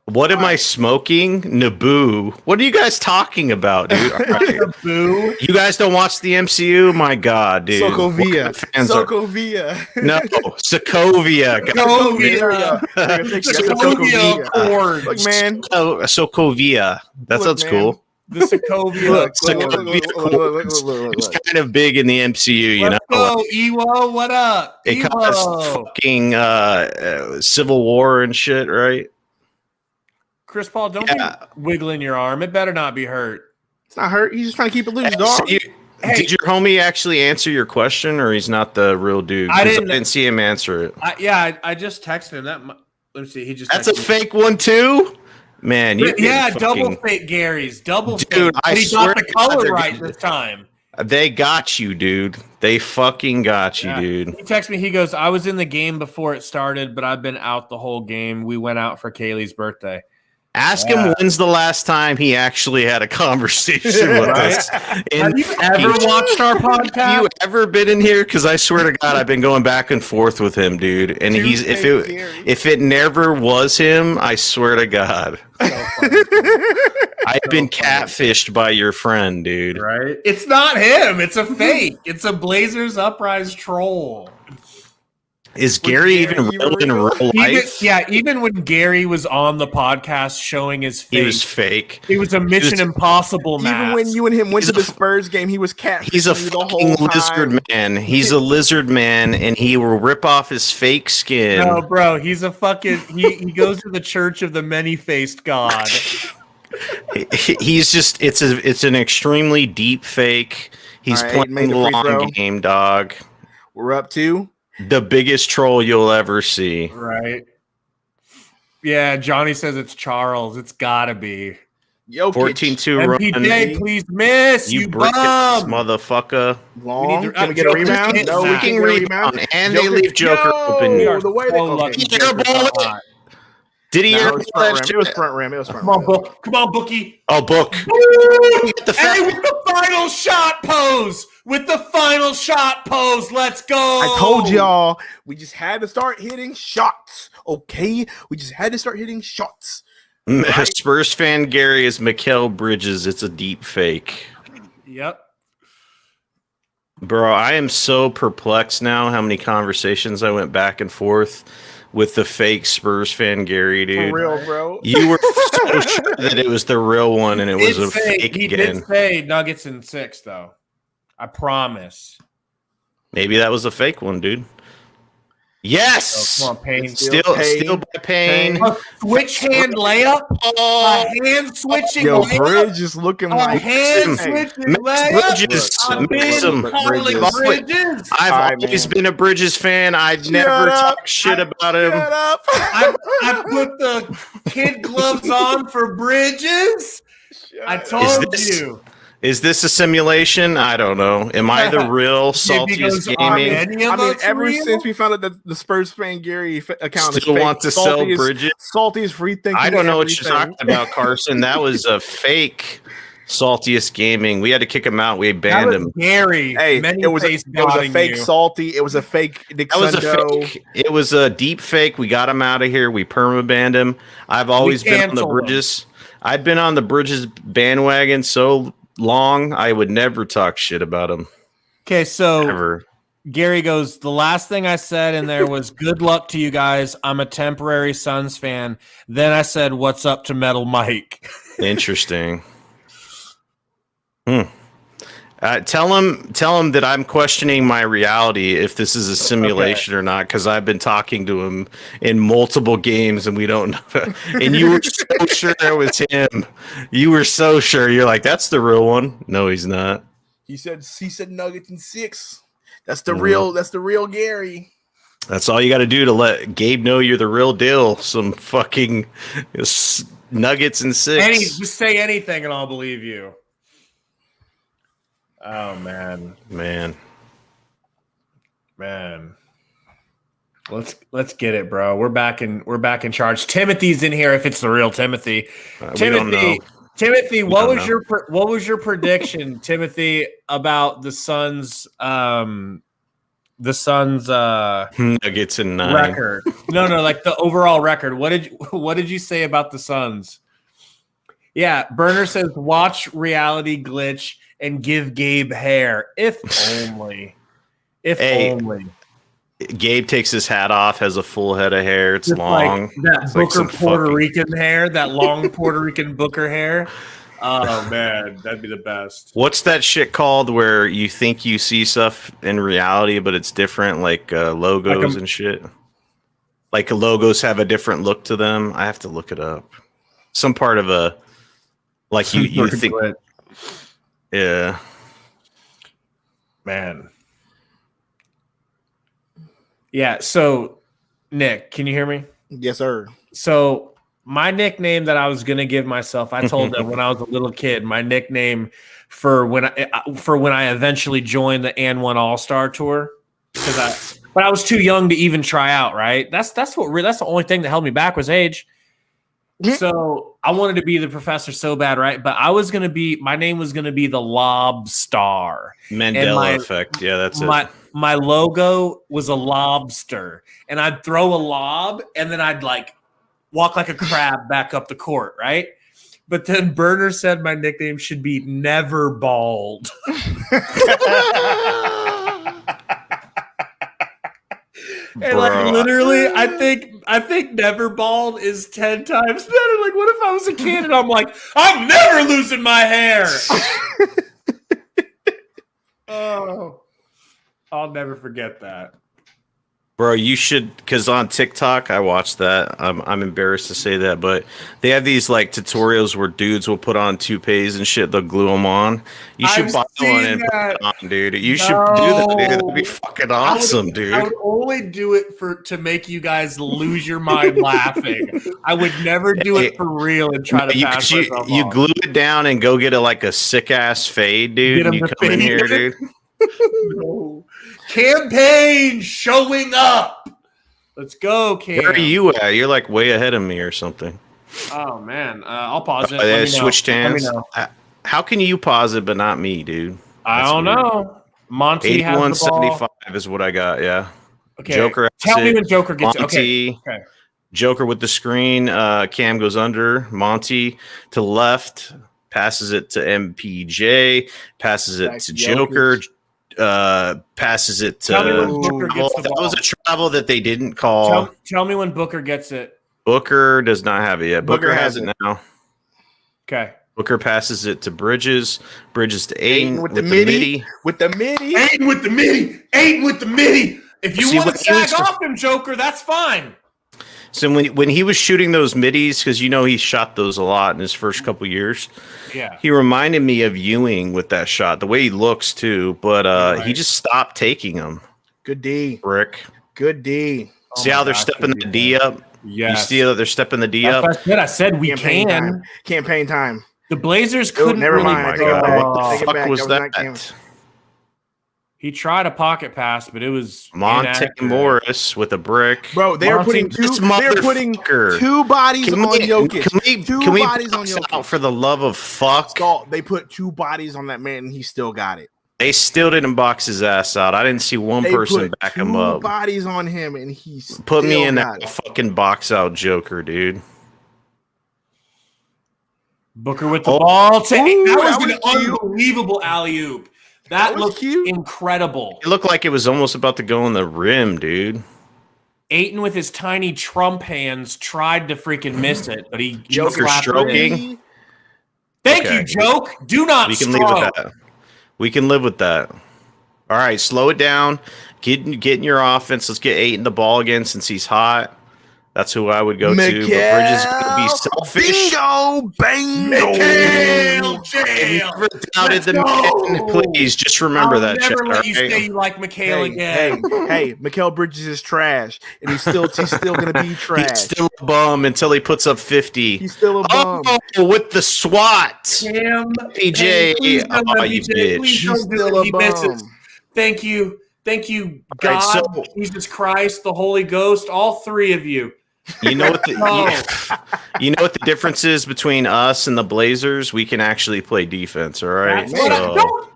What am I smoking? Naboo. What are you guys talking about, dude? All right. Boo. You guys don't watch the MCU? My God, dude. What kind Sokovia. of fans are- Sokovia. No, Sokovia. Sokovia. Sokovia Accord. Look, man. Oh, Sokovia. That Look, sounds man. cool. The Sokovia Look, Accord. It's kind of big in the MCU, you Let's know. go, Ewo. What up? It caused Ewo. fucking Civil War and shit, right? Chris Paul, don't Yeah. be wiggling your arm. It better not be hurt. It's not hurt. He's just trying to keep it loose, So dog. did your homie actually answer your question, or he's not the real dude? I 'Cause didn't- see him answer it. I just texted him. Let me see. He just That's a texted me. fake one too, man. You Yeah, fucking, double fake Gary's. Double Dude, fake. I But he swear got the to God, color they're right getting- this time. They got you, dude. They fucking got you, Yeah. dude. He texted me. He goes, I was in the game before it started, but I've been out the whole game. We went out for Kaylee's birthday. Ask him when's the last time he actually had a conversation with us. Have you ever watched our podcast? Have you ever been in here? Because I swear to God, I've been going back and forth with him, dude. And if it never was him, I swear to God, I've been catfished by your friend, dude. Right? It's not him. It's a fake. It's a Blazers Uprise troll. Is Gary even real in real life? Even when Gary was on the podcast showing his face, he was fake. It was a Mission Impossible mask. Even when you and him went to the Spurs game, he was catfishing He's a you the fucking whole time. lizard man. He's a lizard man, and he will rip off his fake skin. No, bro, he's a fucking. He goes to the Church of the Many-Faced God. He's just. It's an extremely deep fake. He's All right, playing the long game, dog. We're up to the biggest troll you'll ever see. Right. Yeah, Johnny says it's Charles. It's gotta be. Jokic. 14-2 run. MPJ, please miss. You brick bum. motherfucker. Long. Can we get a rebound? No, we can get a rebound. And they leave Joker open. We are The way so they- lucky. Airball. Did he No, airball it was front that rim. shit? It was front rim. It was front Come on, rim. book. Come on, bookie. Oh, book. Woo! The Hey, with the final shot pose. Let's go. I told y'all we just had to start hitting shots. Okay, we just had to start hitting shots. Spurs fan Gary is Mikal Bridges. It's a deep fake. Yep. Bro, I am so perplexed now how many conversations I went back and forth with the fake Spurs fan Gary, dude. For real, bro. You were so sure that it was the real one and it was a fake He again. did say Nuggets in 6, though. I promise. Maybe that was a fake one, dude. Yes. Oh, come on, Payne. Still by Payne. A switch hand layup. A hand switching Yo, layup. Bridge is looking A like hand Hey, switching Max layup. Bridges. I've Max been him. calling Bridges. I've All right, always man. been a Bridges fan. I'd Shut never up. talk shit about him. Shut up. I put the kid gloves on for Bridges. I told you. Is this a simulation? I don't know. Am I the real Maybe saltiest goes on gaming? any of I mean, us ever real? since we found out that the Spurs fan Gary account Still is fake, want to sell Salty is- Bridges? Salty is free thinking. I don't know what you're everything. talking about, Carson. That was a fake saltiest gaming. We had to kick him out. We That banned was him. Gary. Hey, it was a fake you. Salty. It was a fake Nick That was a Sundo. fake. It was a deep fake. We got him out of here. We perma banned him. I've always been on the canceled him. Bridges. I've been on the Bridges bandwagon so long. I would never talk shit about him Okay, so ever. Gary goes, the last thing I said in there was good luck to you guys. I'm a temporary Suns fan. Then I said, what's up to Metal Mike? Interesting. Tell him that I'm questioning my reality if this is a simulation or not, because I've been talking to him in multiple games and we don't know. And you were so sure it was him. You were so sure. You're like, that's the real one. No, he's not. He said Nuggets in 6. That's the real. That's the real Gary. That's all you got to do to let Gabe know you're the real deal. Some fucking Nuggets and 6. Just say anything and I'll believe you. Oh man. Let's get it, bro. We're back in charge. Timothy's in here if it's the real Timothy. We don't know. Timothy, what don't was your prediction, Timothy, about the Suns Nuggets and 9. record? No, like the overall record. What did you say about the Suns? Yeah, Burner says watch Reality Glitch and give Gabe hair. If only. Hey, only. Gabe takes his hat off, has a full head of hair. It's Just long. like that It's like Booker some Puerto fucking- Rican hair, that long Puerto Rican Booker hair. Oh man, that'd be the best. What's that shit called where you think you see stuff in reality, but it's different, like logos and shit? Like logos have a different look to them. I have to look it up. Some part of a, like you think. Yeah. Man. Yeah, so Nick, can you hear me? Yes, sir. So my nickname that I was gonna give myself, I told them when I was a little kid, my nickname for when I eventually joined the And One All-Star Tour, but I was too young to even try out. Right? That's the only thing that held me back was age. So I wanted to be the professor so bad, right? But my name was gonna be the Lob Star. Mandela effect. Yeah, that's it. My logo was a lobster, and I'd throw a lob, and then I'd like walk like a crab back up the court, right? But then Burner said my nickname should be Never Bald. And like literally, I think Never Bald is 10 times better. Like, what if I was a kid and I'm like, I'm never losing my hair? Oh, I'll never forget that. Bro, you should, because on TikTok, I watched that. I'm embarrassed to say that, but they have these like tutorials where dudes will put on toupees and shit. They'll glue them on. You should buy one and put it on, dude. You should do that, dude. That'd be fucking awesome, dude. I would only do it to make you guys lose your mind laughing. I would never do it for real and try to pass myself you off. glue it down and go get a sick ass fade, dude. And you come in here, dude. No. Campaign showing up. Let's go, Cam. Where are you at? You're like way ahead of me or something. Oh man, I'll pause it. They switched hands. Let me know. How can you pause it but not me, dude? I don't know. Monty has the ball. 81.75 is what I got. Yeah. Okay. Joker. Tell me when Joker gets it. Monty. Okay. Joker with the screen. Cam goes under. Monty to the left. Passes it to MPJ. Passes it to Joker. Passes it to. Tell me when Booker gets the ball. That was a travel that they didn't call. Tell me when Booker gets it. Booker does not have it yet. Booker has it now. Okay. Booker passes it to Bridges. Bridges to Aiden with the midi. With the midi. Aiden with the midi. Aiden with the midi. If you want to sag off him, Joker, that's fine. So when he was shooting those middies, because he shot those a lot in his first couple years. Yeah. He reminded me of Ewing with that shot, the way he looks too, but he just stopped taking them. Good D. Brick. Good D. See how they're stepping the D up? Yeah. You see how they're stepping the D up? I said we Campaign can. time. Campaign time. The Blazers couldn't never really. mind. Oh my God. What Take the it fuck back. was That was not that? He tried a pocket pass, but it was Monte inaccurate. Morris with a brick. Bro, they're putting two bodies on Jokic. Two bodies on Jokic. Out for the love of fuck. Scott, they put two bodies on that man and he still got it. They still didn't box his ass out. I didn't see one person back him up. Two bodies on him and he still Put me in got that it. fucking box out Joker, dude. Booker with the ball. That was an cute. unbelievable alley-oop. That looked cute. incredible. It looked like it was almost about to go in the rim, dude. Aiton with his tiny Trump hands tried to freaking miss it, but he Joker slapped it in. stroking. Thank Okay. you, Joke. Do not We can stroke. live with that. We can live with that. All right, slow it down. Get in your offense. Let's get Aiton the ball again since he's hot. That's who I would go to. But Bridges is going to be selfish. Bingo! If you ever doubted the man, please just remember that. Never Chet, let you all say you like Mikhail again. Hey, Mikal Bridges is trash, and he's still gonna be trash. He's still a bum until he puts up 50. He's still a bum. Oh, with the SWAT. Cam, PJ, please don't oh, let you PJ, bitch. please He's don't do still it. a He bum. misses. Thank you, God, right, so- Jesus Christ, the Holy Ghost, all three of you. You know what the No. you know what the difference is between us and the Blazers? We can actually play defense, all right? That's what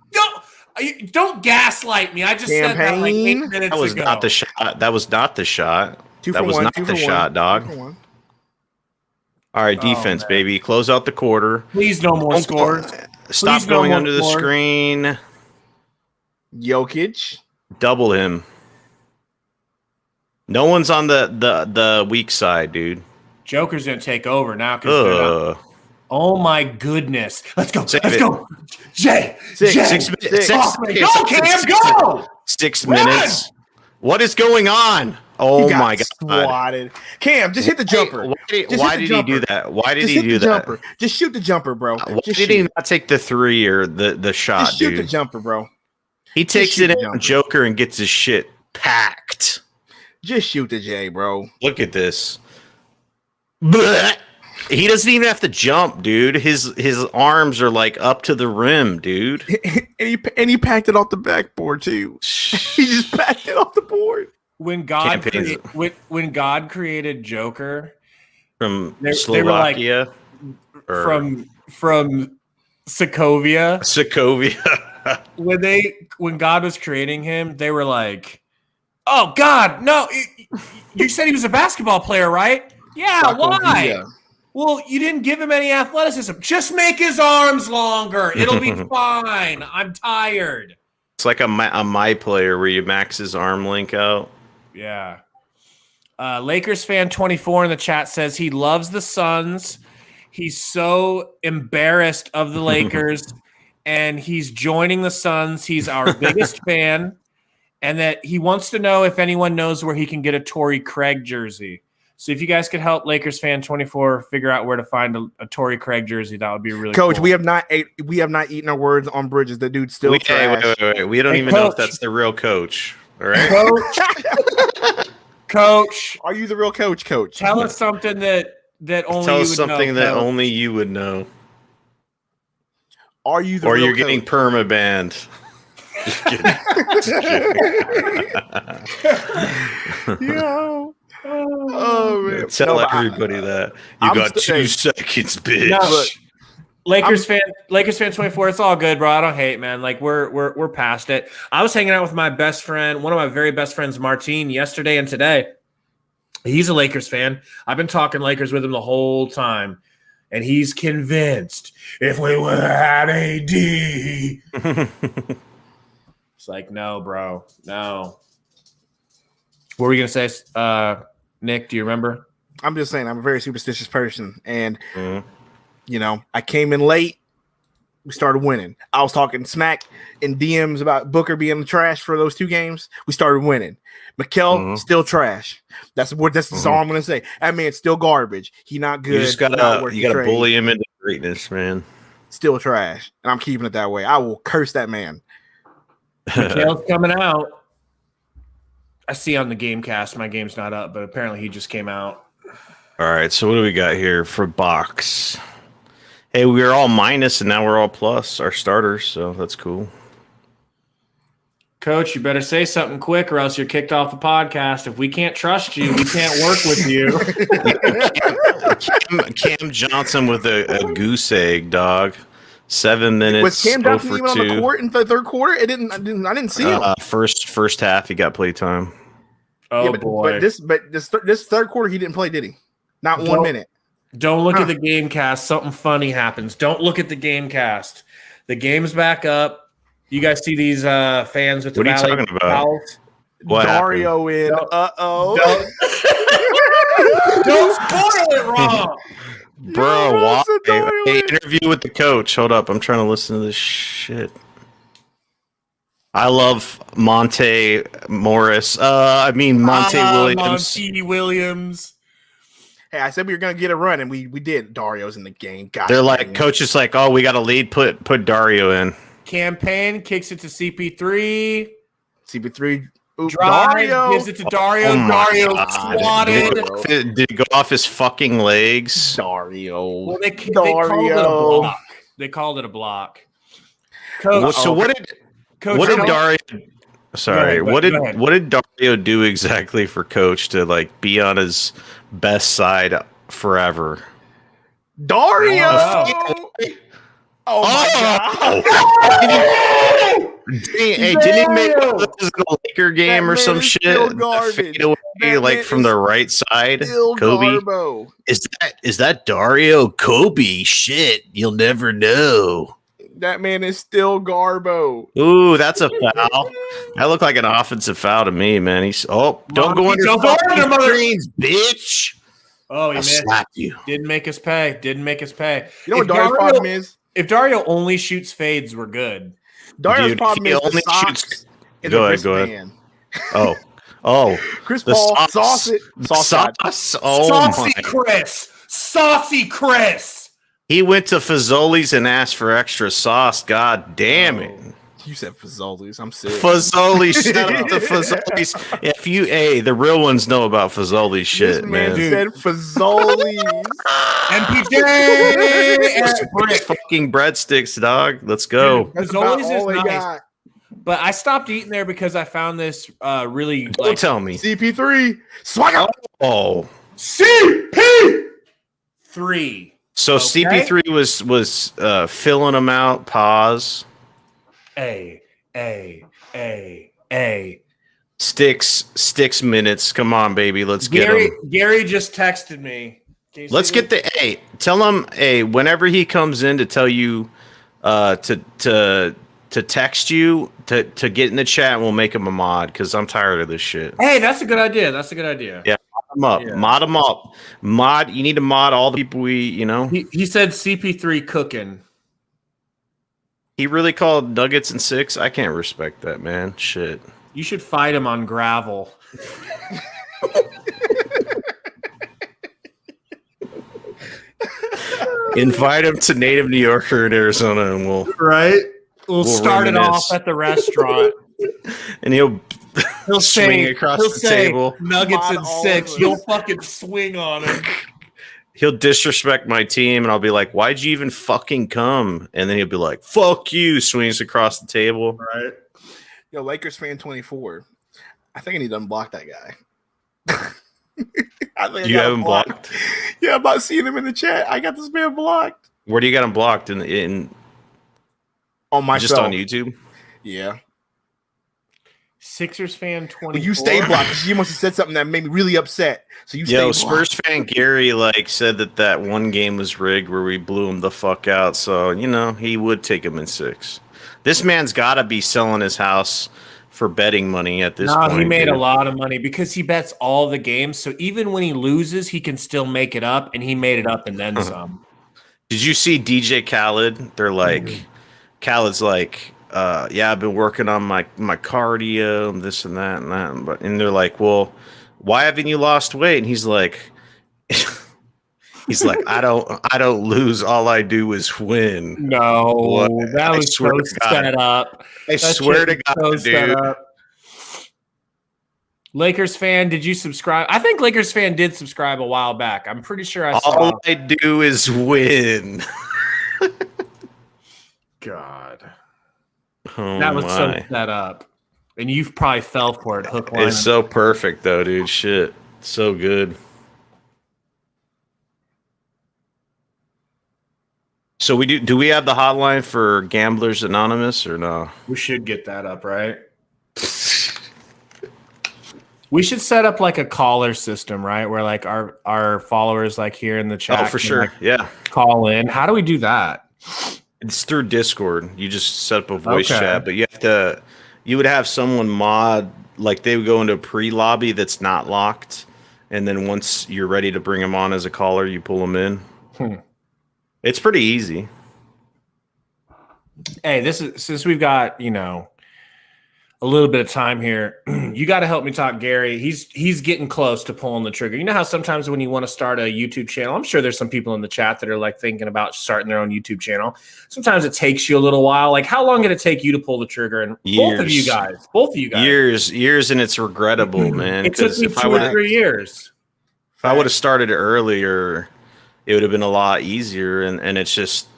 don't gaslight me. I just said that like 8 Campaign? minutes That was ago. not the shot. That was not the shot. That was not the shot, dog. All right, defense, baby. Close out the quarter. Please no more scores. Stop Please no going more under the score. screen. Jokic. Double him. No one's on the weak side, dude. Joker's gonna take over now. 'Cause oh my goodness! Let's go. Six. Let's go. Jay. Six. Jay. Six minutes. Go, Cam. Go. 6 minutes. What is going on? Oh He my got god! swatted. Cam, just hit the jumper. Why did he do that? Why did Just he hit do the that? jumper. Just shoot the jumper, bro. Why Just did shoot. he not take the three or the shot, Just shoot dude? the jumper, bro. He takes shoot it the in jumper. Joker and gets his shit packed. Just shoot the J, bro. Look at this. Blech. He doesn't even have to jump, dude. His arms are like up to the rim, dude. and he packed it off the backboard too. He just packed it off the board. When God created Joker, From They were Slovakia? Or from Sokovia. Sokovia. When God was creating him, they were like, "Oh God, no! You said he was a basketball player, right? Yeah, why? Sokovia. Well, you didn't give him any athleticism. Just make his arms longer. It'll be fine. I'm tired." It's like a my player where you max his arm length out. Yeah. Lakers fan 24 in the chat says he loves the Suns. He's so embarrassed of the Lakers, and he's joining the Suns. He's our biggest fan, and that he wants to know if anyone knows where he can get a Torrey Craig jersey. So if you guys could help Lakers fan 24 figure out where to find a Torrey Craig jersey, that would be really Coach, cool. we have not eaten our words on Bridges. The dude's still trash. Wait. We don't even know if that's the real coach. All right. Coach, Are you the real coach? tell us something that only Tell you us would something know. that only you would know. Are you the Or real you're getting coach? permabanned. Just kidding. Yo. Oh man. Tell No, but everybody that. You I'm got still- 2 seconds, bitch. No, look, Lakers fan 24. It's all good, bro. I don't hate, man. Like we're past it. I was hanging out with my best friend, one of my very best friends, Martine, yesterday and today. He's a Lakers fan. I've been talking Lakers with him the whole time, and he's convinced if we would have had AD. It's like, no, bro, no. What were you gonna say, Nick? Do you remember? I'm just saying, I'm a very superstitious person, and Mhm. you know, I came in late. We started winning. I was talking smack in DMs about Booker being the trash for those 2 games. We started winning. Mikal still trash. That's all I'm gonna say. That man's still garbage. He not good. You just gotta bully him into greatness, man. Still trash, and I'm keeping it that way. I will curse that man. Mikal's coming out. I see on the Gamecast. My game's not up, but apparently he just came out. All right, so what do we got here for box? Hey, we were all minus, and now we're all plus, our starters, so that's cool. Coach, you better say something quick or else you're kicked off the podcast. If we can't trust you, we can't work with you. Cam Johnson with a goose egg, dog. 7 minutes. Was Cam Johnson for even on 2. the court in the third quarter? I didn't see him. First half, he got play time. Oh, but, boy. But this third quarter he didn't play, did he? Not 1 minute. Don't look at the Gamecast. Something funny happens. Don't look at the Gamecast. The game's back up. You guys see these fans with the What are you Valley talking about? towels? What Dario in. No. Uh-oh. Don't spoil it wrong. Bro, Yo, why? that's a Dario Hey, in. interview with the coach. Hold up. I'm trying to listen to this shit. I love Monte Williams. Monty Williams. Hey, I said we were gonna get a run, and we did. Dario's in the game. Gosh, They're like, dang. coach is like, oh, we got a lead. Put Dario in. Campaign kicks it to CP3. CP3. Ooh, Drive Dario. gives it to Dario. Oh my Dario God. swatted. Did it go off his fucking legs? Dario. Well, they called it a block. They called it a block. Coach, So what did tell- Dario? Sorry, Go ahead. what did Dario do exactly for coach to like be on his best side forever? Dario. Oh my God. Hey, didn't he make this a Laker game or man some is shit? still A garbage. fadeaway, That like man from is the right side. Still Kobe. Garbo. Is that Dario? Kobe? Shit, you'll never know. That man is still Garbo. Ooh, that's a foul. That looked like an offensive foul to me, man. Don't go under don't go under, mother- screens, bitch. Oh, he I'll missed. slap you. Didn't make us pay. You know what Dario's problem is? If Dario only shoots fades, we're good. Dario's Dude, problem he is the only socks shoots- and Go the ahead, go ahead. wristband. Oh, Chris the Paul, sauce. sauce it. Sauce that. Sauce. Oh Saucy my! Chris. Saucy Chris. He went to Fazoli's and asked for extra sauce. God damn it! You said Fazoli's. I'm sick. Fazoli, shout out to Fazoli's. The real ones know about Fazoli's This shit, man man. said Fazoli's. MPJ. Fucking breadsticks, dog. Let's go. That's about Fazoli's all is they nice. got. But I stopped eating there because I found this really Don't tell me. CP3. Swag out. Oh, CP. 3. So Okay. CP3 was filling them out. Pause. A. Sticks minutes. Come on, baby. Let's get him. Gary just texted me. Let's get the A. Tell him A whenever he comes in to tell you to text you to get in the chat. And we'll make him a mod because I'm tired of this shit. Hey, that's a good idea. Yeah, mod him up. You need to mod all the people He said CP3 cooking. He really called Nuggets and 6. I can't respect that, man. Shit. You should fight him on gravel. Invite him to Native New Yorker in Arizona, and we'll start it off at the restaurant, and he'll swing say, across he'll the say, table. Nuggets and 6. You'll fucking swing on him. He'll disrespect my team, and I'll be like, "Why'd you even fucking come?" And then he'll be like, "Fuck you!" Swings across the table. Right. Yo, Lakers fan 24. I think I need to unblock that guy. You have him blocked? Yeah, I'm about seeing him in the chat. I got this man blocked. Where do you got him blocked? In on my just cell. on YouTube? Yeah. Sixers fan 24. Well, you stay blocked. You must have said something that made me really upset. So you stay blocked. Spurs fan Gary said that one game was rigged where we blew him the fuck out. So he would take him in 6. This man's got to be selling his house for betting money at this point. He made a lot of money because he bets all the games. So even when he loses, he can still make it up, and he made it up and then some. Did you see DJ Khaled? They're like, Khaled's like, yeah, I've been working on my cardio and this and that and that. And they're like, well, why haven't you lost weight? And he's like, I don't lose. All I do is win. No, that was so set up. I swear to God, dude. Lakers fan, did you subscribe? I think Lakers fan did subscribe a while back. I'm pretty sure I saw. All I do is win. God. Oh, that was so set up. And you've probably fell for it, hook, line. It's so perfect, though, dude. Shit. So good. So do we have the hotline for Gamblers Anonymous or no? We should get that up, right? We should set up like a caller system, right? Where like our followers like here in the chat. Oh, for sure. Yeah. Call in. How do we do that? It's through Discord. You just set up a voice chat, but you would have someone mod, like they would go into a pre-lobby that's not locked. And then once you're ready to bring them on as a caller, you pull them in. It's pretty easy. Hey, since we've got, a little bit of time here, you got to help me talk Gary. He's getting close to pulling the trigger. You know how sometimes when you want to start a YouTube channel, I'm sure there's some people in the chat that are like thinking about starting their own YouTube channel. Sometimes it takes you a little while. Like, how long did it take you to pull the trigger? And both of you guys. Years, and it's regrettable, man. It took me 2 or 3 years. If I would have started it earlier, it would have been a lot easier. And it's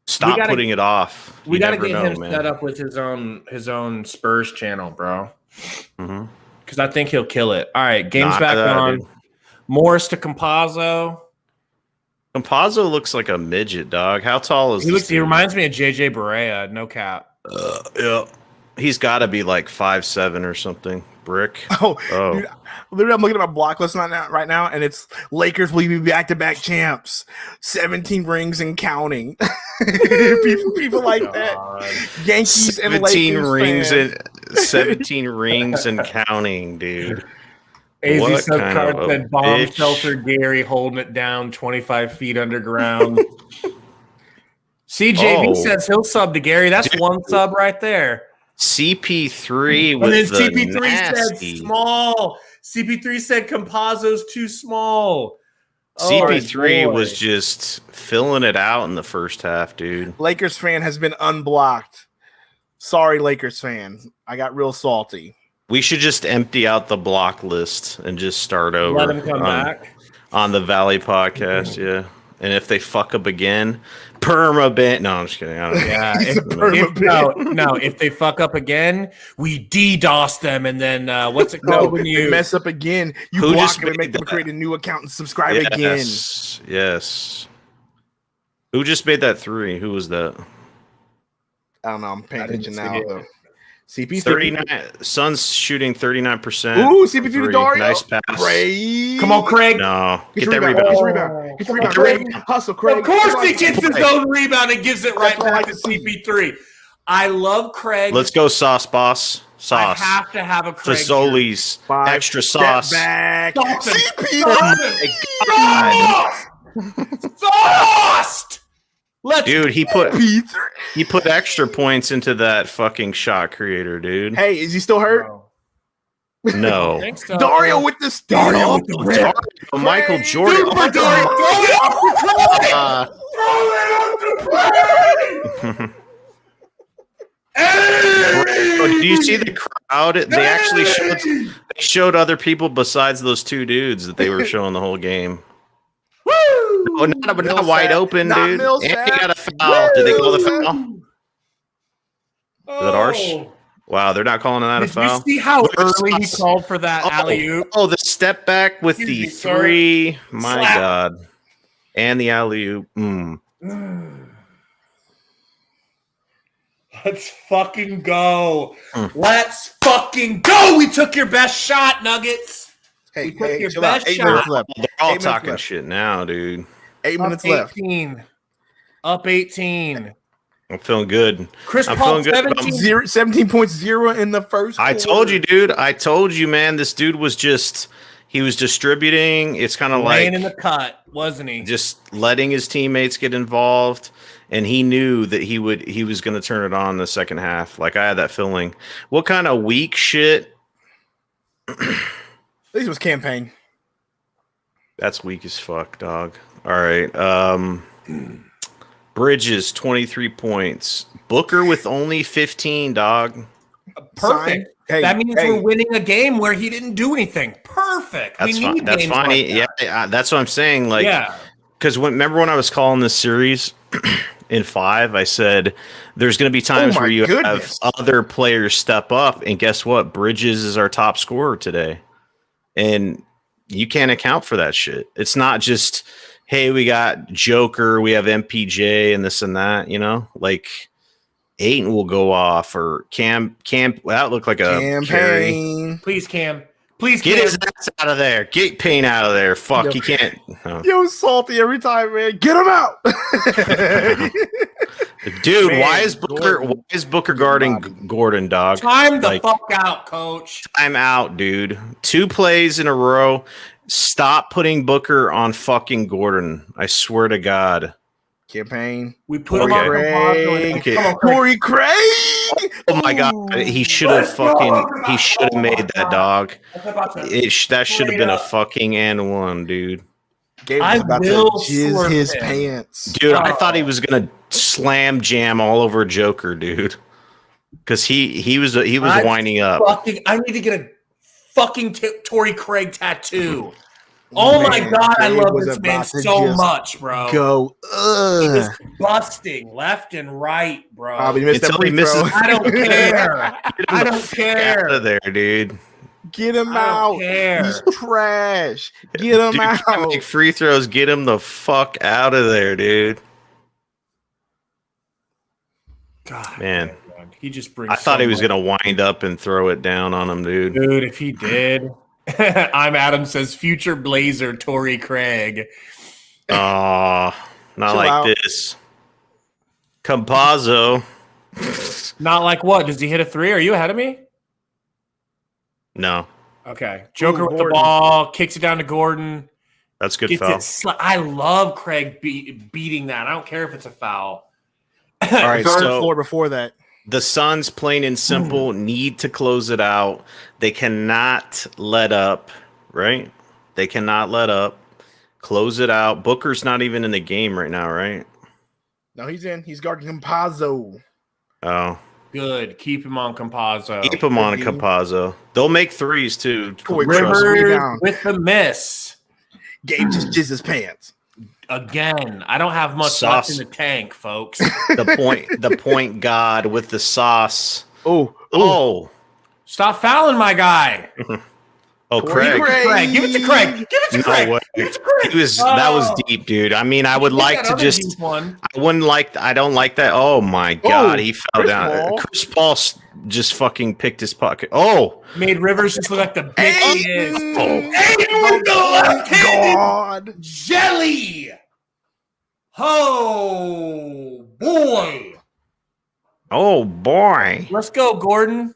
stop putting it off. We got to get him set up with his own Spurs channel, bro. Because I think he'll kill it. All right, game's back on. Dude. Morris to Campazzo. Campazzo looks like a midget, dog. How tall is he? He reminds me of JJ Barea, no cap. Yeah. He's got to be like 5'7" or something. Brick. Oh. Dude, literally, I'm looking at my block list right now, and it's Lakers will be back-to-back champs, 17 rings and counting. people like that. Yankees and Lakers 17 rings and counting, dude. AZ Subcard said bomb shelter Gary holding it down 25 feet underground. CJB says he'll sub to Gary. That's one sub right there. CP3 with the CP3 nasty. said small. CP3 said Campazzo's too small. CP3 was just filling it out in the first half, dude. Lakers fan has been unblocked. Sorry, Lakers fan. I got real salty. We should just empty out the block list and just start over. Let him come back on the Valley podcast, yeah. And if they fuck up again, Perma-ban. No, I'm just kidding. I don't know. Yeah. If they fuck up again, we DDoS them, and then what's it called when If you they mess up again, you Who block just them and made make them that? create a new account and subscribe again. Yes. Who just made that 3? Who was that? I don't know. I'm paying attention see now. it. Though. CP3. 39. Suns shooting 39%. Ooh, CP3 to Dario. Nice pass. Craig. come on, Craig. No. Get that rebound. rebound. Get the rebound. Craig. Hustle, Craig. Of course, Come he on. gets his own rebound and gives it right That's what I back like to to see. CP3. I love Craig. Let's go, sauce boss. I Sauce. have to have a Craig. Fazoli's. 5 Extra step sauce. back. Sauce. CP3. Sauced! Let's Dude, he put CP3. extra points into that fucking shot creator, dude. Hey, is he still hurt? No. Thanks, so. Dario with the steal. Dario with the rip. Dario, Michael Jordan. Dude, for Dario, Do you see the crowd? They actually showed other people besides those 2 dudes that they were showing the whole game. Woo! Oh, not Millsap. wide open, Not dude. Millsap. And he got a foul. Did they call the foul? Is that harsh? Oh. Wow, they're not calling that a Did you foul. see how Look at early he Sauce. called for that alley-oop? Oh, the step back with Excuse the me, sir. 3. My Slap. God. And the alley-oop. Let's fucking go. Let's fucking go. We took your best shot, Nuggets. Hey, We took your chill out. best 8 shot. minutes left. They're all 8 minutes talking left. shit now, dude. 8 minutes Up left. 18. Up 18. I'm feeling good. Chris I'm Paul, feeling good about 17. 17.0 in the first I quarter. told you, dude. I told you, man. This dude was he was distributing. It's kind of like Laying in the cut, wasn't he? just letting his teammates get involved, and he knew that he was going to turn it on in the second half. Like, I had that feeling. What kind of weak shit? At least it was campaign. That's weak as fuck, dog. All right. Bridges 23 points. Booker with only 15, dog. Perfect. Hey, that means hey. we're winning a game where he didn't do anything. Perfect. That's we fine. need That's games fine. like that. Yeah, that's what I'm saying. Like, Yeah. because remember when I was calling this series in 5, I said there's going to be times my where you goodness. have other players step up, and guess what? Bridges is our top scorer today, and you can't account for that shit. It's not just, hey, we got Joker, we have MPJ, and this and that. You know, like Ayton will go off, or Cam. That looked like a carry. Campaign. Please, Cam. Please, Get Cam. his ass out of there. Get Payne out of there. Fuck, Yo. he can't. Oh. Yo, salty every time, man. Get him out. Dude, Man, why is Booker guarding Gordon, dog? Time the Like, fuck out, coach. I'm out, dude. 2 plays in a row. Stop putting Booker on fucking Gordon. I swear to God. Campaign. We put him on Okay. Campazzo. Okay. Come on, Craig. Corey Craig. Oh my God, he should have made that, dog. That should have been a fucking and one, dude. Gabe I was about to will jizz slurp his him. pants. Dude, I thought he was gonna slam jam all over Joker, dude. Because he was winding up. I need to get a fucking Torrey Craig tattoo. Oh my Man, God, I Gabe love was this man about to so just much, bro. Go. He was busting left and right, bro. Probably missed that Until he free throw. misses- I don't care. I don't Out care. of there, dude. Get him I don't out. care. He's trash. Get him Dude, out. can't make free throws. Get him the fuck out of there, dude. God, Man, he just brings. I thought so he was much. gonna wind up and throw it down on him, dude. Dude, if he did, I'm Adam says future Blazer Torrey Craig. Oh, not Chill like out. this. Campazzo. Not like what? Does he hit a 3? Are you ahead of me? No, Okay. Joker with the Gordon. ball, kicks it down to Gordon. that's good Gets foul. it I love Craig beating that. I don't care if it's a foul. All right, Third so floor before that. the Suns, plain and simple, need to close it out. They cannot let up, right? They cannot let up. Close it out. Booker's not even in the game right now, right? No, he's in. He's guarding Campazzo. Oh, Good. Keep him on Campazzo. keep him on a Campazzo. They'll make threes too. Quick Trust me. Rivers rebound. with the miss. Gabe just jizzed his pants. again. I don't have much Sauce. left in the tank, folks. The point god with the sauce. Oh, Stop fouling my guy. Craig. Give it to Craig. Give it to No Craig. way. Give it to Craig. That was deep, dude. I mean, I would like to just. One. I don't like that. Oh my god, he fell Chris down. Paul. Chris Paul just fucking picked his pocket. Oh, Made Rivers just look like the bitch he is. Hey, With the left-handed God. jelly. Oh boy. oh boy. Let's go, Gordon.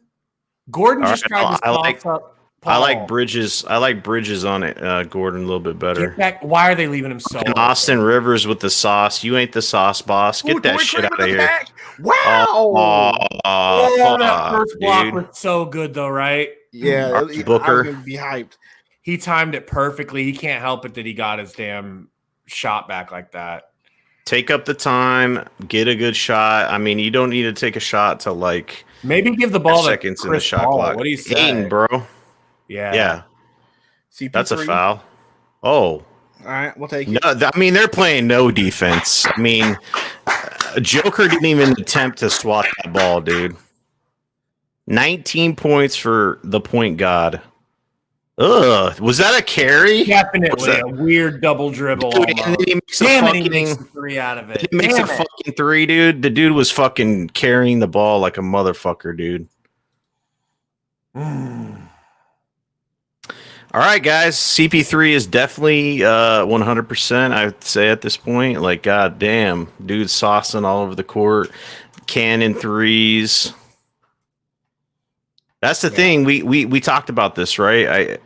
Gordon All just right, tried to I sauce like- up I like Paul. Bridges. I like Bridges on it, Gordon, a little bit better. Get back. Why are they leaving him so? And Austin Rivers with the sauce. You ain't the sauce boss. Get that shit out of here. Wow. Oh, that first block dude. was so good, though, right? Yeah, I was Booker. gonna be hyped. He timed it perfectly. He can't help it that he got his damn shot back like that. Take up the time. Get a good shot. I mean, you don't need to take a shot to like Maybe give the ball to seconds in the Chris shot Paul. clock. What do you say? Aiden, bro. Yeah. CP3. That's a foul. Oh. All right, we'll take No, it. I mean, they're playing no defense. I mean, Joker didn't even attempt to swat that ball, dude. 19 points for the point god. Ugh. Was that a carry? What's Definitely that? a weird double dribble. Dude, and then almost. he makes a Damn it, he fucking, makes a three out of it. he makes a Damn it. fucking three, dude. The dude was fucking carrying the ball like a motherfucker, dude. All right, guys. CP3 is definitely 100%. I would say at this point, like, god damn, dude, saucing all over the court, cannon threes. That's the thing. We talked about this, right?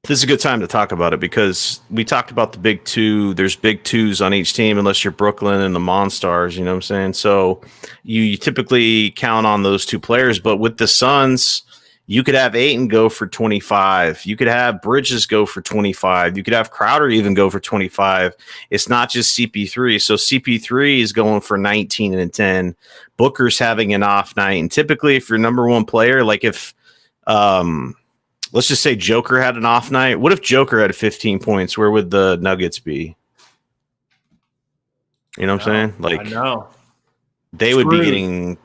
This is a good time to talk about it because we talked about the big two. There's big twos on each team, unless you're Brooklyn and the Monstars. You know what I'm saying? So you typically count on those two players, but with the Suns. You could have Ayton go for 25. You could have Bridges go for 25. You could have Crowder even go for 25. It's not just CP3. So CP3 is going for 19 and 10. Booker's having an off night. And typically, if you're number one player, like if, let's just say Joker had an off night. What if Joker had 15 points? Where would the Nuggets be? You know what I'm saying? Like, I know. they would be Screwed. getting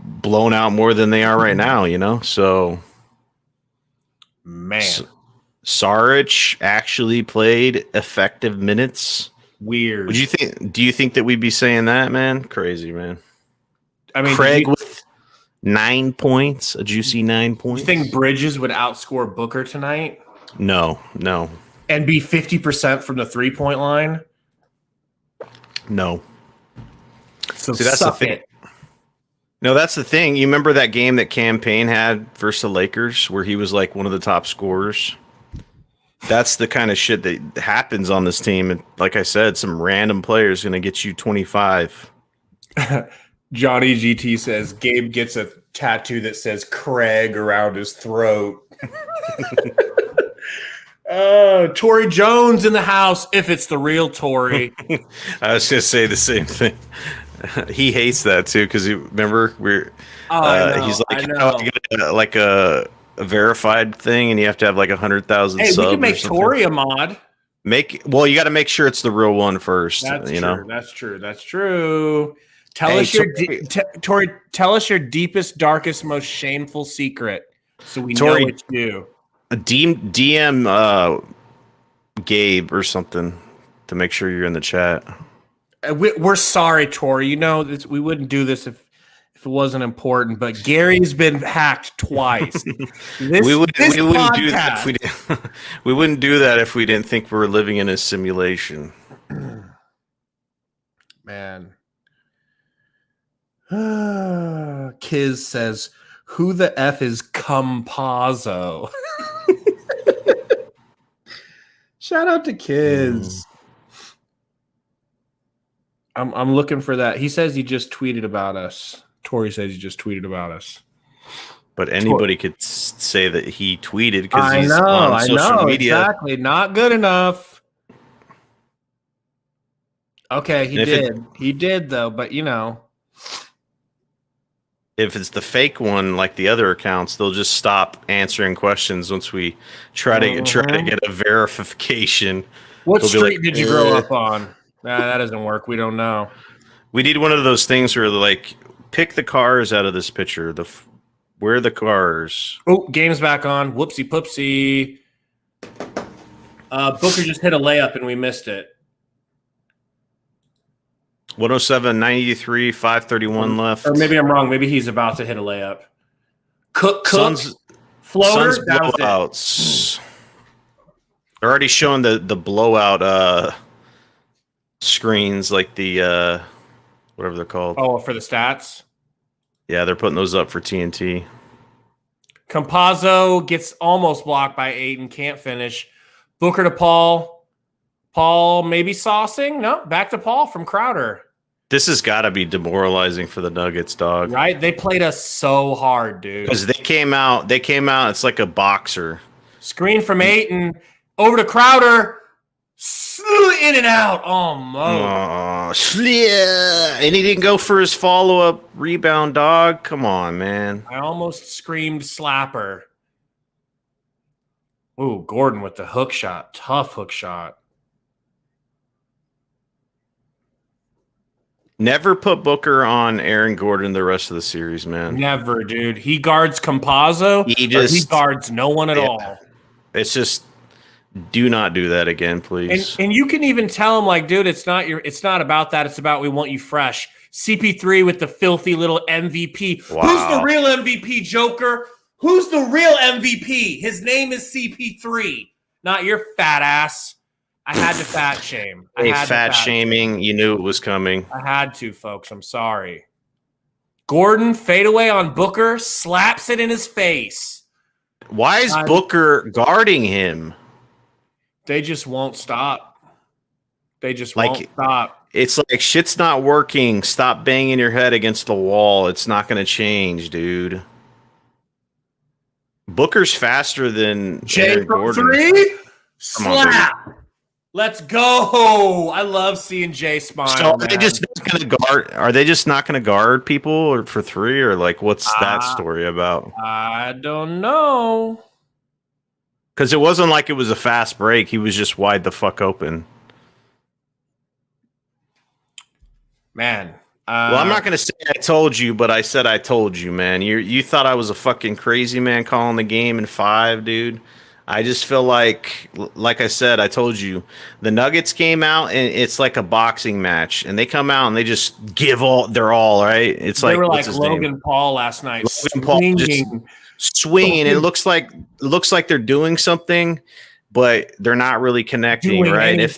blown out more than they are right now, you know? So Man. Saric actually played effective minutes. Weird. Would you think? Do you think that we'd be saying that, man? Crazy, man. I mean, Craig do with 9 points, a juicy 9 you points. think Bridges would outscore Booker tonight No. and be 50% from the 3-point line? So So that's the suck thing. it. No, that's the thing. You remember that game that Cam Payne had versus the Lakers where he was like one of the top scorers? That's the kind of shit that happens on this team. And like I said, some random player is going to get you 25. Johnny GT says Gabe gets a tattoo that says Craig around his throat. Tory Jones in the house, if it's the real Tory. I was going to say the same thing. He hates that too because remember I know, he's like, I know. like a verified thing, and you have to have like 100,000 Hey, subs. we can or make something. Tory a mod. You got to make sure it's the real one first. That's you true. know, That's true. Tell Hey, us your Tory. Tell us your deepest, darkest, most shameful secret, so we Tory- know it's you. a DM Gabe or something to make sure you're in the chat. We're sorry, Tory. You know we wouldn't do this if it wasn't important. But Gary's been hacked twice. We wouldn't do that podcast- if we didn't. We wouldn't do that if we didn't think we were living in a simulation. Man. Kiz says, "Who the f is Compazzo?" Shout out to Kiz. I'm looking for that. He says he just tweeted about us. Tori says he just tweeted about us. But anybody could say that he tweeted because I he's know, on social media. exactly. Not good enough. Okay, he And if did. He did though, but you know. If it's the fake one, like the other accounts, they'll just stop answering questions once we try to get a verification. What He'll be street like, did you grow up on? Nah, that doesn't work. We don't know. We need one of those things where like pick the cars out of this picture. Where are the cars? Oh, game's back on. Whoopsie poopsie. Booker just hit a layup and we missed it. 107, 93, 531 left. Or maybe I'm wrong. Maybe he's about to hit a layup. Cook. Suns Floater. Suns That was it. blowouts. They're already showing the blowout screens, like the whatever they're called. Oh, for the stats. Yeah, they're putting those up for TNT. Campazzo gets almost blocked by Ayton. Can't finish. Booker to Paul. Paul maybe saucing. No, back to Paul from Crowder. This has got to be demoralizing for the Nuggets, dog. Right? They played us so hard, dude. Because they came out. It's like a boxer. Screen from Ayton. Over to Crowder. In and out. Almost. And he didn't go for his follow-up rebound, dog. Come on, man. I almost screamed slapper. Ooh, Gordon with the hook shot. Tough hook shot. Never put Booker on Aaron Gordon the rest of the series, man. Never, dude. He guards Campazzo. He guards no one at all. It's just do not do that again, please. And you can even tell him, like, dude, it's not about that. It's about we want you fresh. CP3 with the filthy little MVP. Wow. Who's the real MVP, Joker? Who's the real MVP? His name is CP3, not your fat ass. I had to fat shame. Fat shaming. You knew it was coming. I had to, folks. I'm sorry. Gordon, fadeaway on Booker, slaps it in his face. Why is Booker guarding him? They just won't stop. They just won't stop. It's like shit's not working. Stop banging your head against the wall. It's not going to change, dude. Booker's faster than Jay Aaron from Gordon. three. Slap. On, let's go. I love seeing Jay smile. So are they just not going to guard? Are they just not going to guard people or for three, or like what's that story about? I don't know. Because it wasn't like it was a fast break. He was just wide the fuck open. Man. Well, I'm not going to say I told you, but I said I told you, man. You thought I was a fucking crazy man calling the game in 5, dude. I just feel like I said, I told you, the Nuggets came out and it's like a boxing match, and they come out and they just give their all, right? It's they like, were what's like his Logan name? Paul last night, Logan Paul just swinging. It looks like they're doing something, but they're not really connecting, right? If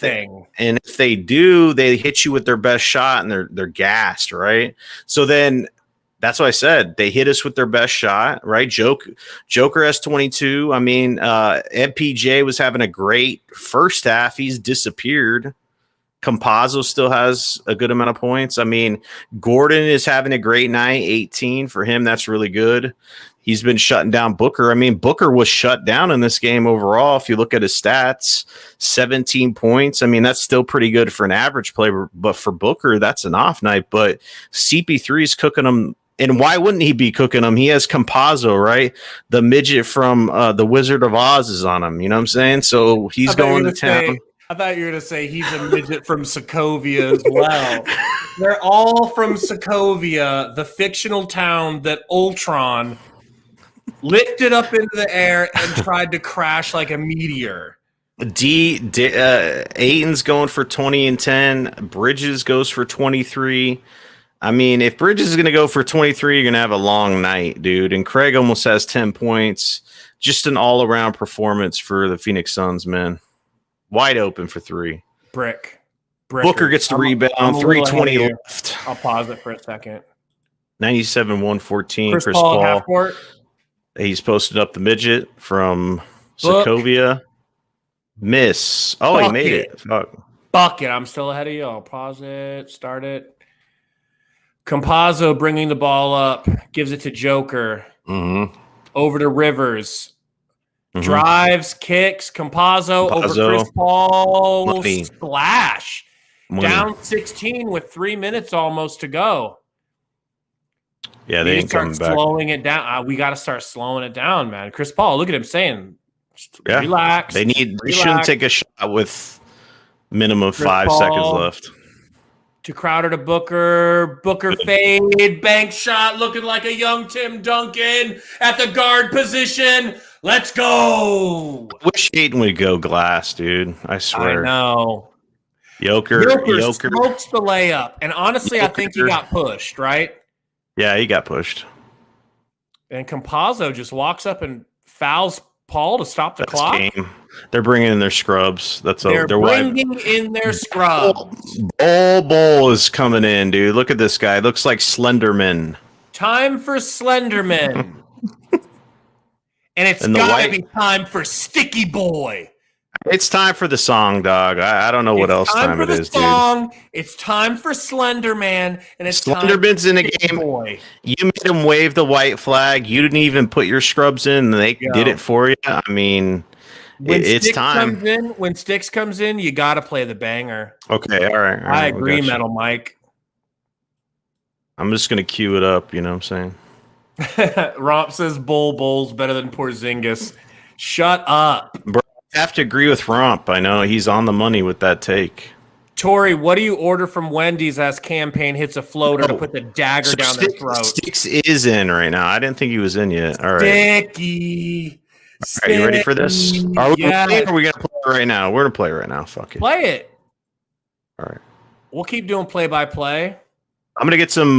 they do, they hit you with their best shot and they're gassed, right? So then that's what I said. They hit us with their best shot, right? Joker has 22. I mean, MPJ was having a great first half. He's disappeared. Campazzo still has a good amount of points. I mean, Gordon is having a great night, 18 for him. That's really good. He's been shutting down Booker. I mean, Booker was shut down in this game overall. If you look at his stats, 17 points. I mean, that's still pretty good for an average player, but for Booker, that's an off night. But CP3 is cooking him. And why wouldn't he be cooking him? He has Campazzo, right? The midget from The Wizard of Oz is on him. You know what I'm saying? So he's going to town. I thought you were going to say he's a midget from Sokovia as well. They're all from Sokovia, the fictional town that Ultron lifted up into the air and tried to crash like a meteor. Ayton's going for 20 and 10. Bridges goes for 23. I mean, if Bridges is going to go for 23, you're going to have a long night, dude. And Craig almost has 10 points. Just an all-around performance for the Phoenix Suns, man. Wide open for 3. Brick. Booker gets the rebound. 3:20 left. I'll pause it for a second. 97-114. Chris Paul half court. He's posted up the midget from Sokovia. Miss. Oh, he made it. Fuck. Bucket. I'm still ahead of you. I'll pause it. Start it. Campazzo bringing the ball up. Gives it to Joker. Mm-hmm. Over to Rivers. Mm-hmm. Drives, kicks. Campazzo over Chris Paul. Money. Splash. Money. Down 16 with 3 minutes almost to go. Yeah, they ain't coming back. Slowing it down. We got to start slowing it down, man. Chris Paul, look at him saying, relax. They shouldn't take a shot with Minimum Chris 5 Paul. seconds left. To Crowder to Booker. Booker fade. Bank shot looking like a young Tim Duncan at the guard position. Let's go. I wish Ayton would go glass, dude. I swear. I know. Joker smokes the layup. And honestly, I think he got pushed, right? Yeah, he got pushed. And Campazzo just walks up and fouls Paul to stop the clock. Game. They're bringing in their scrubs. They're bringing in their scrubs. Bull is coming in, dude. Look at this guy. Looks like Slenderman. Time for Slenderman. And it's got to be time for Sticky Boy. It's time for the song, dog. I don't know what else time it is, dude. It's time for Slenderman, and it's Slenderman's in the game. Boy. You made him wave the white flag. You didn't even put your scrubs in, and they did it for you. I mean, it's time. When Sticks comes in, you got to play the banger. Okay, all right. I agree, Metal Mike. I'm just gonna cue it up. You know what I'm saying? Romp says Bull's better than Porzingis. Shut up. Bro, I have to agree with Romp. I know he's on the money with that take. Tori, what do you order from Wendy's as Campaign hits a floater to put the dagger down their throat? Sticks is in right now. I didn't think he was in yet. All right. Sticky. Are you ready for this? Are we playing, or are we going to play right now? We're going to play right now. Fuck it. Play it. All right. We'll keep doing play-by-play. I'm going to get some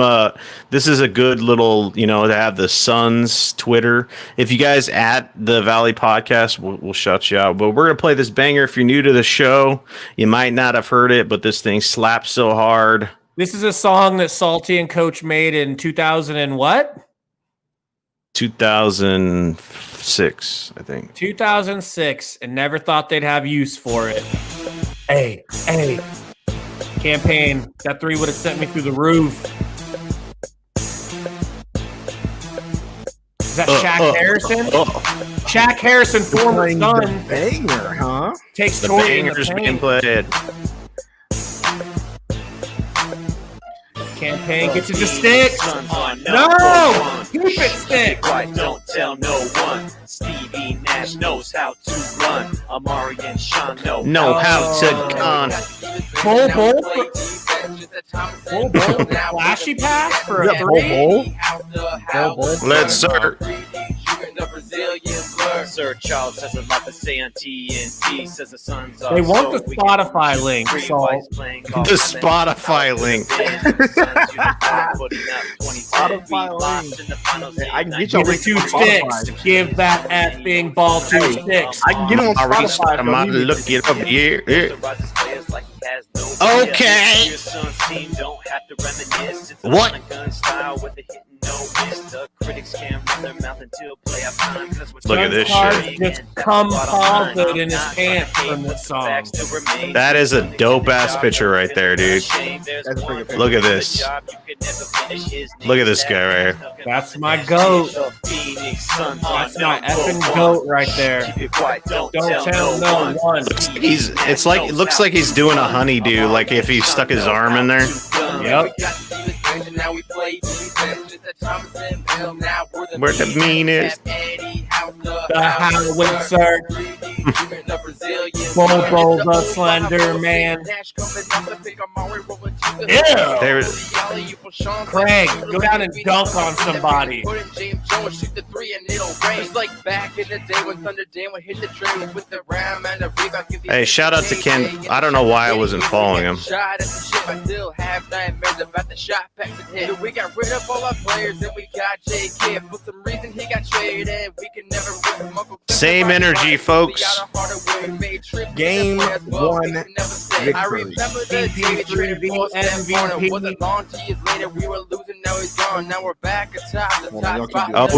this is a good little, to have the Suns Twitter. If you guys at the Valley Podcast, we'll shut you out. But we're going to play this banger. If you're new to the show, you might not have heard it, but this thing slaps so hard. This is a song that Salty and Coach made in 2000 and what? 2006, I think. 2006, and never thought they'd have use for it. Hey. Campaign, that 3 would have sent me through the roof. Is that Shaq Harrison? Shaq Harrison, former Sun. Banger, huh? Takes The Tory in the banger's being paint. played. Campaign gets it to Sticks. No! Keep it, Sticks. Don't tell no one. Stevie Nash knows how to run. Amari and Sean know how to gun. Bull. Flashy pass for a 3. Let's sir. Sir Charles has a lot to say on TNT. Says the Suns are They want the Spotify link, so The Spotify link. I can get you give it 2 Sticks. Give that effing ball 2 Sticks. I can get on Spotify. I might look it up here. Okay. What? Look at this shit. Just composite in his pants from this song. That is a dope ass picture right there, dude. Look at this. Look at this guy right here. That's my goat. That's my effing goat right there. Don't tell no one. It looks like he's doing a honeydew, like if he stuck his arm in there. Yep. Where the mean is. The howitzer. Bobo the Slender Man. Ew. There's Craig, go down and dunk on somebody. Hey, shout out to Ken. I don't know why I wasn't following him. We got rid of all our players and we got JK. For some reason he got traded and we can never rip him up. Same energy, folks. Game 1 I victory. remember the day MVP. was a long 2 years later. We were losing, now he's gone. Now we're back atop the top spot. Oh,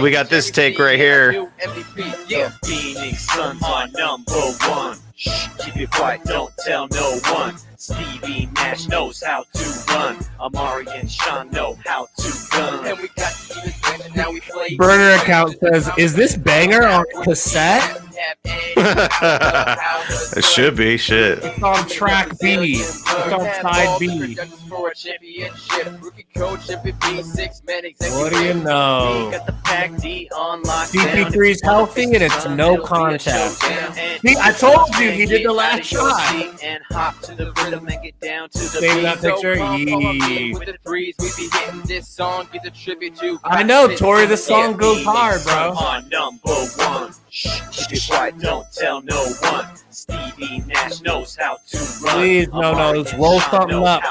we got this take right here. MVP, yeah. Phoenix Suns are number 1. Shh, keep it quiet, don't tell no one. Stevie Nash knows how to run. Amari and Sean know how to gun. And we got now we play. Burner account says, is this banger on cassette? It should be shit. It's on track B. It's on side B. What do you know? CP3's healthy and it's no contest. See, I told you he did the last shot. Save that picture. Yee. I know, Tori, the song goes hard, bro. Number one. Shh, keep it quiet, don't tell no one. Stevie Nash knows how to run. Please, no, let's roll something up.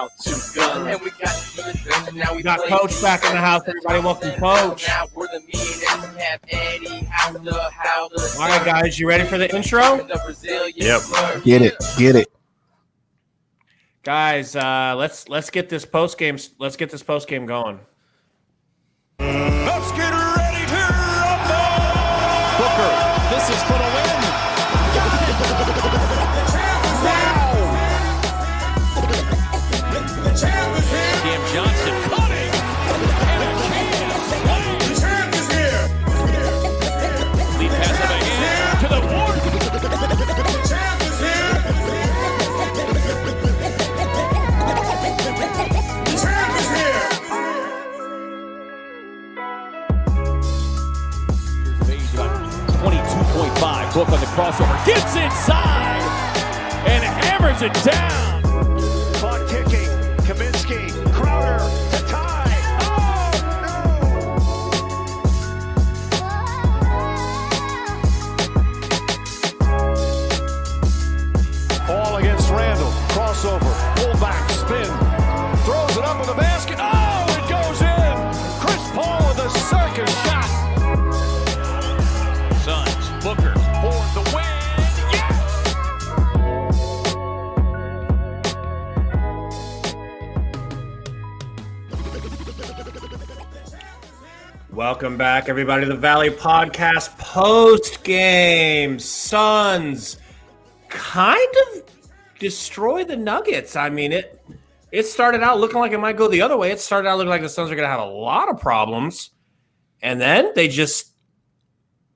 We got Coach back in the house. Everybody welcome Coach. All right, guys, you ready for the intro? Yep. Get it. Guys, let's get this post game. Let's get this post game going. Let's get ready to rumble. Booker, this is for the win. The champ is here. Cam Johnson cutting. And a can slam. The champ is here. Lead pass of the hand to the board. The champ is here. The champ is here. 22.5. Book on the crossover. Gets inside and hammers it down. Clock ticking. Kaminsky, Crowder to tie. Ball against Randall. Crossover. Pullback. Spin. Throws it up in the basket. Oh, it goes in. Chris Paul with a circus shot. Suns. Booker for the win. Yeah. Welcome back, everybody, to the Valley Podcast post game. Suns kind of destroy the Nuggets. I mean, it started out looking like it might go the other way. It started out looking like the Suns are going to have a lot of problems, and then they just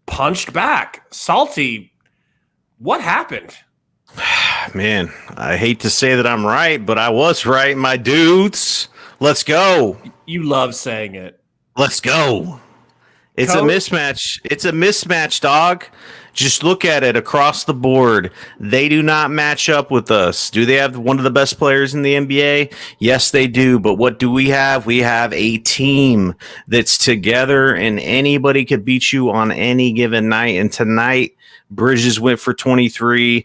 punched back. Salty, what happened? Man, I hate to say that I'm right, but I was right, my dudes. Let's go. You love saying it. Let's go. It's Coach? a mismatch. It's a mismatch, dog. Just look at it across the board. They do not match up with us. Do they have one of the best players in the NBA? Yes, they do. But what do we have? We have a team that's together, and anybody could beat you on any given night. And tonight, Bridges went for 23.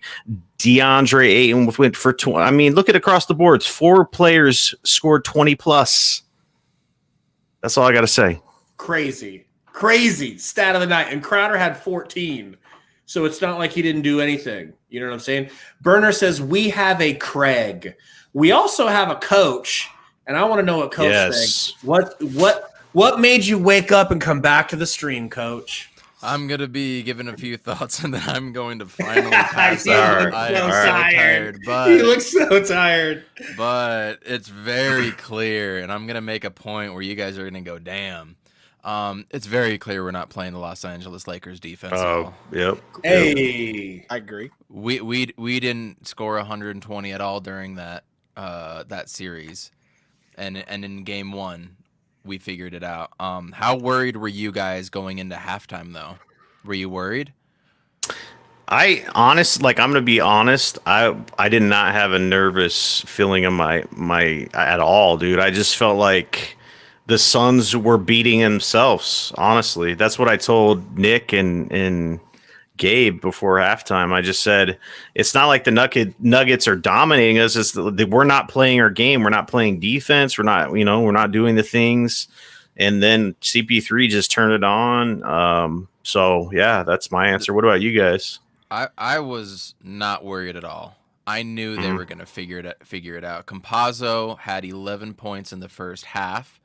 DeAndre Ayton went for 20. I mean, look at across the boards. 4 players scored 20 plus. That's all I got to say. Crazy stat of the night. And Crowder had 14. So it's not like he didn't do anything. You know what I'm saying? Burner says we have a Craig. We also have a coach. And I want to know what coach thinks. What made you wake up and come back to the stream, coach? I'm going to be giving a few thoughts and then I'm going to finally pass He out. looks I so am tired. but He looks so tired. but it's very clear, and I'm gonna make a point where you guys are gonna go, damn. It's very clear we're not playing the Los Angeles Lakers defense. At all. Yep. Hey. I agree. We didn't score 120 at all during that series, and in game 1 we figured it out. How worried were you guys going into halftime though? Were you worried? I'm gonna be honest. I did not have a nervous feeling in my at all, dude. I just felt like the Suns were beating themselves. Honestly, that's what I told Nick and Gabe before halftime. I just said it's not like the Nuggets are dominating us. It's we're not playing our game. We're not playing defense. We're not doing the things. And then CP3 just turned it on. So yeah, that's my answer. What about you guys? I was not worried at all. I knew they were going to figure it out. Campazzo had 11 points in the first half.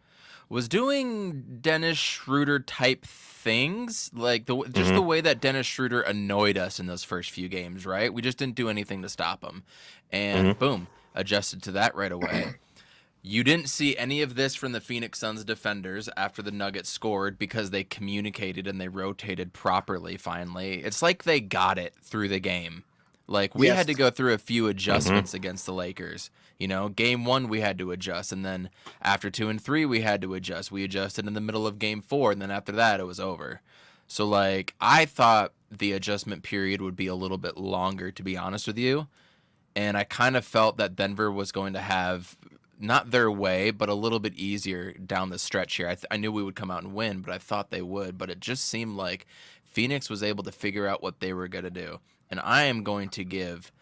Was doing Dennis Schroeder type things, like the way that Dennis Schroeder annoyed us in those first few games, right? We just didn't do anything to stop him. And boom, adjusted to that right away. You didn't see any of this from the Phoenix Suns defenders after the Nuggets scored because they communicated and they rotated properly finally. It's like they got it through the game. Like, we had to go through a few adjustments against the Lakers. You know, game 1 we had to adjust, and then after 2 and 3 we had to adjust. We adjusted in the middle of game 4, and then after that it was over. So, like, I thought the adjustment period would be a little bit longer, to be honest with you. And I kind of felt that Denver was going to have not their way, but a little bit easier down the stretch here. I knew we would come out and win, but I thought they would. But it just seemed like Phoenix was able to figure out what they were going to do. And I am going to give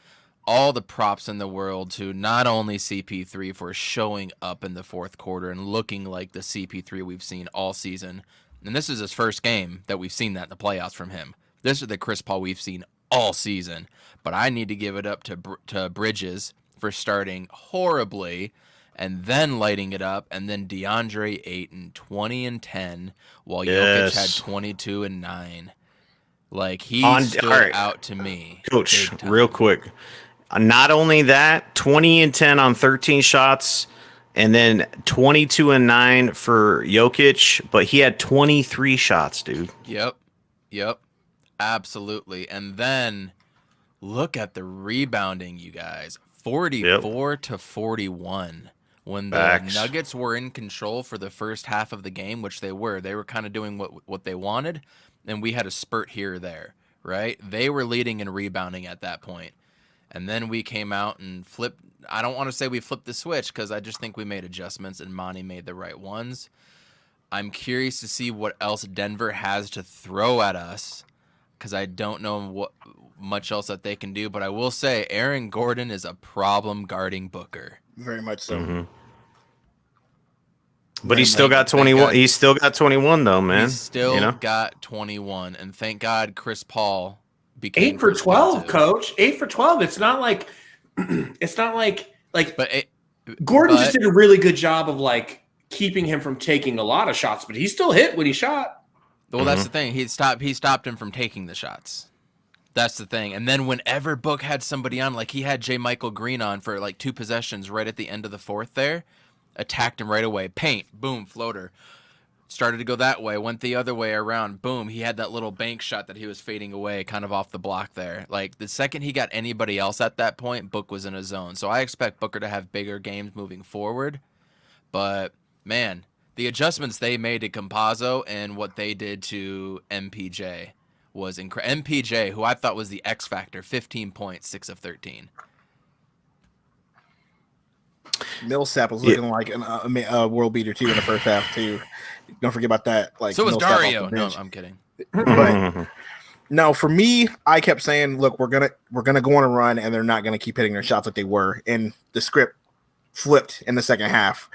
all the props in the world to not only CP3 for showing up in the fourth quarter and looking like the CP3 we've seen all season. And this is his first game that we've seen that in the playoffs from him. This is the Chris Paul we've seen all season. But I need to give it up to Bridges for starting horribly and then lighting it up, and then DeAndre Ayton 20 and 10, while Jokic had 22 and 9. Like, he stood out to me. Coach, real quick. Not only that, 20 and 10 on 13 shots, and then 22 and 9 for Jokic, but he had 23 shots, dude. Yep. Absolutely. And then look at the rebounding, you guys. 44 to 41. When the Nuggets were in control for the first half of the game, which they were kind of doing what they wanted, and we had a spurt here or there, right? They were leading and rebounding at that point. And then we came out and flipped. I don't want to say we flipped the switch because I just think we made adjustments and Monty made the right ones. I'm curious to see what else Denver has to throw at us because I don't know what much else that they can do. But I will say Aaron Gordon is a problem guarding Booker. Very much so. But he's still got 21. He's still got 21 though, man. He's still got 21, and thank God Chris Paul became 8 for 12, Coach. 8 for 12. It's not like But Gordon just did a really good job of like keeping him from taking a lot of shots, but he still hit when he shot. Well, that's the thing. He stopped him from taking the shots. That's the thing. And then whenever Book had somebody on, like he had J. Michael Green on for like 2 possessions right at the end of the fourth there, attacked him right away. Paint, boom, floater. Started to go that way, went the other way around. Boom, he had that little bank shot that he was fading away kind of off the block there. Like the second he got anybody else at that point, Book was in a zone. So I expect Booker to have bigger games moving forward. But, man, the adjustments they made to Campazzo and what they did to MPJ was incredible. MPJ, who I thought was the X factor, 15 points, 6 of 13. Millsap was looking like a world beater too in the first half too. Don't forget about that. Like so was Millsap Dario. No, I'm kidding. But no, for me, I kept saying, look, we're gonna go on a run, and they're not gonna keep hitting their shots like they were. And the script flipped in the second half.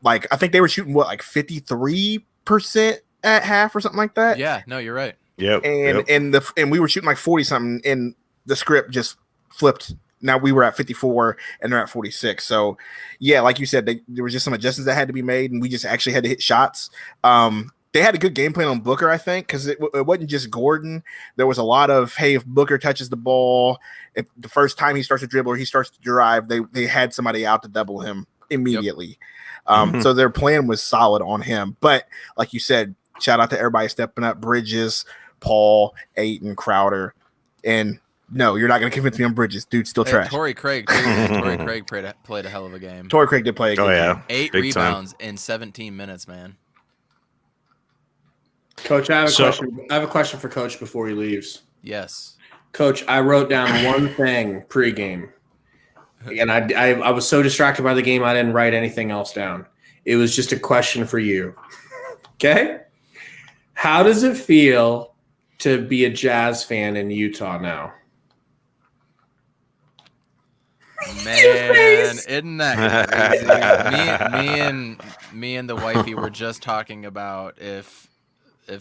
Like I think they were shooting like 53% at half or something like that. Yeah, no, you're right. Yep. And we were shooting like 40 something, and the script just flipped. Now we were at 54 and they're at 46. So yeah, like you said, there was just some adjustments that had to be made, and we just actually had to hit shots. They had a good game plan on Booker, I think, because it wasn't just Gordon. There was a lot of, hey, if Booker touches the ball, if the first time he starts to dribble or he starts to drive, they had somebody out to double him immediately. Yep. So their plan was solid on him. But like you said, shout out to everybody stepping up: Bridges, Paul, Ayton, Crowder, and no, you're not going to convince me on Bridges. Dude's still trash. Torrey Craig played a hell of a game. Torrey Craig did play a good game. 8 Big rebounds in 17 minutes, man. Coach, I have a question. I have a question for Coach before he leaves. Yes. Coach, I wrote down one thing pregame, and I was so distracted by the game I didn't write anything else down. It was just a question for you. Okay? How does it feel to be a Jazz fan in Utah now? Man, isn't that crazy? me and the wifey were just talking about if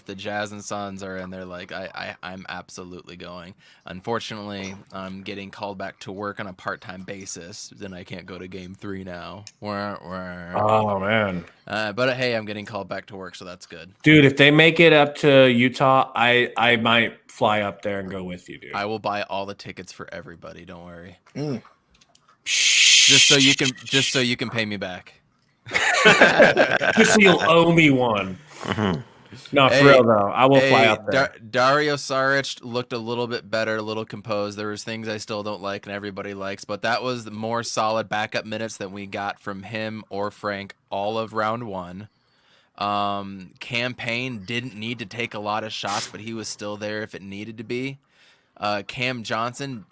the Jazz and Suns are in there, like I'm absolutely going. Unfortunately, I'm getting called back to work on a part-time basis. Then I can't go to Game 3 now. Oh man! But hey, I'm getting called back to work, so that's good. Dude, if they make it up to Utah, I might fly up there and go with you, dude. I will buy all the tickets for everybody. Don't worry. Just so you can pay me back. Just so you'll owe me one. No, for real though, I will fly out there. Dario Saric looked a little bit better, a little composed. There was things I still don't like and everybody likes, but that was the more solid backup minutes than we got from him or Frank all of round one. Campaign didn't need to take a lot of shots, but he was still there if it needed to be. Cam Johnson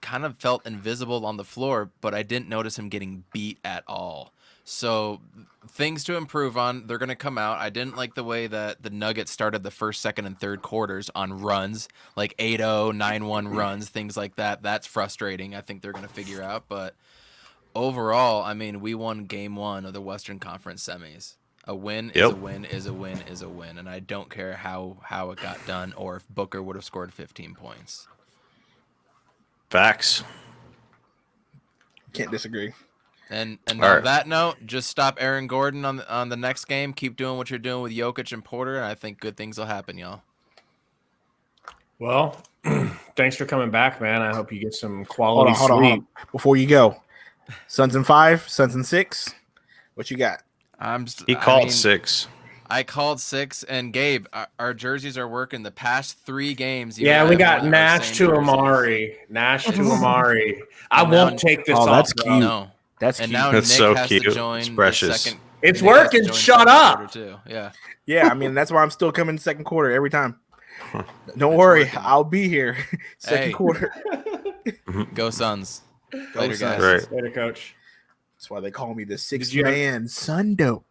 kind of felt invisible on the floor, but I didn't notice him getting beat at all. So things to improve on. They're going to come out. I didn't like the way that the Nuggets started the first, second, and third quarters on runs, like 8-0, 9-1 runs, things like that. That's frustrating. I think they're going to figure out. But overall, I mean, we won game one of the Western Conference semis. A win is a win is a win is a win. And I don't care how it got done or if Booker would have scored 15 points. Facts. Can't disagree. And on that note, just stop Aaron Gordon on the next game. Keep doing what you're doing with Jokic and Porter, and I think good things will happen, y'all. Well, thanks for coming back, man. I hope you get some quality sleep. Hold on. Before you go, Suns in 5, Suns in 6. What you got? He called 6. I called 6, and Gabe, our jerseys are working. The past 3 games. Yeah, we got Nash to Amari. Nash to Amari. I won't take this off. That's cute. No. That's and cute. now That's Nick so has cute. to join It's precious. Second, it's Nick has to working. join Shut second up. quarter too. Yeah. Yeah, I mean, that's why I'm still coming second quarter every time. Don't worry. I'll be here second quarter. Go Suns. Go Later, Suns. guys. Right. Later, coach. That's why they call me the Did you have- 6-man Sun Dope.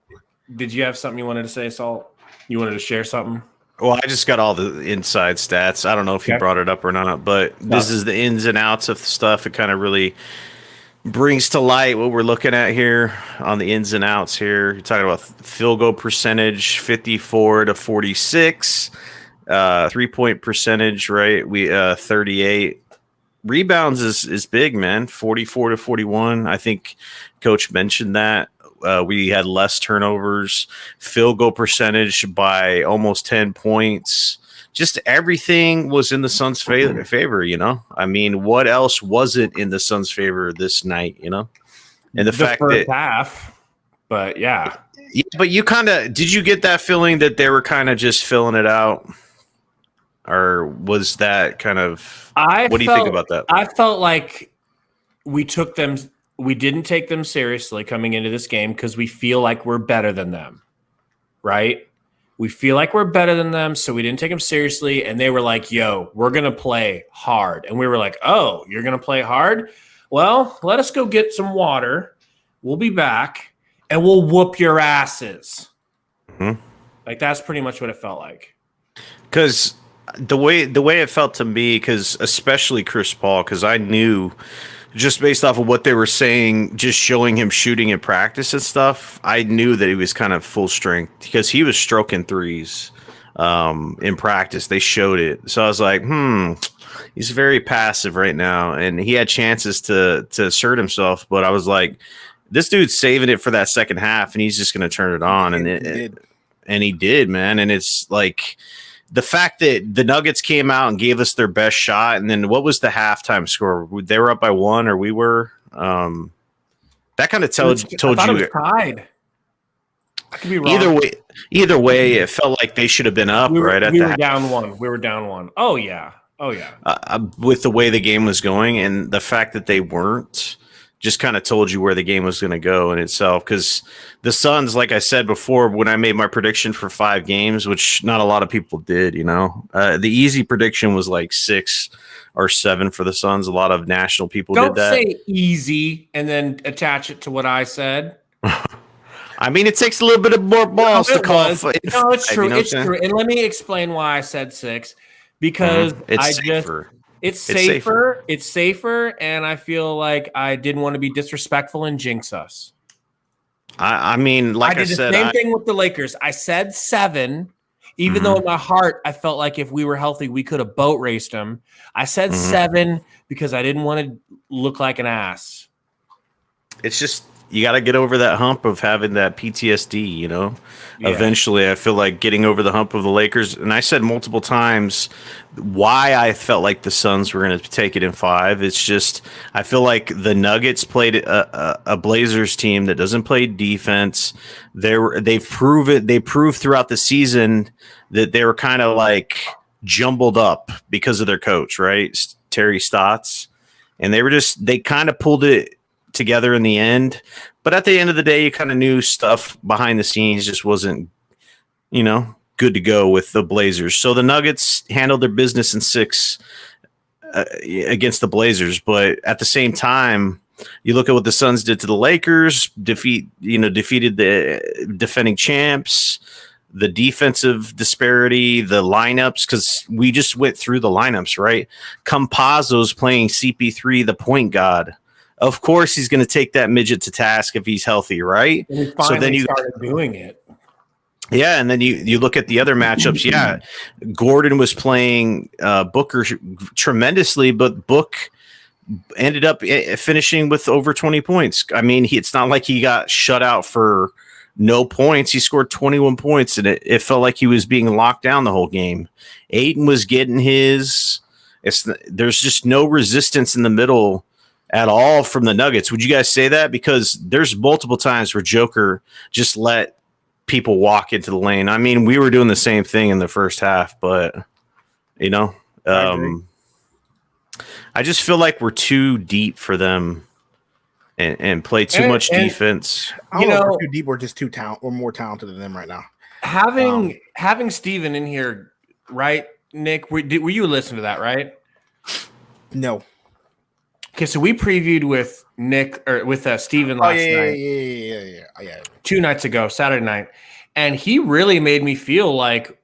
Did you have something you wanted to say, Salt? You wanted to share something? Well, I just got all the inside stats. I don't know if you brought it up or not, but this is the ins and outs of the stuff. It kind of really brings to light what we're looking at here on the ins and outs here. You're talking about field goal percentage, 54 to 46, 3-point percentage, right? 38. Rebounds is big, man. 44 to 41. I think Coach mentioned that. We had less turnovers, field goal percentage by almost 10 points. Just everything was in the Suns' favor, you know? I mean, what else wasn't in the Suns' favor this night, you know? And the fact first that half, but yeah. But you did you get that feeling that they were kind of just filling it out? Or was that kind of, what do you think about that? I felt like we didn't take them seriously coming into this game because we feel like we're better than them, right? We feel like we're better than them, so we didn't take them seriously. And they were like, yo, we're going to play hard. And we were like, oh, you're going to play hard? Well, let us go get some water. We'll be back, and we'll whoop your asses. Mm-hmm. Like, that's pretty much what it felt like. Because the way it felt to me, because especially Chris Paul, because I knew – just based off of what they were saying, just showing him shooting in practice and stuff, I knew that he was kind of full strength because he was stroking threes in practice. They showed it. So I was like, he's very passive right now. And he had chances to assert himself. But I was like, this dude's saving it for that second half, and he's just going to turn it on. And he did, man. And it's like – the fact that the Nuggets came out and gave us their best shot, and then what was the halftime score? They were up by 1, or we were. That kind of told you. It was tied. I could be wrong. Either way, it felt like they should have been up. We were the down 1. We were down 1. Oh yeah. With the way the game was going, and the fact that they weren't, just kind of told you where the game was going to go in itself. Because the Suns, like I said before, when I made my prediction for 5 games, which not a lot of people did, you know, the easy prediction was like 6 or 7 for the Suns. A lot of national people did that. Don't say easy and then attach it to what I said. I mean, it takes a little bit of more balls to call. No, it's true. It's true. And let me explain why I said 6. Because it's safer. It's safer. It's safer, and I feel like I didn't want to be disrespectful and jinx us. I mean, like I said, the same thing with the Lakers. I said 7, even though in my heart I felt like if we were healthy, we could have boat raced them. I said 7 because I didn't want to look like an ass. It's just gotta get over that hump of having that PTSD. Eventually, I feel like getting over the hump of the Lakers. And I said multiple times why I felt like the Suns were going to take it in 5. It's just I feel like the Nuggets played a Blazers team that doesn't play defense. They proved throughout the season that they were kind of like jumbled up because of their coach, right, Terry Stotts, and they kind of pulled it together in the end. But at the end of the day, you kind of knew stuff behind the scenes just wasn't, good to go with the Blazers. So the Nuggets handled their business in 6 against the Blazers. But at the same time, you look at what the Suns did to the Lakers, defeated the defending champs, the defensive disparity, the lineups, because we just went through the lineups, right? Campazzo's playing CP3, the point guard. Of course, he's going to take that midget to task if he's healthy, right? And he finally started doing it. Yeah, and then you look at the other matchups. Yeah, Gordon was playing Booker tremendously, but Book ended up finishing with over 20 points. I mean, it's not like he got shut out for no points. He scored 21 points, and it felt like he was being locked down the whole game. Ayton was getting his. There's just no resistance in the middle at all from the Nuggets. Would you guys say that? Because there's multiple times where Joker just let people walk into the lane. I mean, we were doing the same thing in the first half, but I just feel like we're too deep for them and play too much defense. I don't know if we're too deep. We're just we're more talented than them right now. Having Steven in here, right, Nick? Were you listening to that, right? No. Okay, so we previewed with Nick or with Steven last night. Yeah. 2 nights ago, Saturday night. And he really made me feel like,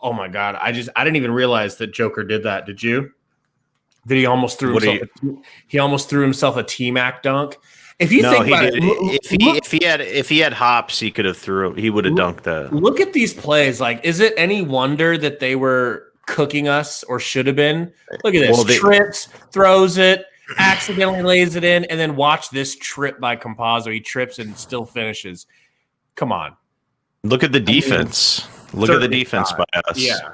oh my God, I didn't even realize that Joker did that. Did you? That he almost threw himself a T-Mac dunk. If you think about it, if he had hops, he would have dunked that. Look at these plays. Like, is it any wonder that they were cooking us or should have been? Look at this. Trips, throws it, accidentally lays it in, and then watch this trip by Campazzo. He trips and still finishes. Come on. Look at the defense. Look at the defense by us. Yeah.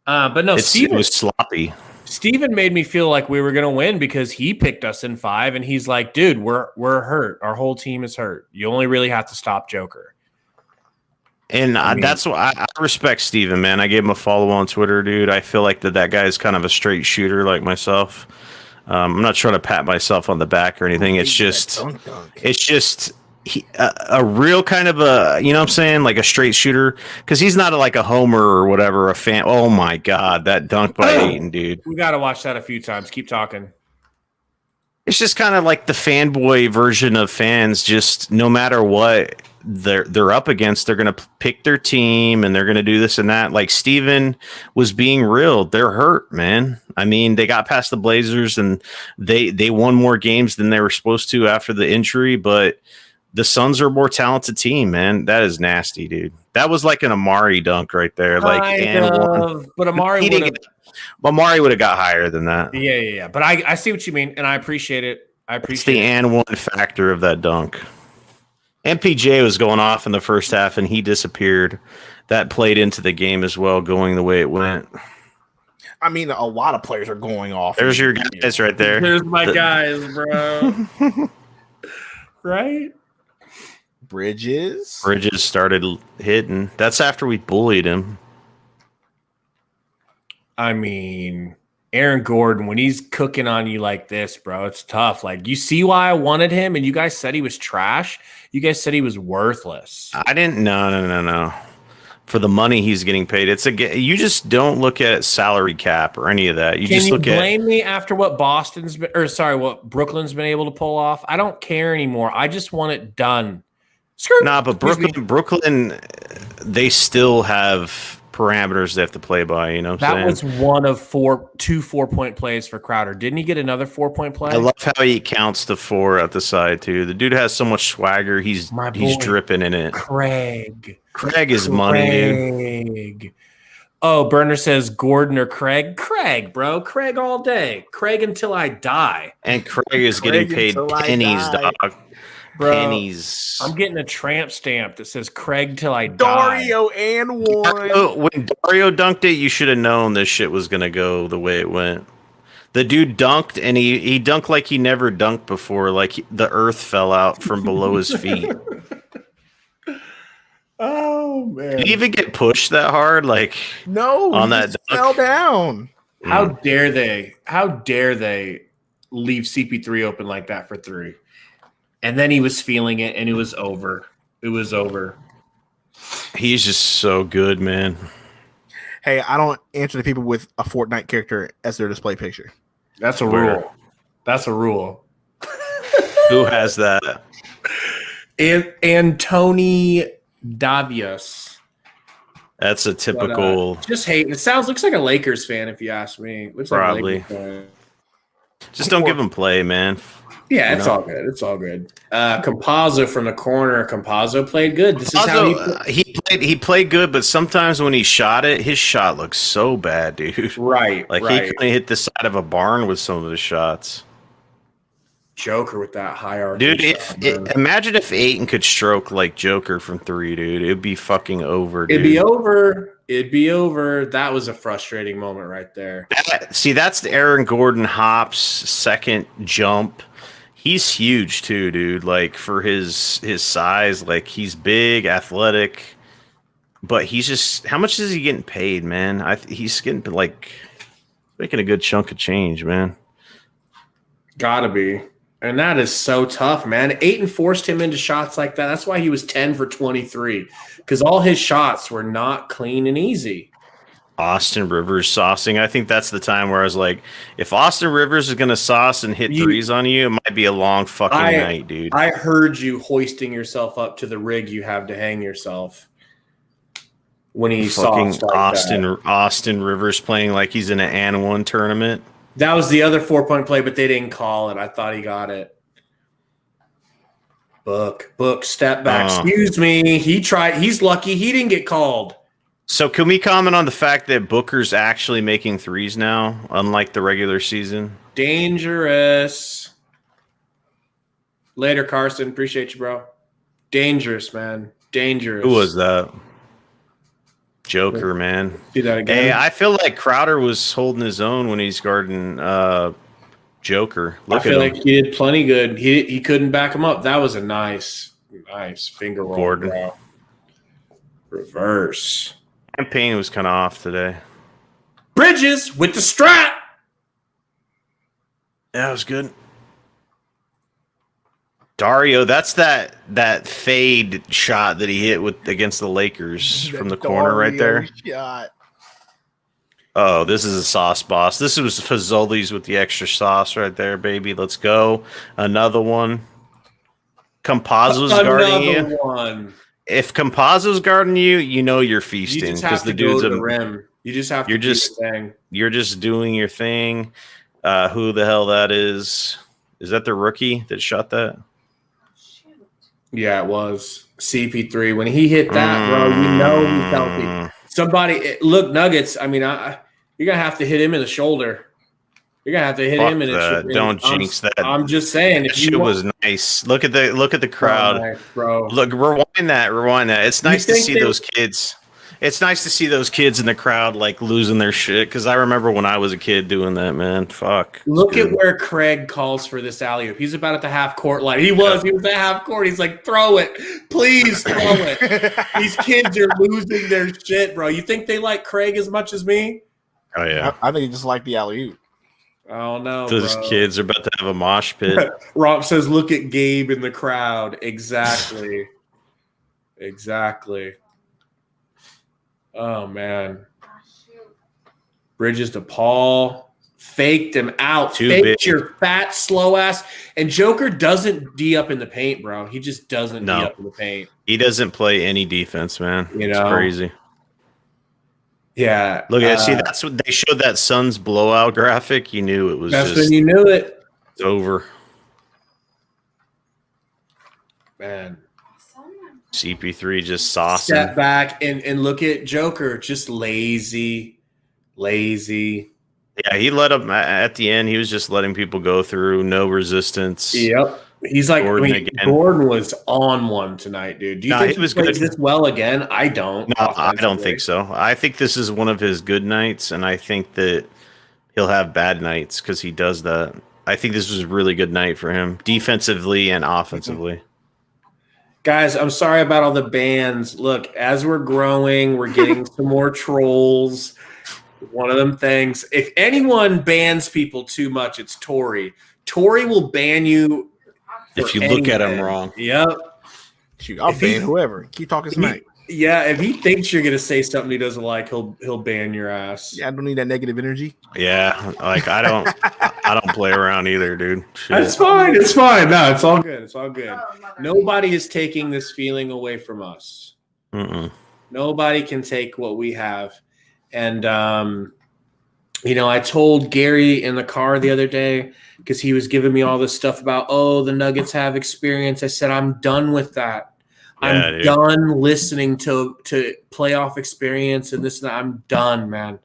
But no, it was sloppy. Steven made me feel like we were going to win because he picked us in 5, and he's like, dude, we're hurt. Our whole team is hurt. You only really have to stop Joker. And that's why I respect Steven, man. I gave him a follow on Twitter, dude. I feel like that guy is kind of a straight shooter like myself. I'm not trying to pat myself on the back or anything. It's just a real kind of a, you know what I'm saying? Like a straight shooter. Because he's not like a homer or whatever, a fan. Oh my God, that dunk by Ayton, dude. We got to watch that a few times. Keep talking. It's just kind of like the fanboy version of fans. Just no matter what they're up against, they're going to pick their team and they're going to do this and that. Like Steven was being real. They're hurt, man. I mean, they got past the Blazers and they won more games than they were supposed to after the injury, but the Suns are a more talented team, man. That is nasty, dude. That was like an Amari dunk right there. But Amari would have got higher than that. Yeah. But I see what you mean, and I appreciate it. It's the and one factor of that dunk. MPJ was going off in the first half, and he disappeared. That played into the game as well, going the way it went. I mean, a lot of players are going off. There's your guys right there. There's my guys, bro. Right? Bridges started hitting. That's after we bullied him. I mean, Aaron Gordon, when he's cooking on you like this, bro, it's tough. Like, you see why I wanted him, and you guys said he was trash. You guys said he was worthless. I didn't. No. For the money he's getting paid, you just don't look at salary cap or any of that. You just look at. Can you blame me after what what Brooklyn's been able to pull off? I don't care anymore. I just want it done. But Brooklyn, they still have parameters they have to play by. You know what I'm saying? That was one of 2 4-point plays for Crowder. Didn't he get another 4-point play? I love how he counts the 4 at the side too. The dude has so much swagger. He's dripping in it. Craig is money, dude. Oh, Burner says Gordon or Craig. Craig, bro. Craig all day. Craig until I die. And Craig is getting paid pennies, dog. Bro, pennies. I'm getting a tramp stamp that says Craig till I die. Dario and one. When Dario dunked it, you should have known this shit was gonna go the way it went. The dude dunked, and he dunked like he never dunked before. Like the earth fell out from below his feet. Oh man! Did he even get pushed that hard? Like No, on he that just dunk? fell down. How dare they? How dare they leave CP3 open like that for 3? And then he was feeling it, and it was over. It was over. He's just so good, man. Hey, I don't answer to people with a Fortnite character as their display picture. That's a Where? rule. That's a rule. Who has that? And Tony Davius. That's a typical. Just hating. Looks like a Lakers fan, if you ask me. Looks Probably. Like a Lakers fan. Just don't give him play, man. Yeah, it's all good. It's all good. Campazzo from the corner. Campazzo played good. This is how he played good, but sometimes when he shot it, his shot looks so bad, dude. Right. Like he couldn't hit the side of a barn with some of his shots. Joker with that high arc. Dude, imagine if Ayton could stroke like Joker from 3, dude. It'd be fucking over, dude. It'd be over. It'd be over. That was a frustrating moment right there. That's the Aaron Gordon Hops second jump. He's huge too, dude. Like for his size, like he's big, athletic, but he's just how much is he getting paid, man? He's getting like making a good chunk of change, man. Gotta be. And that is so tough, man. Ayton forced him into shots like that. That's why he was 10 for 23, because all his shots were not clean and easy. Austin Rivers saucing. I think that's the time where I was like, if Austin Rivers is going to sauce and hit threes on you, it might be a long fucking night, dude. I heard you hoisting yourself up to the rig you have to hang yourself when he fucking sauced like Austin Rivers playing like he's in an N1 tournament. That was the other 4-point play, but they didn't call it. I thought he got it. Book, step back. Excuse me. He tried. He's lucky he didn't get called. So can we comment on the fact that Booker's actually making threes now, unlike the regular season? Dangerous. Later, Carson. Appreciate you, bro. Dangerous, man. Dangerous. Who was that? Joker, man. See that again? Hey, I feel like Crowder was holding his own when he's guarding Joker. I feel like he did plenty good. He couldn't back him up. That was a nice finger roll. Gordon. Bro. Reverse. Campaign was kind of off today. Bridges with the strap. That was good. Dario, that's that fade shot that he hit against the Lakers from the corner right there. Shot. Oh, this is a sauce boss. This was Fazoli's with the extra sauce right there, baby. Let's go. Another one. Campazzo's guarding you. One. If Campazzo's guarding you, you know you're feasting because the dude's go to the rim. You just have to do your thing. You're just doing your thing. Who the hell that is? Is that the rookie that shot that? Yeah, it was CP3 when he hit that, bro. You know he felt it. Somebody look Nuggets. I mean, you're gonna have to hit him in the shoulder. You're gonna have to hit him in the. Don't jinx that. I'm just saying. That shit was nice. Look at the crowd, nice, bro. Look, rewind that. It's nice to see those kids. It's nice to see those kids in the crowd like losing their shit. Because I remember when I was a kid doing that, man. Fuck. Look at where Craig calls for this alley-oop. He's about at the half court line. He was at half court. He's like, throw it. Please throw it. These kids are losing their shit, bro. You think they like Craig as much as me? Oh, yeah. I think he just liked the alley-oop. Oh, no, those kids are about to have a mosh pit. Rob says, look at Gabe in the crowd. Exactly. Exactly. Oh, man. Bridges to Paul. Faked him out. Faked your fat, slow ass. And Joker doesn't D up in the paint, bro. He just doesn't D up in the paint. He doesn't play any defense, man. It's crazy. Yeah. Look at see, that's what they showed that Suns blowout graphic. You knew it was that's when you knew it. It's over. Man. CP3 just saucing. Step back and look at Joker. Just lazy. Yeah, he let him at the end. He was just letting people go through. No resistance. Yep. He's like, Gordon I mean, again. Gordon was on one tonight, dude. Do you No, think he he was plays good. this well again? I don't. No, I don't offensively. think so. I think this is one of his good nights, and I think that he'll have bad nights because he does that. I think this was a really good night for him, defensively and offensively. Guys, I'm sorry about all the bans. Look, as we're growing, we're getting some more trolls. One of them things. If anyone bans people too much, it's Tori. Tori will ban you If you look at him anything. wrong. Yep. Shoot, I'll If he- ban whoever. Keep talking smack. Yeah, if he thinks you're gonna say something he doesn't like, he'll ban your ass. Yeah, I don't need that negative energy. Yeah, like I don't play around either, dude. Shit. That's fine. It's fine. No, it's all good. It's all good. Nobody is taking this feeling away from us. Mm-mm. Nobody can take what we have. And, I told Gary in the car the other day because he was giving me all this stuff about, the Nuggets have experience. I said, I'm done with that. I'm done listening to playoff experience and this and that. I'm done, man.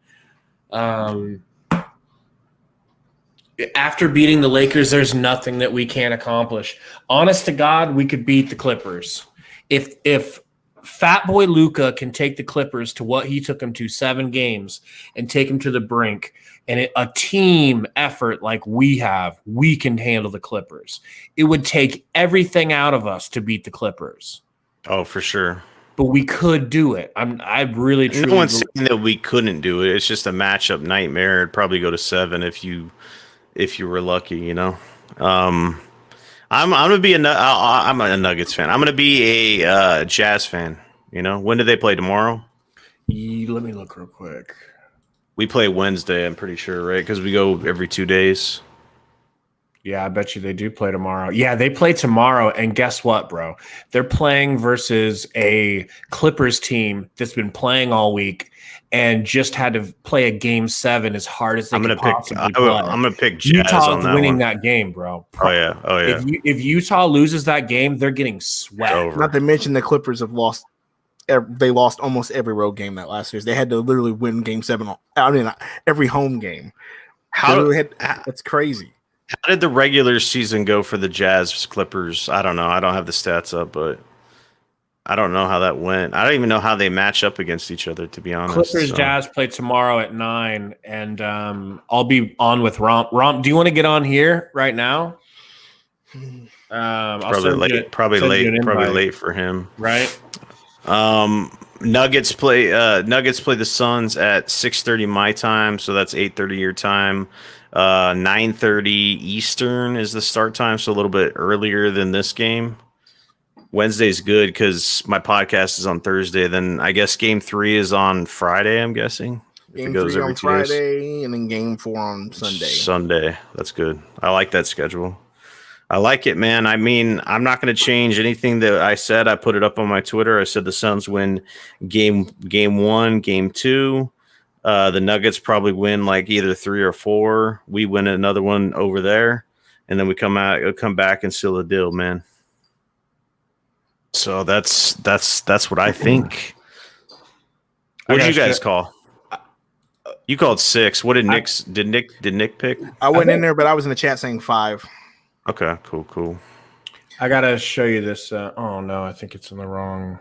After beating the Lakers, there's nothing that we can't accomplish. Honest to God, we could beat the Clippers. If Fat Boy Luka can take the Clippers to what he took them to 7 games and take them to the brink, and a team effort like we have, we can handle the Clippers. It would take everything out of us to beat the Clippers. Oh, for sure. But we could do it. I really truly. No one's saying that we couldn't do it. It's just a matchup nightmare. It'd probably go to 7 if you were lucky, I'm gonna be I'm a Nuggets fan. I'm gonna be a Jazz fan. When do they play tomorrow? Let me look real quick. We play Wednesday, I'm pretty sure, right? Because we go every 2 days. Yeah, I bet you they do play tomorrow. Yeah, they play tomorrow, and guess what, bro? They're playing versus a Clippers team that's been playing all week and just had to play a game 7 as hard as they could possibly play. I'm gonna pick Jazz Utah's on that winning one. that game, bro. Oh yeah. If Utah loses that game, they're getting swept. Over. Not to mention the Clippers have lost. They lost almost every road game that last series. They had to literally win Game 7. Every home game. That's crazy. How did the regular season go for the Jazz Clippers? I don't know. I don't have the stats up, but I don't know how that went. I don't even know how they match up against each other, to be honest. Clippers Jazz play tomorrow at 9, and I'll be on with Romp. Romp, do you want to get on here right now? Probably late for him. Right. Nuggets play the Suns at 6:30 my time, so that's 8:30 your time. 9:30 Eastern is the start time, so a little bit earlier than this game. Wednesday's good because my podcast is on Thursday. Then I guess Game 3 is on Friday. I'm guessing Game 3 on Friday, and then Game 4 on Sunday. That's good. I like that schedule. I like it, man. I mean, I'm not going to change anything that I said. I put it up on my Twitter. I said the Suns win game 1, game 2. The Nuggets probably win like either 3 or 4. We win another one over there, and then we come back and seal the deal, man. So that's what I think. What did you guys call? You called 6. What did Nick pick? I went in there, but I was in the chat saying 5. Okay, cool. I gotta show you this. Oh no, I think it's in the wrong.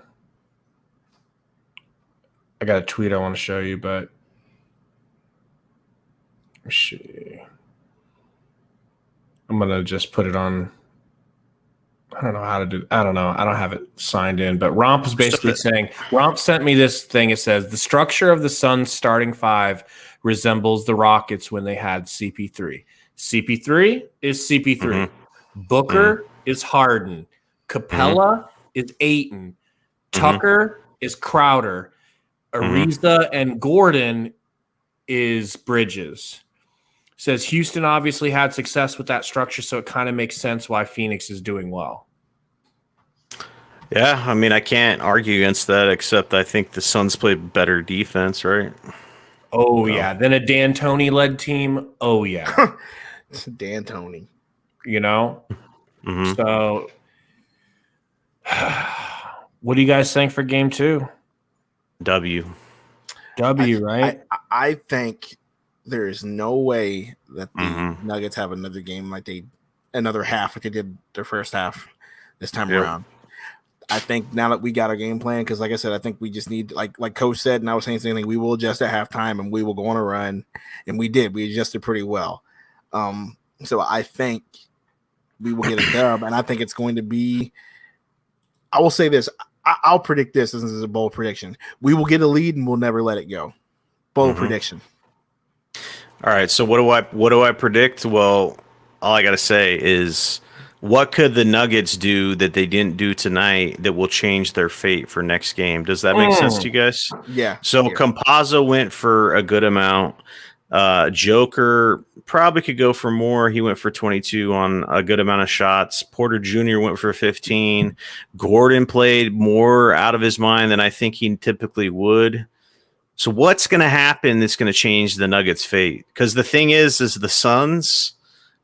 I got a tweet I want to show you, but I'm gonna just put it on. I don't know how to do. I don't know. I don't have it signed in, but Romp is basically saying. Romp sent me this thing. It says the structure of the Suns' starting 5 resembles the Rockets when they had CP3. CP3 is CP3. Mm-hmm. Booker is Harden. Capella is Ayton. Tucker is Crowder. Ariza and Gordon is Bridges. Says Houston obviously had success with that structure, so it kind of makes sense why Phoenix is doing well. Yeah, I mean, I can't argue against that, except I think the Suns play better defense, right? Oh, yeah. Then a D'Antoni-led team. Oh, yeah. D'Antoni. So what do you guys think for game 2? W, right? I think there is no way that the Nuggets have another game like they another half like they did their first half this time Yep. around. I think now that we got our game plan, because like I said, I think we just need, like Coach said, and I was saying the same thing, we will adjust at halftime and we will go on a run. And we did. We adjusted pretty well. So I think we will get a dub, and I think it's going to be, I will say this. I'll predict this. This is a bold prediction. We will get a lead and we'll never let it go. Bold prediction. All right. So what do I predict? Well, all I got to say is, what could the Nuggets do that they didn't do tonight that will change their fate for next game? Does that make sense to you guys? Yeah. So yeah. Campazzo went for a good amount. Joker probably could go for more. He went for 22 on a good amount of shots. Porter Jr. went for 15. Gordon played more out of his mind than I think he typically would. So what's going to happen that's going to change the Nuggets' fate? Because the thing is the Suns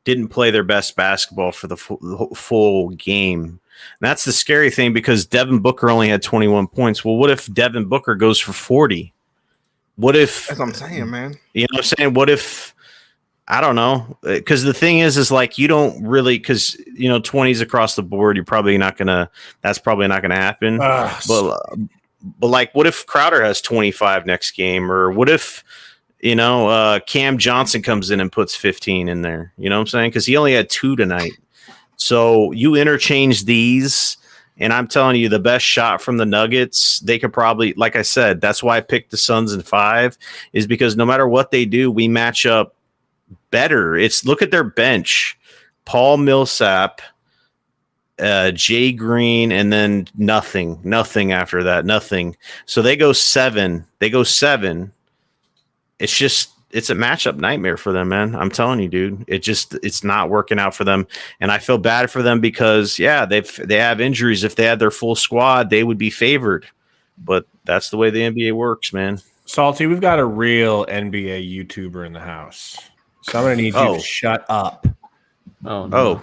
didn't play their best basketball for the full game. And that's the scary thing, because Devin Booker only had 21 points. Well, what if Devin Booker goes for 40? What if? That's what I'm saying, man. You know what I'm saying? What if? I don't know. Because the thing is like, you don't really, because, 20s across the board, you're probably not going to, that's probably not going to happen. But like, what if Crowder has 25 next game? Or what if, Cam Johnson comes in and puts 15 in there? You know what I'm saying? Because he only had 2 tonight. So you interchange these, and I'm telling you, the best shot from the Nuggets, they could probably, like I said, that's why I picked the Suns in 5, is because no matter what they do, we match up better. Look at their bench: Paul Millsap, Jay Green, and then nothing after that, nothing. So they go 7. It's a matchup nightmare for them, man. I'm telling you, dude. It's not working out for them, and I feel bad for them because they have injuries. If they had their full squad, they would be favored. But that's the way the NBA works, man. Salty, we've got a real NBA YouTuber in the house, so I'm gonna need you to shut up. Oh, no.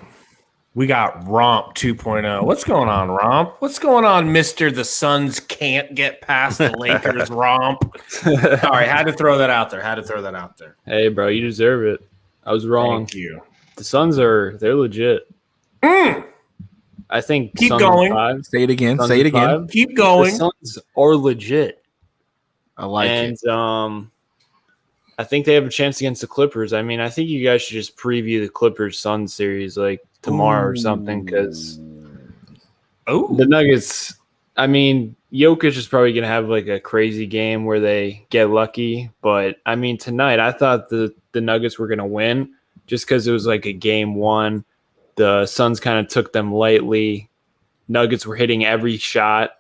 We got Romp 2.0. What's going on, Romp? What's going on, Mr. The Suns can't get past the Lakers, Romp? Sorry, had to throw that out there. Hey, bro, you deserve it. I was wrong. Thank you. The Suns they're legit. I think Keep Suns going. 5, Say it again. Suns Say it again. 5. Keep going. The Suns are legit. I like it. And I think they have a chance against the Clippers. I mean, I think you guys should just preview the Clippers-Suns series like tomorrow or something, because the Nuggets, I mean, Jokic is probably going to have like a crazy game where they get lucky. But, I mean, tonight I thought the Nuggets were going to win just because it was like a game 1. The Suns kind of took them lightly. Nuggets were hitting every shot,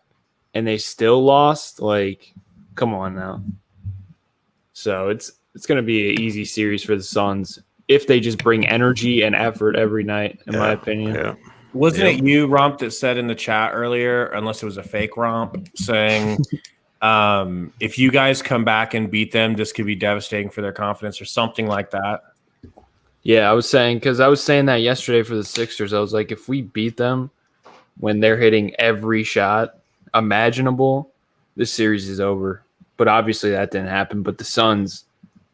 and they still lost. Like, come on now. So it's going to be an easy series for the Suns if they just bring energy and effort every night, in my opinion. Yeah. Wasn't it you, Romp, that said in the chat earlier, unless it was a fake Romp, saying if you guys come back and beat them, this could be devastating for their confidence or something like that? Yeah, I was saying that yesterday for the Sixers. I was like, if we beat them when they're hitting every shot imaginable, this series is over. But obviously that didn't happen. But the Suns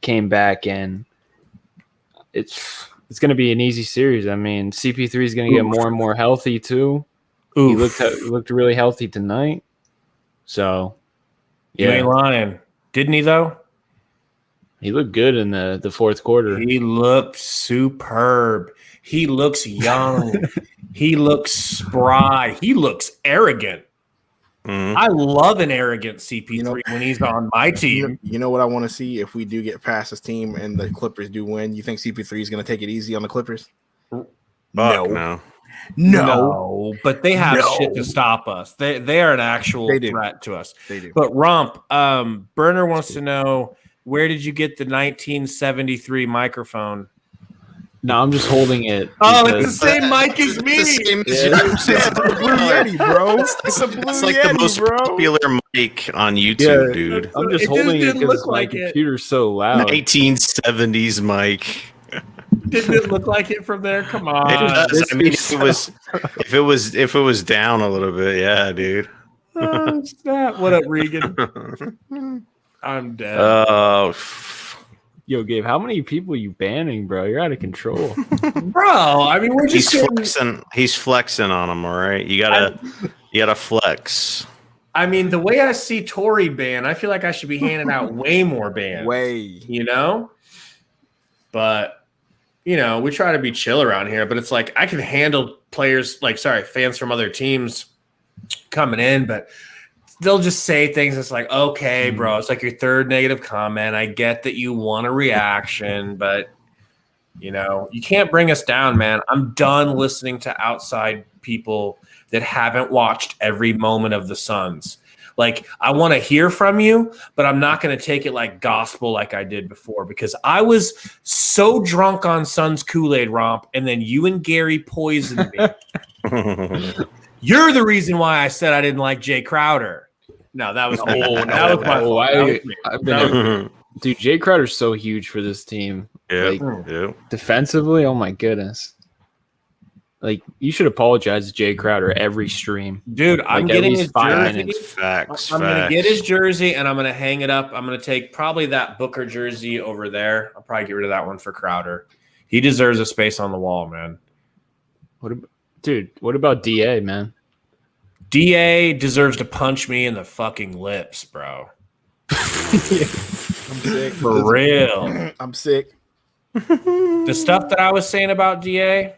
came back, and it's going to be an easy series. I mean, CP3 is going to get more and more healthy too. He looked really healthy tonight. So, You ain't lying. Didn't he, though? He looked good in the fourth quarter. He looked superb. He looks young. He looks spry. He looks arrogant. I love an arrogant CP3 when he's on my team. You know what I want to see if we do get past this team and the Clippers do win? You think CP3 is going to take it easy on the Clippers? No. No, but they have shit to stop us. They are an actual threat to us. They do. But Romp, Burner wants to know, where did you get the 1973 microphone? No, I'm just holding it. Oh, it's the same mic as me. It's a Blue Yeti, bro. It's a Blue It's like Yeti, the most bro. popular mic on YouTube, dude. I'm just It holding it didn't because look my like it. computer's so loud. 1970s mic. Didn't it look like it from there? Come on. It does. I mean, if it was down a little bit, yeah, dude. Oh, snap. What up, Regan? I'm dead. Yo, Gabe, how many people you banning, bro? You're out of control. Bro, I mean, we're just He's flexing on him, all right? You gotta flex. I mean, the way I see Tory ban, I feel like I should be handing out way more bans. You know? But, you know, we try to be chill around here, but it's like I can handle fans from other teams coming in, but they'll just say things that's like, okay, bro, it's like your third negative comment. I get that you want a reaction, but, you know, you can't bring us down, man. I'm done listening to outside people that haven't watched every moment of the Suns. Like, I want to hear from you, but I'm not going to take it like gospel like I did before, because I was so drunk on Suns Kool-Aid romp, and then you and Gary poisoned me. You're the reason why I said I didn't like Jay Crowder. No, that was that was my fault. Dude, Jay Crowder's so huge for this team. Yeah. Defensively, oh my goodness. Like, you should apologize to Jay Crowder every stream. Dude, I'm getting his jersey. Facts. I'm going to get his jersey, and I'm going to hang it up. I'm going to take probably that Booker jersey over there. I'll probably get rid of that one for Crowder. He deserves a space on the wall, man. What about DA, man? DA deserves to punch me in the fucking lips, bro. I'm sick. For real. I'm sick. The stuff that I was saying about DA,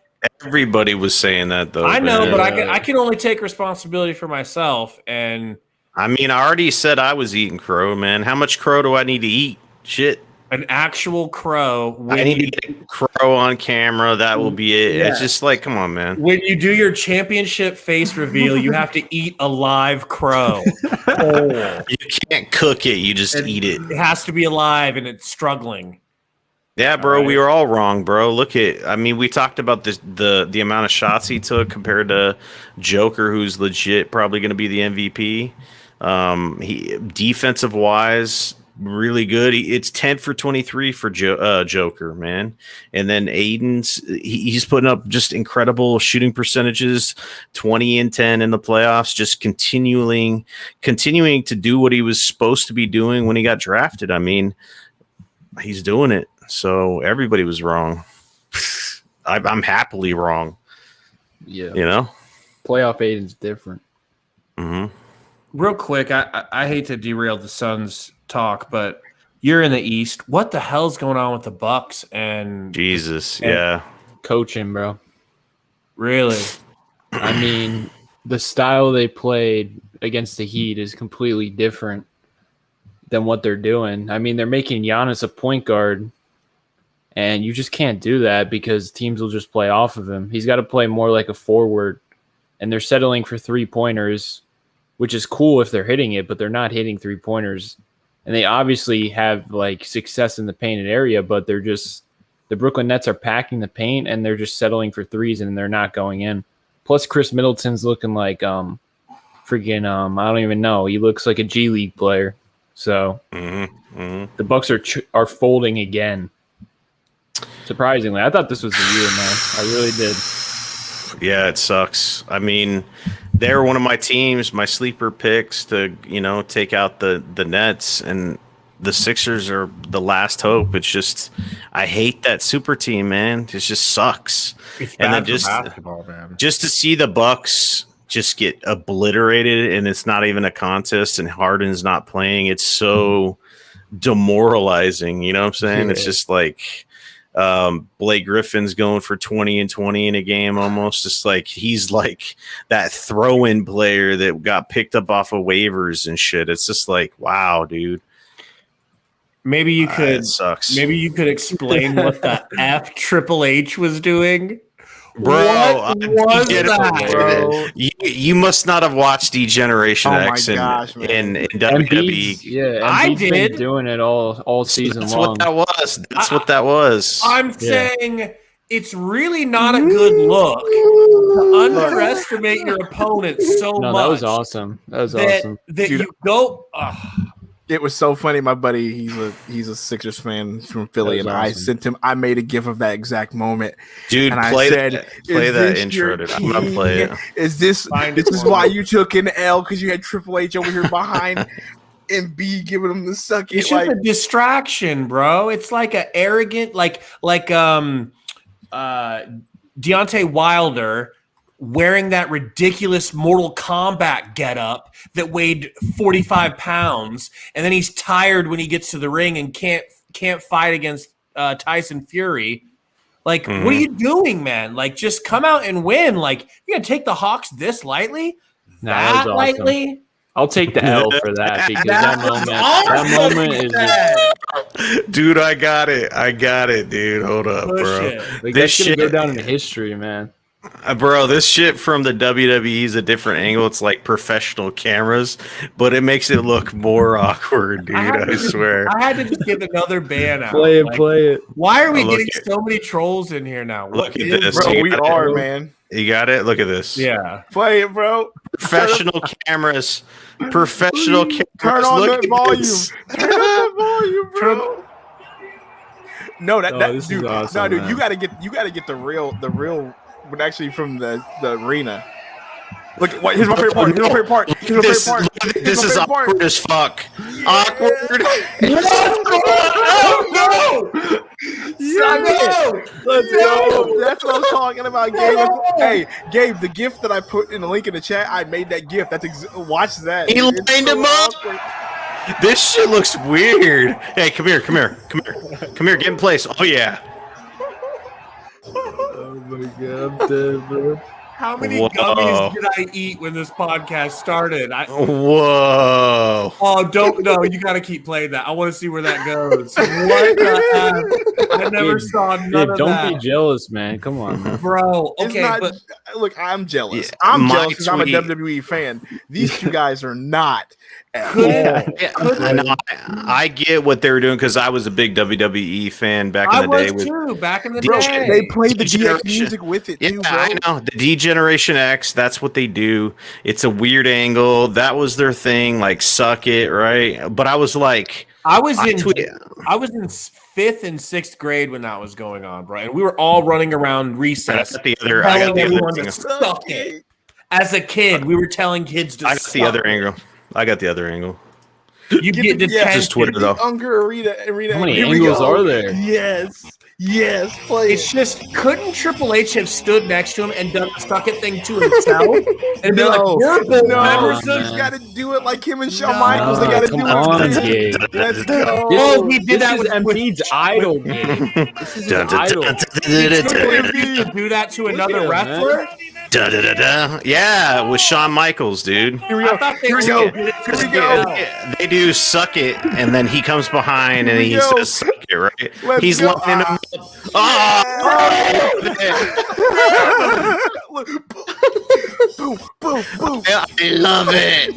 Everybody was saying that, though. I know, man. but I can only take responsibility for myself. And I mean, I already said I was eating crow, man. How much crow do I need to eat? Shit. An actual crow. I need to get crow on camera. That will be it. Yeah. It's just like, come on, man. When you do your championship face reveal, you have to eat a live crow. You can't cook it. You just eat it. It has to be alive, and it's struggling. Yeah, bro, we were all wrong, bro. We talked about this, the amount of shots he took compared to Joker, who's legit probably going to be the MVP. He defensive wise, really good. It's 10 for 23 for Joker, man. And then Aiden's he's putting up just incredible shooting percentages, 20 and 10 in the playoffs, just continuing to do what he was supposed to be doing when he got drafted. I mean, he's doing it. So everybody was wrong. I'm happily wrong. Yeah. You know? Playoff Aiden's different. Mm-hmm. Real quick, I hate to derail the Suns talk, but you're in the East. What the hell's going on with the Bucks and Jesus? Yeah. Coaching, bro. Really? I mean, the style they played against the Heat is completely different than what they're doing. I mean, they're making Giannis a point guard, and you just can't do that because teams will just play off of him. He's got to play more like a forward, and they're settling for three-pointers, which is cool if they're hitting it, but they're not hitting three-pointers. And they obviously have like success in the painted area, but they're just the Brooklyn Nets are packing the paint and they're just settling for threes and they're not going in. Plus, Chris Middleton's looking like freaking I don't even know. He looks like a G League player. So the Bucks are folding again. Surprisingly, I thought this was the year, man. I really did. Yeah, it sucks. I mean, they're one of my teams, my sleeper picks to, take out the Nets, and the Sixers are the last hope. It's just, I hate that super team, man. It just sucks. It's and bad then for basketball, man. Just to see the Bucks just get obliterated, and it's not even a contest, and Harden's not playing. It's so demoralizing. You know what I'm saying? Yeah. It's just like Blake Griffin's going for 20 and 20 in a game almost. Just like he's like that throw-in player that got picked up off of waivers and shit. It's just like, wow, dude. Maybe you could it sucks. Maybe you could explain what the F Triple H was doing. Bro, what was that, bro? You must not have watched D-Generation X in WWE. Yeah, I did. Been doing it all season long. That's what that was. I'm saying it's really not a good look to underestimate your opponent so much. That was awesome. Awesome. Dude, you go. It was so funny. My buddy, he's a Sixers fan. He's from Philly, and awesome. I made a gif of that exact moment. Dude, and play I said, that intro. Dude. I'm gonna play it. Is this why you took an L because you had Triple H over here behind? and B giving him the suck it. It's just a distraction, bro. It's like an arrogant, like Deontay Wilder wearing that ridiculous Mortal Kombat getup that weighed 45 pounds, and then he's tired when he gets to the ring and can't fight against Tyson Fury. Like, what are you doing, man? Like, just come out and win. Like, you're gonna take the Hawks this lightly? That awesome. Lightly? I'll take the L for that because that moment is just, dude, I got it, dude. Hold up, bro. like, this shit go down in history, man. Bro, this shit from the WWE is a different angle. It's like professional cameras, but it makes it look more awkward, dude. I swear. I had to just get another ban out. Play it. Why are we getting so many trolls in here now? Look at this, bro. We are, man. You got it. Look at this. Yeah, play it, bro. Professional cameras. Professional cameras. Turn on Look that at volume. this. Turn on that volume, bro. No, this dude. is awesome, no, dude. man. You gotta get the real, but actually from the arena. Look, here's my favorite part. This is awkward as fuck. Awkward. Oh no! Let's go. That's what I'm talking about, Gabe. Hey, Gabe, the gift that I put in the link in the chat, I made that gift. Watch that. He lined him up. This shit looks weird. Hey, come here. Get in place. Oh yeah. Oh my god, I'm dead, bro. How many gummies did I eat when this podcast started? Whoa. Oh, you got to keep playing that. I want to see where that goes. What the heck? I never saw none of don't that. be jealous, man. Come on, man. Bro. Okay, but look, I'm jealous. Yeah, I'm jealous because I'm a WWE fan. These two guys are not. I get what they were doing because I was a big WWE fan back in the day. Back in the Bro, day. they played the DX music with it too, bro. I know. The D-Generation X, that's what they do. It's a weird angle. That was their thing, like suck it, right? But I was like... I was in 5th and 6th grade when that was going on, bro. And we were all running around recess. I got the other to suck it. As a kid, we were telling kids to suck the other angle. I got the other angle. You get detention. Just Twitter, though. Unger Arena. How many angles are there? Yes, play. It's just, couldn't Triple H have stood next to him and done the suck it thing to himself? And be like, we're both members. You got to do it like him and Shawn Michaels. They got to do it. Let's go. Oh, he did that with Embiid's idol, man. This is his idol. Do that to another wrestler? Yeah, with Shawn Michaels, dude. Here we go. They do suck it, and then he comes behind and he says suck it, right? He's lining him up. Boom, boom, boom. I love it.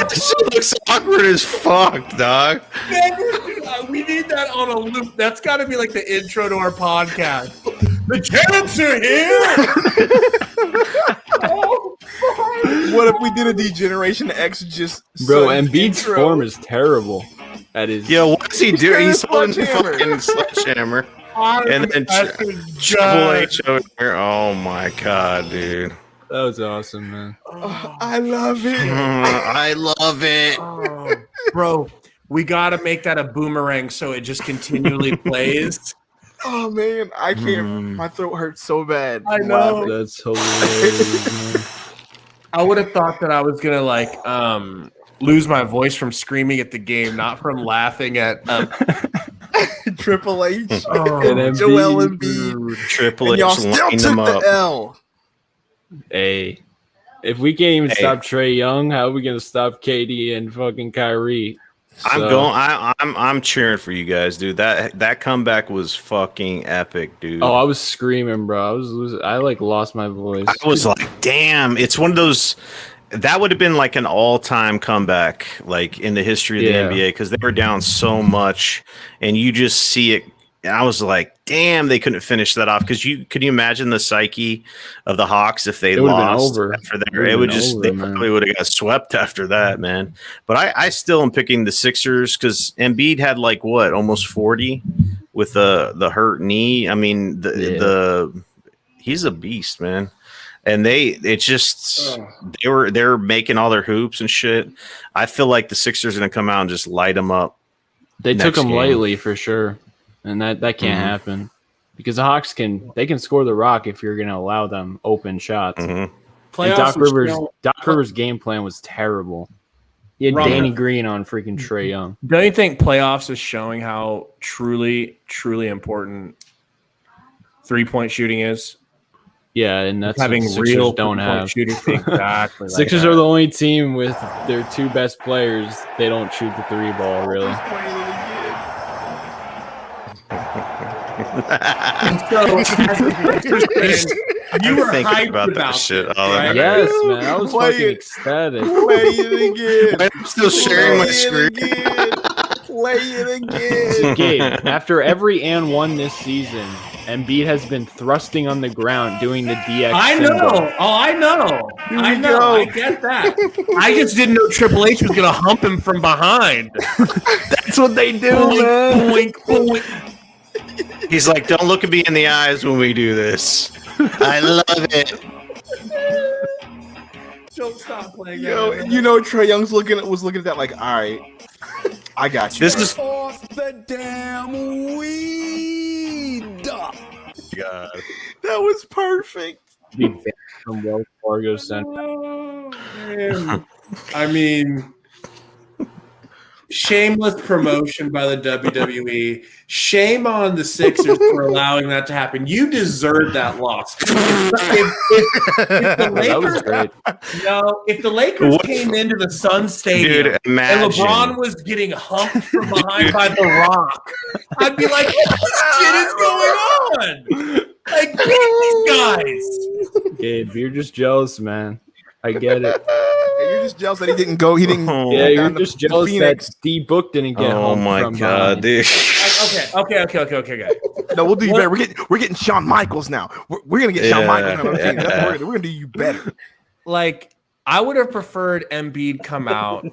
This shit looks awkward as fuck, dog. We need that on a loop. That's got to be like the intro to our podcast. The champs are here. What if we did a D-Generation X just bro? Embiid's form is terrible. That is. Yo, what's he doing? He's holding the fucking sledgehammer. And then Triple H over here. Oh my god, dude. That was awesome, man. Oh, I love it. I love it. Oh, bro, we got to make that a boomerang so it just continually plays. Oh, man. I can't. My throat hurts so bad. I know. That's hilarious, man. I would have thought that I was going to, lose my voice from screaming at the game, not from laughing at Triple H and Joel Embiid. Triple H y'all still lining took them the up. L. Hey, if we can't even stop Trey Young, how are we gonna stop KD and fucking Kyrie? I'm cheering for you guys, dude. That comeback was fucking epic, dude. Oh, I was screaming, bro. I was losing. I lost my voice. I was like, damn. It's one of those. That would have been like an all-time comeback, like in the history of the NBA, because they were down so much, and you just see it I was like, damn, they couldn't finish that off. Because could you imagine the psyche of the Hawks if they lost after that? They probably would have got swept after that, man. But I still am picking the Sixers because Embiid had almost 40 with the hurt knee. I mean, he's a beast, man. And they're making all their hoops and shit. I feel like the Sixers are gonna come out and just light them up. They took them lightly for sure, and that can't happen because the Hawks can score the rock if you're gonna allow them open shots. And Doc Rivers' game plan was terrible. He had Danny Green on freaking Trae Young. Don't you think playoffs is showing how truly, truly important 3-point shooting is? Yeah, and that's having what Sixers real don't have. Shooting. Exactly. Sixers are the only team with their 2 best players. They don't shoot the 3 ball really. You were thinking hyped about that shit. right? Yes, man. I was fucking ecstatic. Play it again. I'm still sharing my screen. Play it again. Gabe, after every and one this season, Embiid has been thrusting on the ground doing the DX. I know. symbol. Oh, I know. I know. go. I get that. I just didn't know Triple H was going to hump him from behind. That's what they do, man. Boink, boink. He's like, don't look at me in the eyes when we do this. I love it. Don't stop playing. Yo, Trae Young's was looking at that like, all right, I got you. This is Off the damn weed. God. That was perfect. Be banned from Wells Fargo Center. Oh, man. I mean, shameless promotion by the WWE. Shame on the Sixers for allowing that to happen. You deserve that loss. If the Lakers, if the Lakers came into the Sun Stadium Dude, and LeBron was getting humped from behind by The Rock, I'd be like, what shit is going on? Like, beat these guys. Gabe, you're just jealous, man. I get it. Yeah, you're just jealous that he didn't go. He didn't. Yeah, you're just jealous that Steve Book didn't get home. Oh my from God, behind. dude. Okay. No, we'll do you better. We're getting Shawn Michaels now. We're gonna get Shawn Michaels. Now. That's what we're gonna do you better. Like, I would have preferred Embiid come out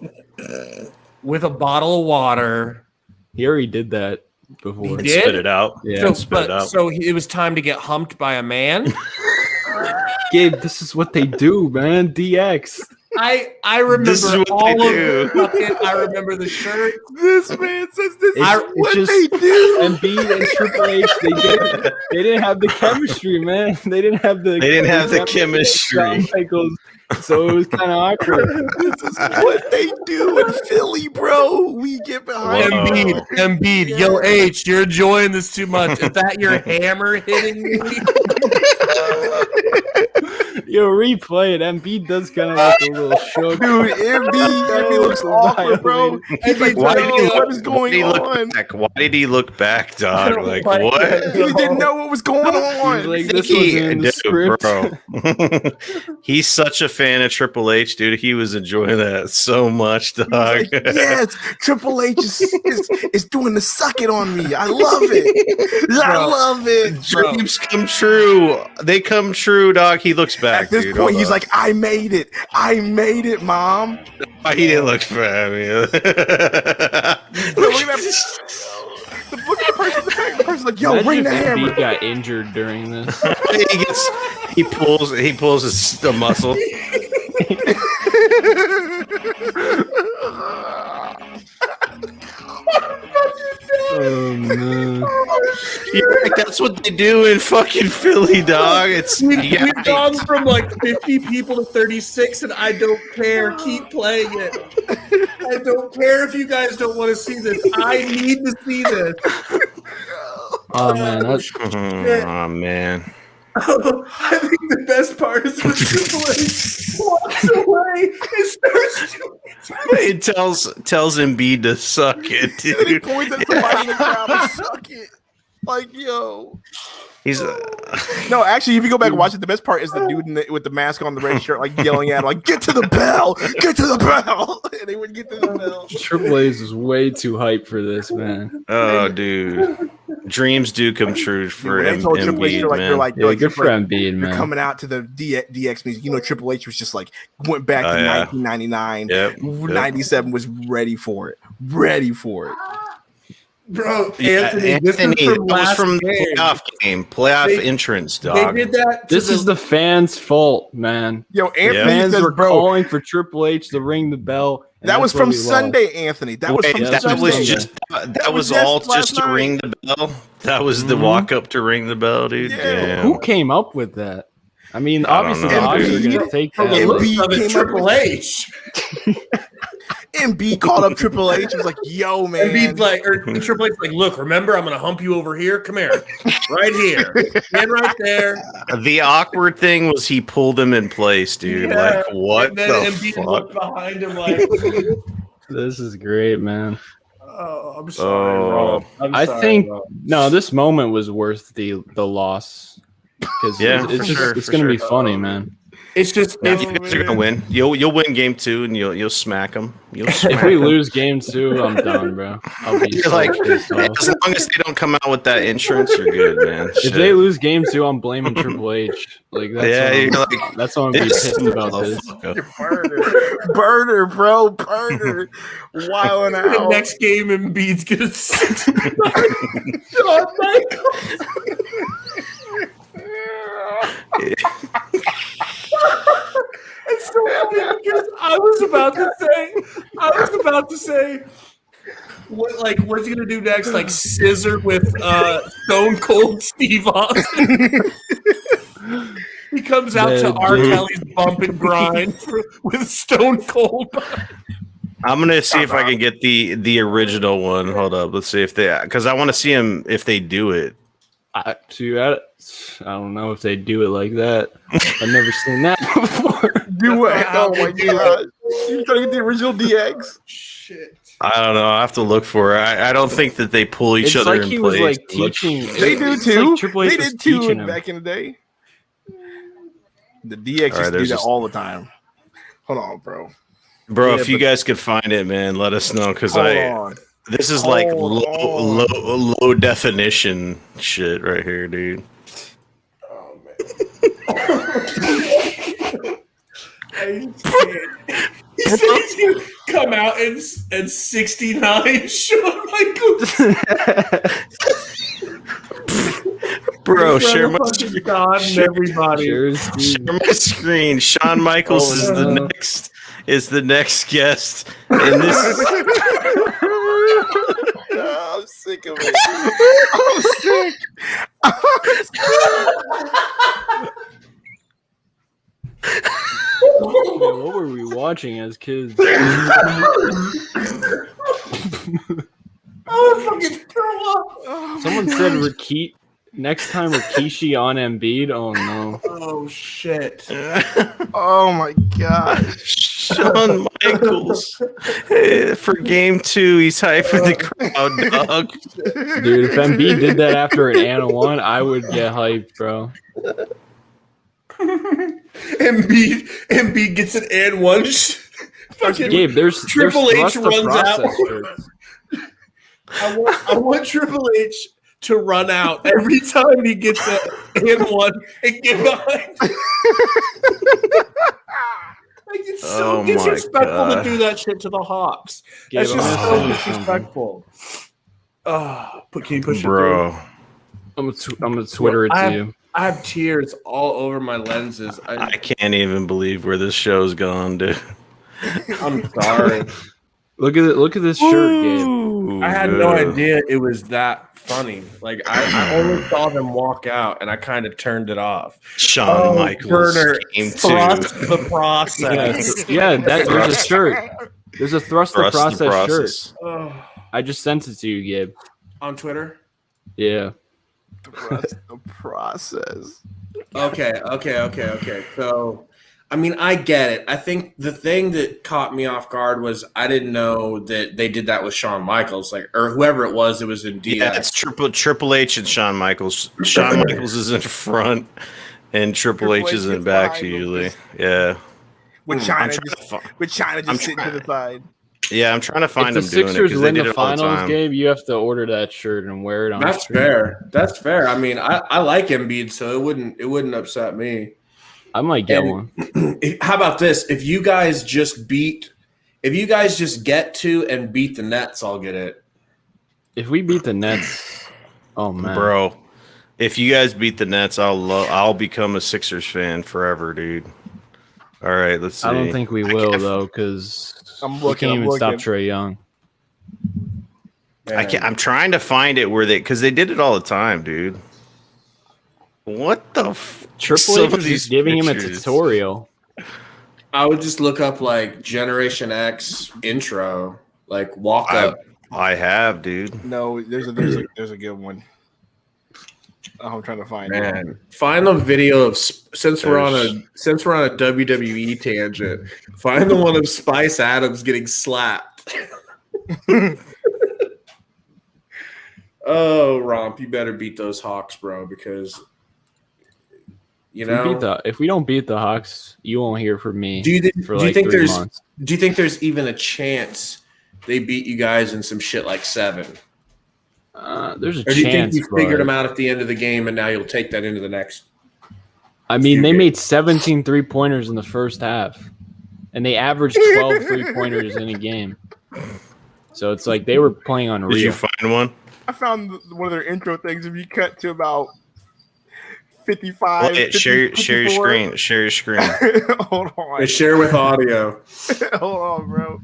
with a bottle of water. He already did that before. He did? Spit it out. Yeah. So it was time to get humped by a man. Gabe, this is what they do, man. DX. I remember This is what all they of do. the fucking. I remember the shirt. This man says this is It's what just they do. Embiid and Triple H. They didn't have the chemistry, man. They didn't have the chemistry. Shawn Michaels, so it was kind of awkward. This is what they do in Philly, bro. We get behind. Embiid, yo H, you're enjoying this too much. Is that your hammer hitting me? Yo, replay it. Embiid does kind of look a little shook. Dude, Embiid looks awkward, bro. He's like, what is going on? Why did he look back, dog? Like, what? He didn't know what was going on. Like, this was in the script. Bro. He's such a fan of Triple H, dude. He was enjoying that so much, dog. Like, yes, Triple H is doing the suck it on me. I love it. I love it. Dreams come true. They come true, dog. He looks back. At this dude. point, he's like, I made it. I made it, Mom. He didn't look back. Look at that. The person's like, yo, Imagine bring if the hammer. Embiid got injured during this. he pulls the muscle. Oh man. Yeah, like, that's what they do in fucking Philly, dog. We've gone from like 50 people to 36, and I don't care. Keep playing it. I don't care if you guys don't want to see this. I need to see this. Oh man, that's Oh man. I think the best part is when Triple H walks away and starts to. It tells Embiid to suck it, He dude. points at somebody in the crowd and suck it. Like, yo. He's No, actually, if you go back and watch it, the best part is the dude with the mask on, the red shirt, like yelling at him, like, get to the bell, get to the bell. And they wouldn't get to the bell. Triple H is way too hype for this, man. oh, dude. Dreams do come true for When they told Triple H, Embiid, man. Good for Embiid, you're man. coming out to the DX music. You know, Triple H was just like went back to 1999. Yep. 97 was ready for it. Ready for it. Bro, Anthony, this is from that was last from game. the playoff game, playoff entrance, They dog. did that. This is the fans' fault, man. Yo, Anthony Fans says, were bro, calling for Triple H to ring the bell. and that was that's what from we lost. Sunday, Anthony. That was from that Sunday. was just that was all just to ring the bell. That was the walk up to ring the bell, dude. Yeah. Damn. Who came up with that? I mean, I don't obviously know, the Hawks are dude. going to take From the that. looks Embiid of it, came up Triple with- H. Embiid called up Triple H. Was like, "Yo, man." Embiid's like, or Triple H's like, look, remember, I'm going to hump you over here. Come here, right here, stand right there. The awkward thing was he pulled him in place, dude. Yeah. Like what And then the Embiid fuck? looked behind him like, This is great, man. oh, I'm sorry, bro. I think this moment was worth the loss because Yeah, it's for just sure, it's for going to be sure. funny, man. it's just You guys are gonna win. You'll win game 2 and you'll smack them. You'll smack If we 'em. lose game 2, I'm done, bro. I'll be You're so like, pissed off. as long as they don't come out with that insurance, you're good, man. If Shit. they lose game 2, I'm blaming Triple H. Like that's Yeah, what you're I'm, like, that's what I'm be this pissed about this. motherfucker. Burner, bro, burner, wilding the out. next game, Embiid's going to Shawn Michaels. It's so funny because I was about to say, what's he gonna do next? Like scissor with Stone Cold Steve Austin. He comes out to R. Kelly's Bump and Grind with Stone Cold. I'm gonna see if I can get the original one. Hold up, let's see if they, because I want to see them if they do it. I don't know if they do it like that. I've never seen that before. Do it. Oh my god. You trying to get the original DX? Shit. I don't know. I have to look for it. I don't think that they pull each It's other like in he place. was like teaching. They do it's too. Like Triple H They was did too teaching him. back in the day. The DX used to do there's that just- all the time. Hold on, bro. Bro, Yeah, if you but- guman can find it, man, let us know because Hold on. this is like Hold on. low definition shit right here, dude. Oh man. I can't. He said he's gonna come out and 69 Shawn Michaels. Bro, share my Fucking screen. God and everybody. Share my screen. Shawn Michaels Oh, is no. the next guest in this. I'm sick of it. I'm sick. What were we watching as kids? Oh, fucking throw up. Someone said next time Rikishi on Embiid. Oh no. Oh shit. Oh my god. Shawn Michaels for game 2. He's hyping the crowd, dog. Dude, if Embiid did that after an and one, I would get hyped, bro. Embiid gets an and one. Fucking Gabe, there's Triple there's H thrust the runs out. process shirts. I want Triple H to run out every time he gets an and one and get behind. Like it's so Oh my disrespectful to God. do that shit to the Hawks. Gabe, That's I'm just gonna so send you something. disrespectful. Can you push it through? Bro. I'm gonna Twitter it to you. I have tears all over my lenses. I can't even believe where this show's gone, dude. I'm sorry. Look at this shirt, Gabe. Ooh, I had no dude. idea it was that funny. Like I only saw them walk out, and I kind of turned it off. Shawn Michaels Turner, game 2. thrust the process. Yeah, there's a shirt. There's a thrust the Trust the process shirt. process. Oh, I just sent it to you, Gabe. on Twitter. Yeah. Trust the process. Okay. So, I mean, I get it. I think the thing that caught me off guard was I didn't know that they did that with Shawn Michaels, like or whoever it was in DX. Yeah, it's Triple H and Shawn Michaels. Shawn Michaels is in front, and Triple H is in back behind him. usually. Yeah. With I'm China trying to just fi- with China I'm just sitting to the side. Yeah, I'm trying to find if the them doing it Sixers because they win did the it all the finals time. game, you have to order that shirt and wear it on. That's stream. fair. That's fair. I mean, I like Embiid, so it wouldn't upset me. I might get one. How about this? If you guys just get to and beat the Nets, I'll get it. If we beat the Nets, oh man, Bro, if you guys beat the Nets, I'll become a Sixers fan forever, dude. All right, let's see. I don't think we will though, because we can't even stop Trae Young. I'm trying to find it because they did it all the time, dude. What the Triple H is just giving him a tutorial. I would just look up like Generation X intro, like walk up. I have, dude. No, there's a good one. I'm trying to find it. Find the video of since we're on a WWE tangent. Find the one of Spice Adams getting slapped. Oh, Romp, you better beat those Hawks, bro, because if we don't beat the Hawks, you won't hear from me. Do you think 3 months. Do you think there's even a chance they beat you guys in some shit like 7? There's a or do you chance. think you figured them out at the end of the game and now you'll take that into the next? I mean, they made 17 3-pointers in the first half, and they averaged 12 3-pointers in a game. So it's like they were playing on real. Did you find one? I found one of their intro things. If you cut to about 55, share your screen. Share your screen. Hold on. Share with audio. Hold on, bro.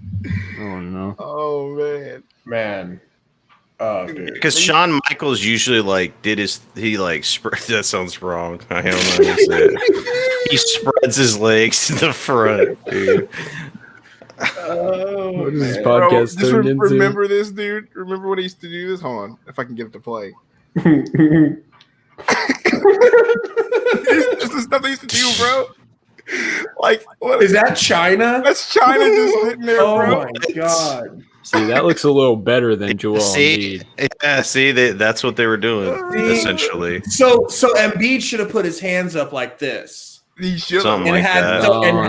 Oh no. Oh man. Oh, dude. Because Shawn Michaels usually that sounds wrong. I don't know how to say it. He spreads his legs to the front, dude. Oh, what is this podcast turned into? Remember this, dude? Remember when he used to do this? Hold on, if I can get it to play. It's just the stuff they used to do, bro. Like, what is that? China? That's China just sitting there, bro. Oh my god. See, that looks a little better than Joel Embiid. Yeah, see, that's what they were doing, essentially. So Embiid should have put his hands up like this. He should have. Something like that.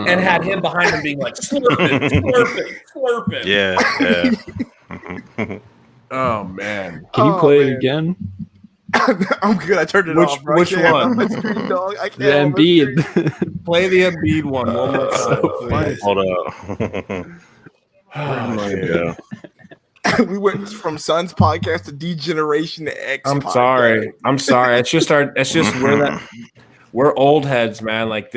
And had him behind him being like, slurp it. Yeah. Oh, man. Can you play it again? I'm good. I turned it off. Bro. Which one? I can't. The Embiid. Play the Embiid one more time. Hold on. Yeah. We went from Suns podcast to Degeneration to X. I'm podcast. sorry. We're old heads, man. Like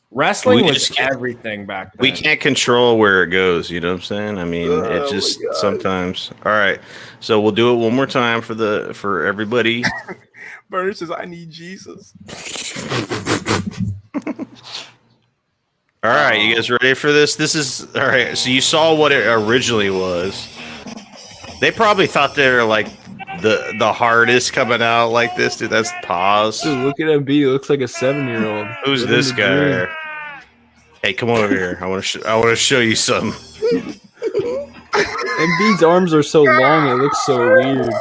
wrestling was everything back then. We can't control where it goes, you know what I'm saying? I mean, it just sometimes. All right. So we'll do it one more time for everybody. Burner says, I need Jesus. All right, you guys ready for this? This is all right. So you saw what it originally was. They probably thought they were like the hardest coming out like this, dude. That's pause. Dude, look at Embiid. He looks like a 7-year-old. Who's this guy? Hey, come over here. I want to show you something. Embiid's arms are so long. It looks so weird.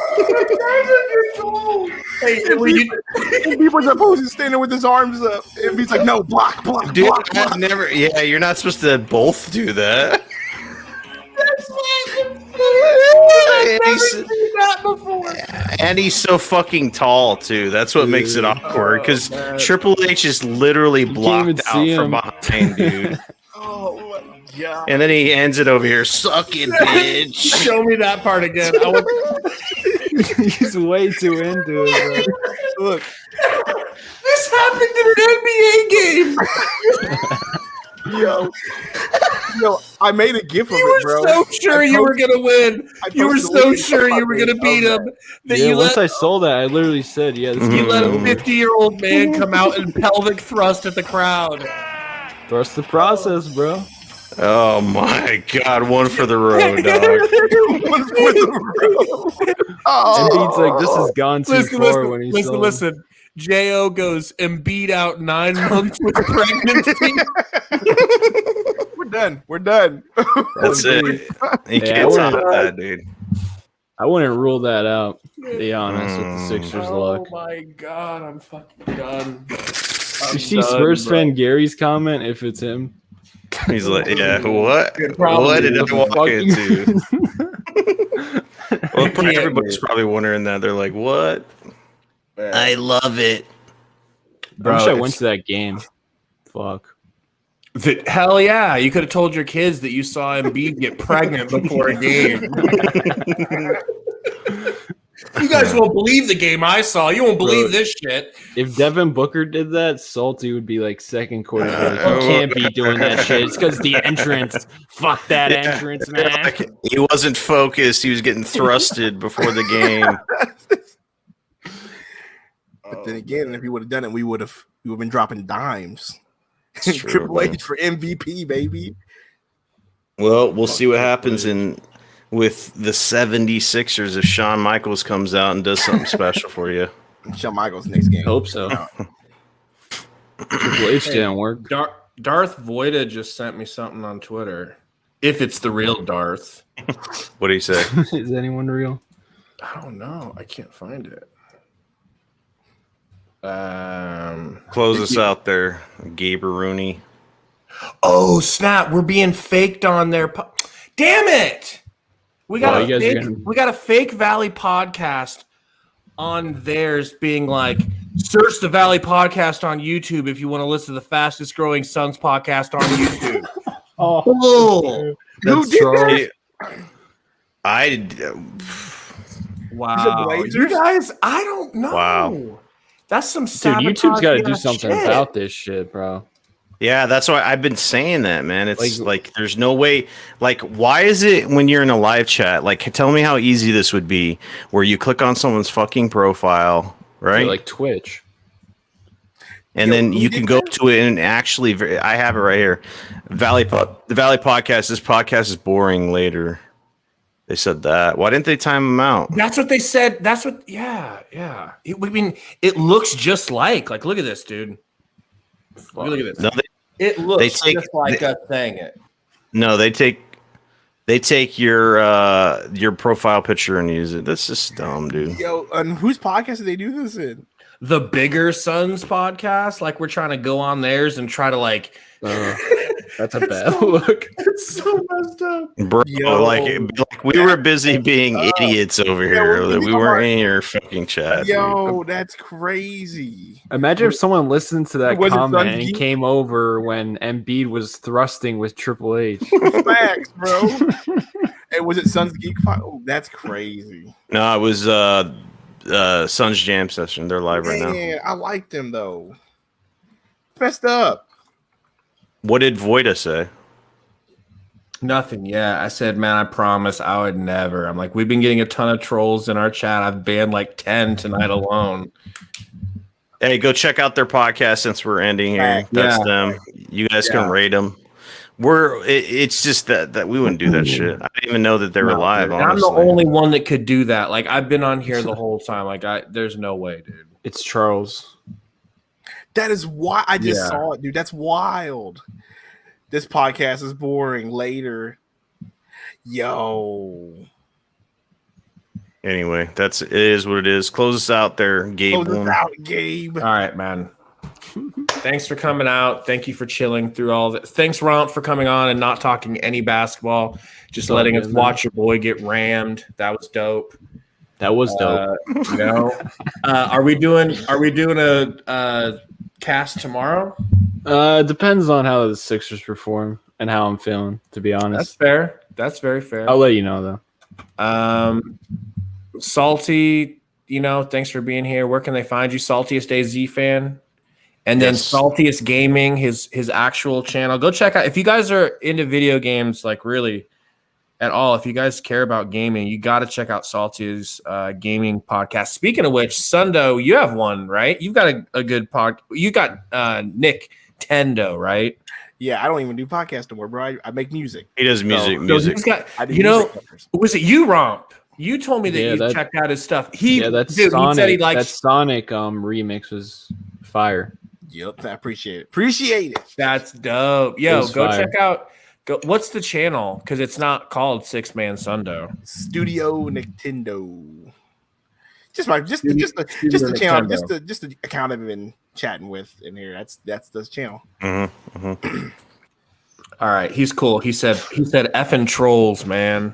Embiid was supposed to stand there with his arms up. Embiid's like, no, block. Dude, block. I've never. Yeah, you're not supposed to both do that. And he's so fucking tall too. That's what makes it awkward. Because Triple H is literally blocked out from behind, dude. Oh my god! And then he ends it over here. Suck it, bitch. Show me that part again. He's way too into it, bro. Look, this happened in an NBA game. Yo, I made a gif of You it, bro. were so sure you were gonna win. You were so sure you were gonna beat him. That Yeah, you once I saw that, I literally said, "Yeah, this you let a 50-year-old man come out and pelvic thrust at the crowd." Trust the process, bro." Oh my god, one for the road, dog. One for the road. Embiid's like, "This has gone too far." When he's listen. J.O. goes Embiid out 9 months with pregnancy. We're done. That's it. You can't top that, dude. I wouldn't rule that out, to be honest, with the Sixers' luck. Oh my god, I'm fucking done. You see Spurs fan Gary's comment, if it's him? He's like, yeah, what? Probably What did I walk fucking- into? Well, everybody's probably wondering that. They're like, what? I love it. I wish I went to that game. Fuck. Hell yeah! You could have told your kids that you saw Embiid get pregnant before a game. You guys won't believe the game I saw. You won't believe this shit. If Devin Booker did that, Salty would be like second quarter. You can't be doing that shit. It's because the entrance. Fuck that entrance, man. He wasn't focused. He was getting thrusted before the game. But then again, if he would have done it, we would have been dropping dimes. It's true, Triple man. H for MVP, baby. Well, we'll see what happens with the 76ers if Shawn Michaels comes out and does something special for you. Shawn Michaels next game. Hope so. Triple H didn't work. Darth Voida just sent me something on Twitter. If it's the real Darth. What do you say? Is anyone real? I don't know. I can't find it. Close us out there, Gabe Rooney. Oh snap! We're being faked on their. Damn it! We got we got a fake Valley podcast on theirs, being like, search the Valley podcast on YouTube if you want to listen to the fastest growing Suns podcast on YouTube. Who did that? Wow, you guys! I don't know. Wow. That's some Dude, sabotage. YouTube's got to do something about this shit, bro. Yeah, that's why I've been saying that, man. It's like there's no way. Like, why is it when you're in a live chat? Like, tell me how easy this would be, where you click on someone's fucking profile, right? Yeah, like Twitch, and then you can go to it and actually. I have it right here. The Valley podcast. This podcast is boring. Later, they said that. Why didn't they time them out? That's what they said. That's what. Yeah. I mean, it looks just like. Look at this, dude. Look at this. No, it looks just like us saying it. No, they take your profile picture and use it. That's just dumb, dude. Yo, and whose podcast did they do this in? The Bigger Suns podcast. Like, we're trying to go on theirs and try to like. That's a bad look. It's so messed up, Bro. Like we were busy being idiots over here. We weren't in your fucking chat. Yo, dude. that's crazy. Imagine if someone listened to that Was it comment Suns and Geek? came over when Embiid was thrusting with Triple H. Facts, bro. And was it Suns Geek? Oh, that's crazy. No, it was Suns Jam Session. They're live right now. Man, I like them though. Messed up. What did Voida say? Nothing. Yeah, I said, man, I promise I would never. I'm like, we've been getting a ton of trolls in our chat. I've banned like 10 tonight alone. Hey, go check out their podcast since we're ending here. That's them. You guys can rate them. It's just that we wouldn't do that shit. I didn't even know that they were live. Dude, honestly. I'm the only one that could do that. Like, I've been on here the whole time. Like, there's no way, dude. It's Charles. That is why I just saw it, dude. That's wild. This podcast is boring. Later, yo. Anyway, it is what it is. Close us out there, Gabe. Close us out, Gabe. All right, man. Thanks for coming out. Thank you for chilling through all this. Thanks, Romp, for coming on and not talking any basketball. Just letting us watch your boy get rammed. That was dope. That was dope. Are we doing a cast tomorrow? Depends on how the Sixers perform and how I'm feeling, to be honest. That's fair. That's very fair. I'll let you know though. Salty, thanks for being here. Where can they find you? Saltiest AZ fan. And then Saltiest Gaming, his actual channel. Go check out if you guys are into video games, like really at all. If you guys care about gaming, you got to check out Salty's gaming podcast. Speaking of which, Sundo, you have one, right? You've got a good pod. You got Nick Tendo, right? Yeah, I don't even do podcasts anymore, bro. I make music. He does music. So he's got, was it you, Romp? You told me that you checked out his stuff. That's Sonic. He said he likes that Sonic remix was fire. Yep, I appreciate it. Appreciate it. That's dope. Yo, go fire. check out. What's the channel? Because it's not called Six Man Sundo. Studio Nintendo. Just the channel, just the account I've been chatting with in here. That's the channel. All right, he's cool. He said effing trolls, man.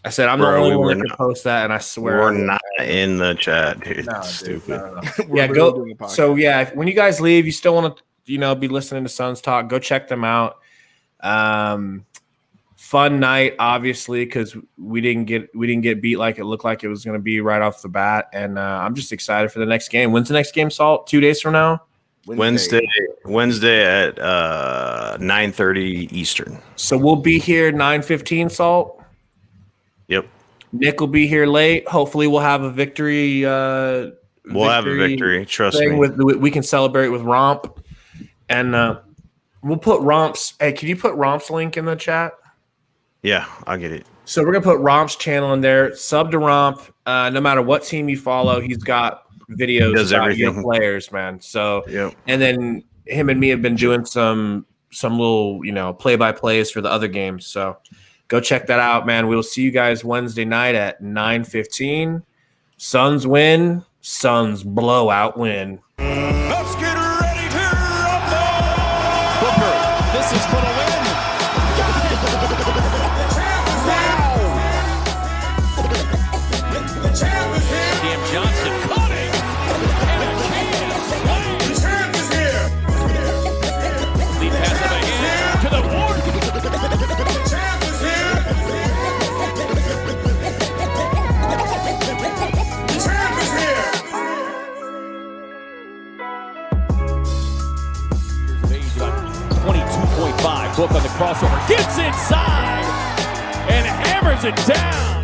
I said I'm the only one that can post that, and I swear we're not in the chat, dude. No, Stupid. No. Yeah, go. So yeah, when you guys leave, you still want to be listening to Suns talk. Go check them out. Fun night, obviously, because we didn't get beat like it looked like it was going to be right off the bat, and I'm just excited for the next game. When's the next game, Salt? 2 days from now. Wednesday at 9:30 Eastern. So we'll be here 9:15, Salt. Yep. Nick will be here late. Hopefully, we'll have a victory. We'll have a victory. Trust me. We can celebrate with Romp, and we'll put Romp's. Hey, can you put Romp's link in the chat? Yeah, I'll get it. So we're gonna put Romp's channel in there. Sub to Romp. No matter what team you follow, he's got videos about your players, man. So, and then him and me have been doing some little, play-by-plays for the other games. So go check that out, man. We'll see you guys Wednesday night at 9:15. Suns win. Suns blowout win. Let's get ready to rumble! Booker, this is for the win. Cam Johnson cutting. And a can swing. The champ is here. Lead pass of a hand to the board. The champ is here. The champ is here. 22.5. Book on the crossover. Gets inside and hammers it down.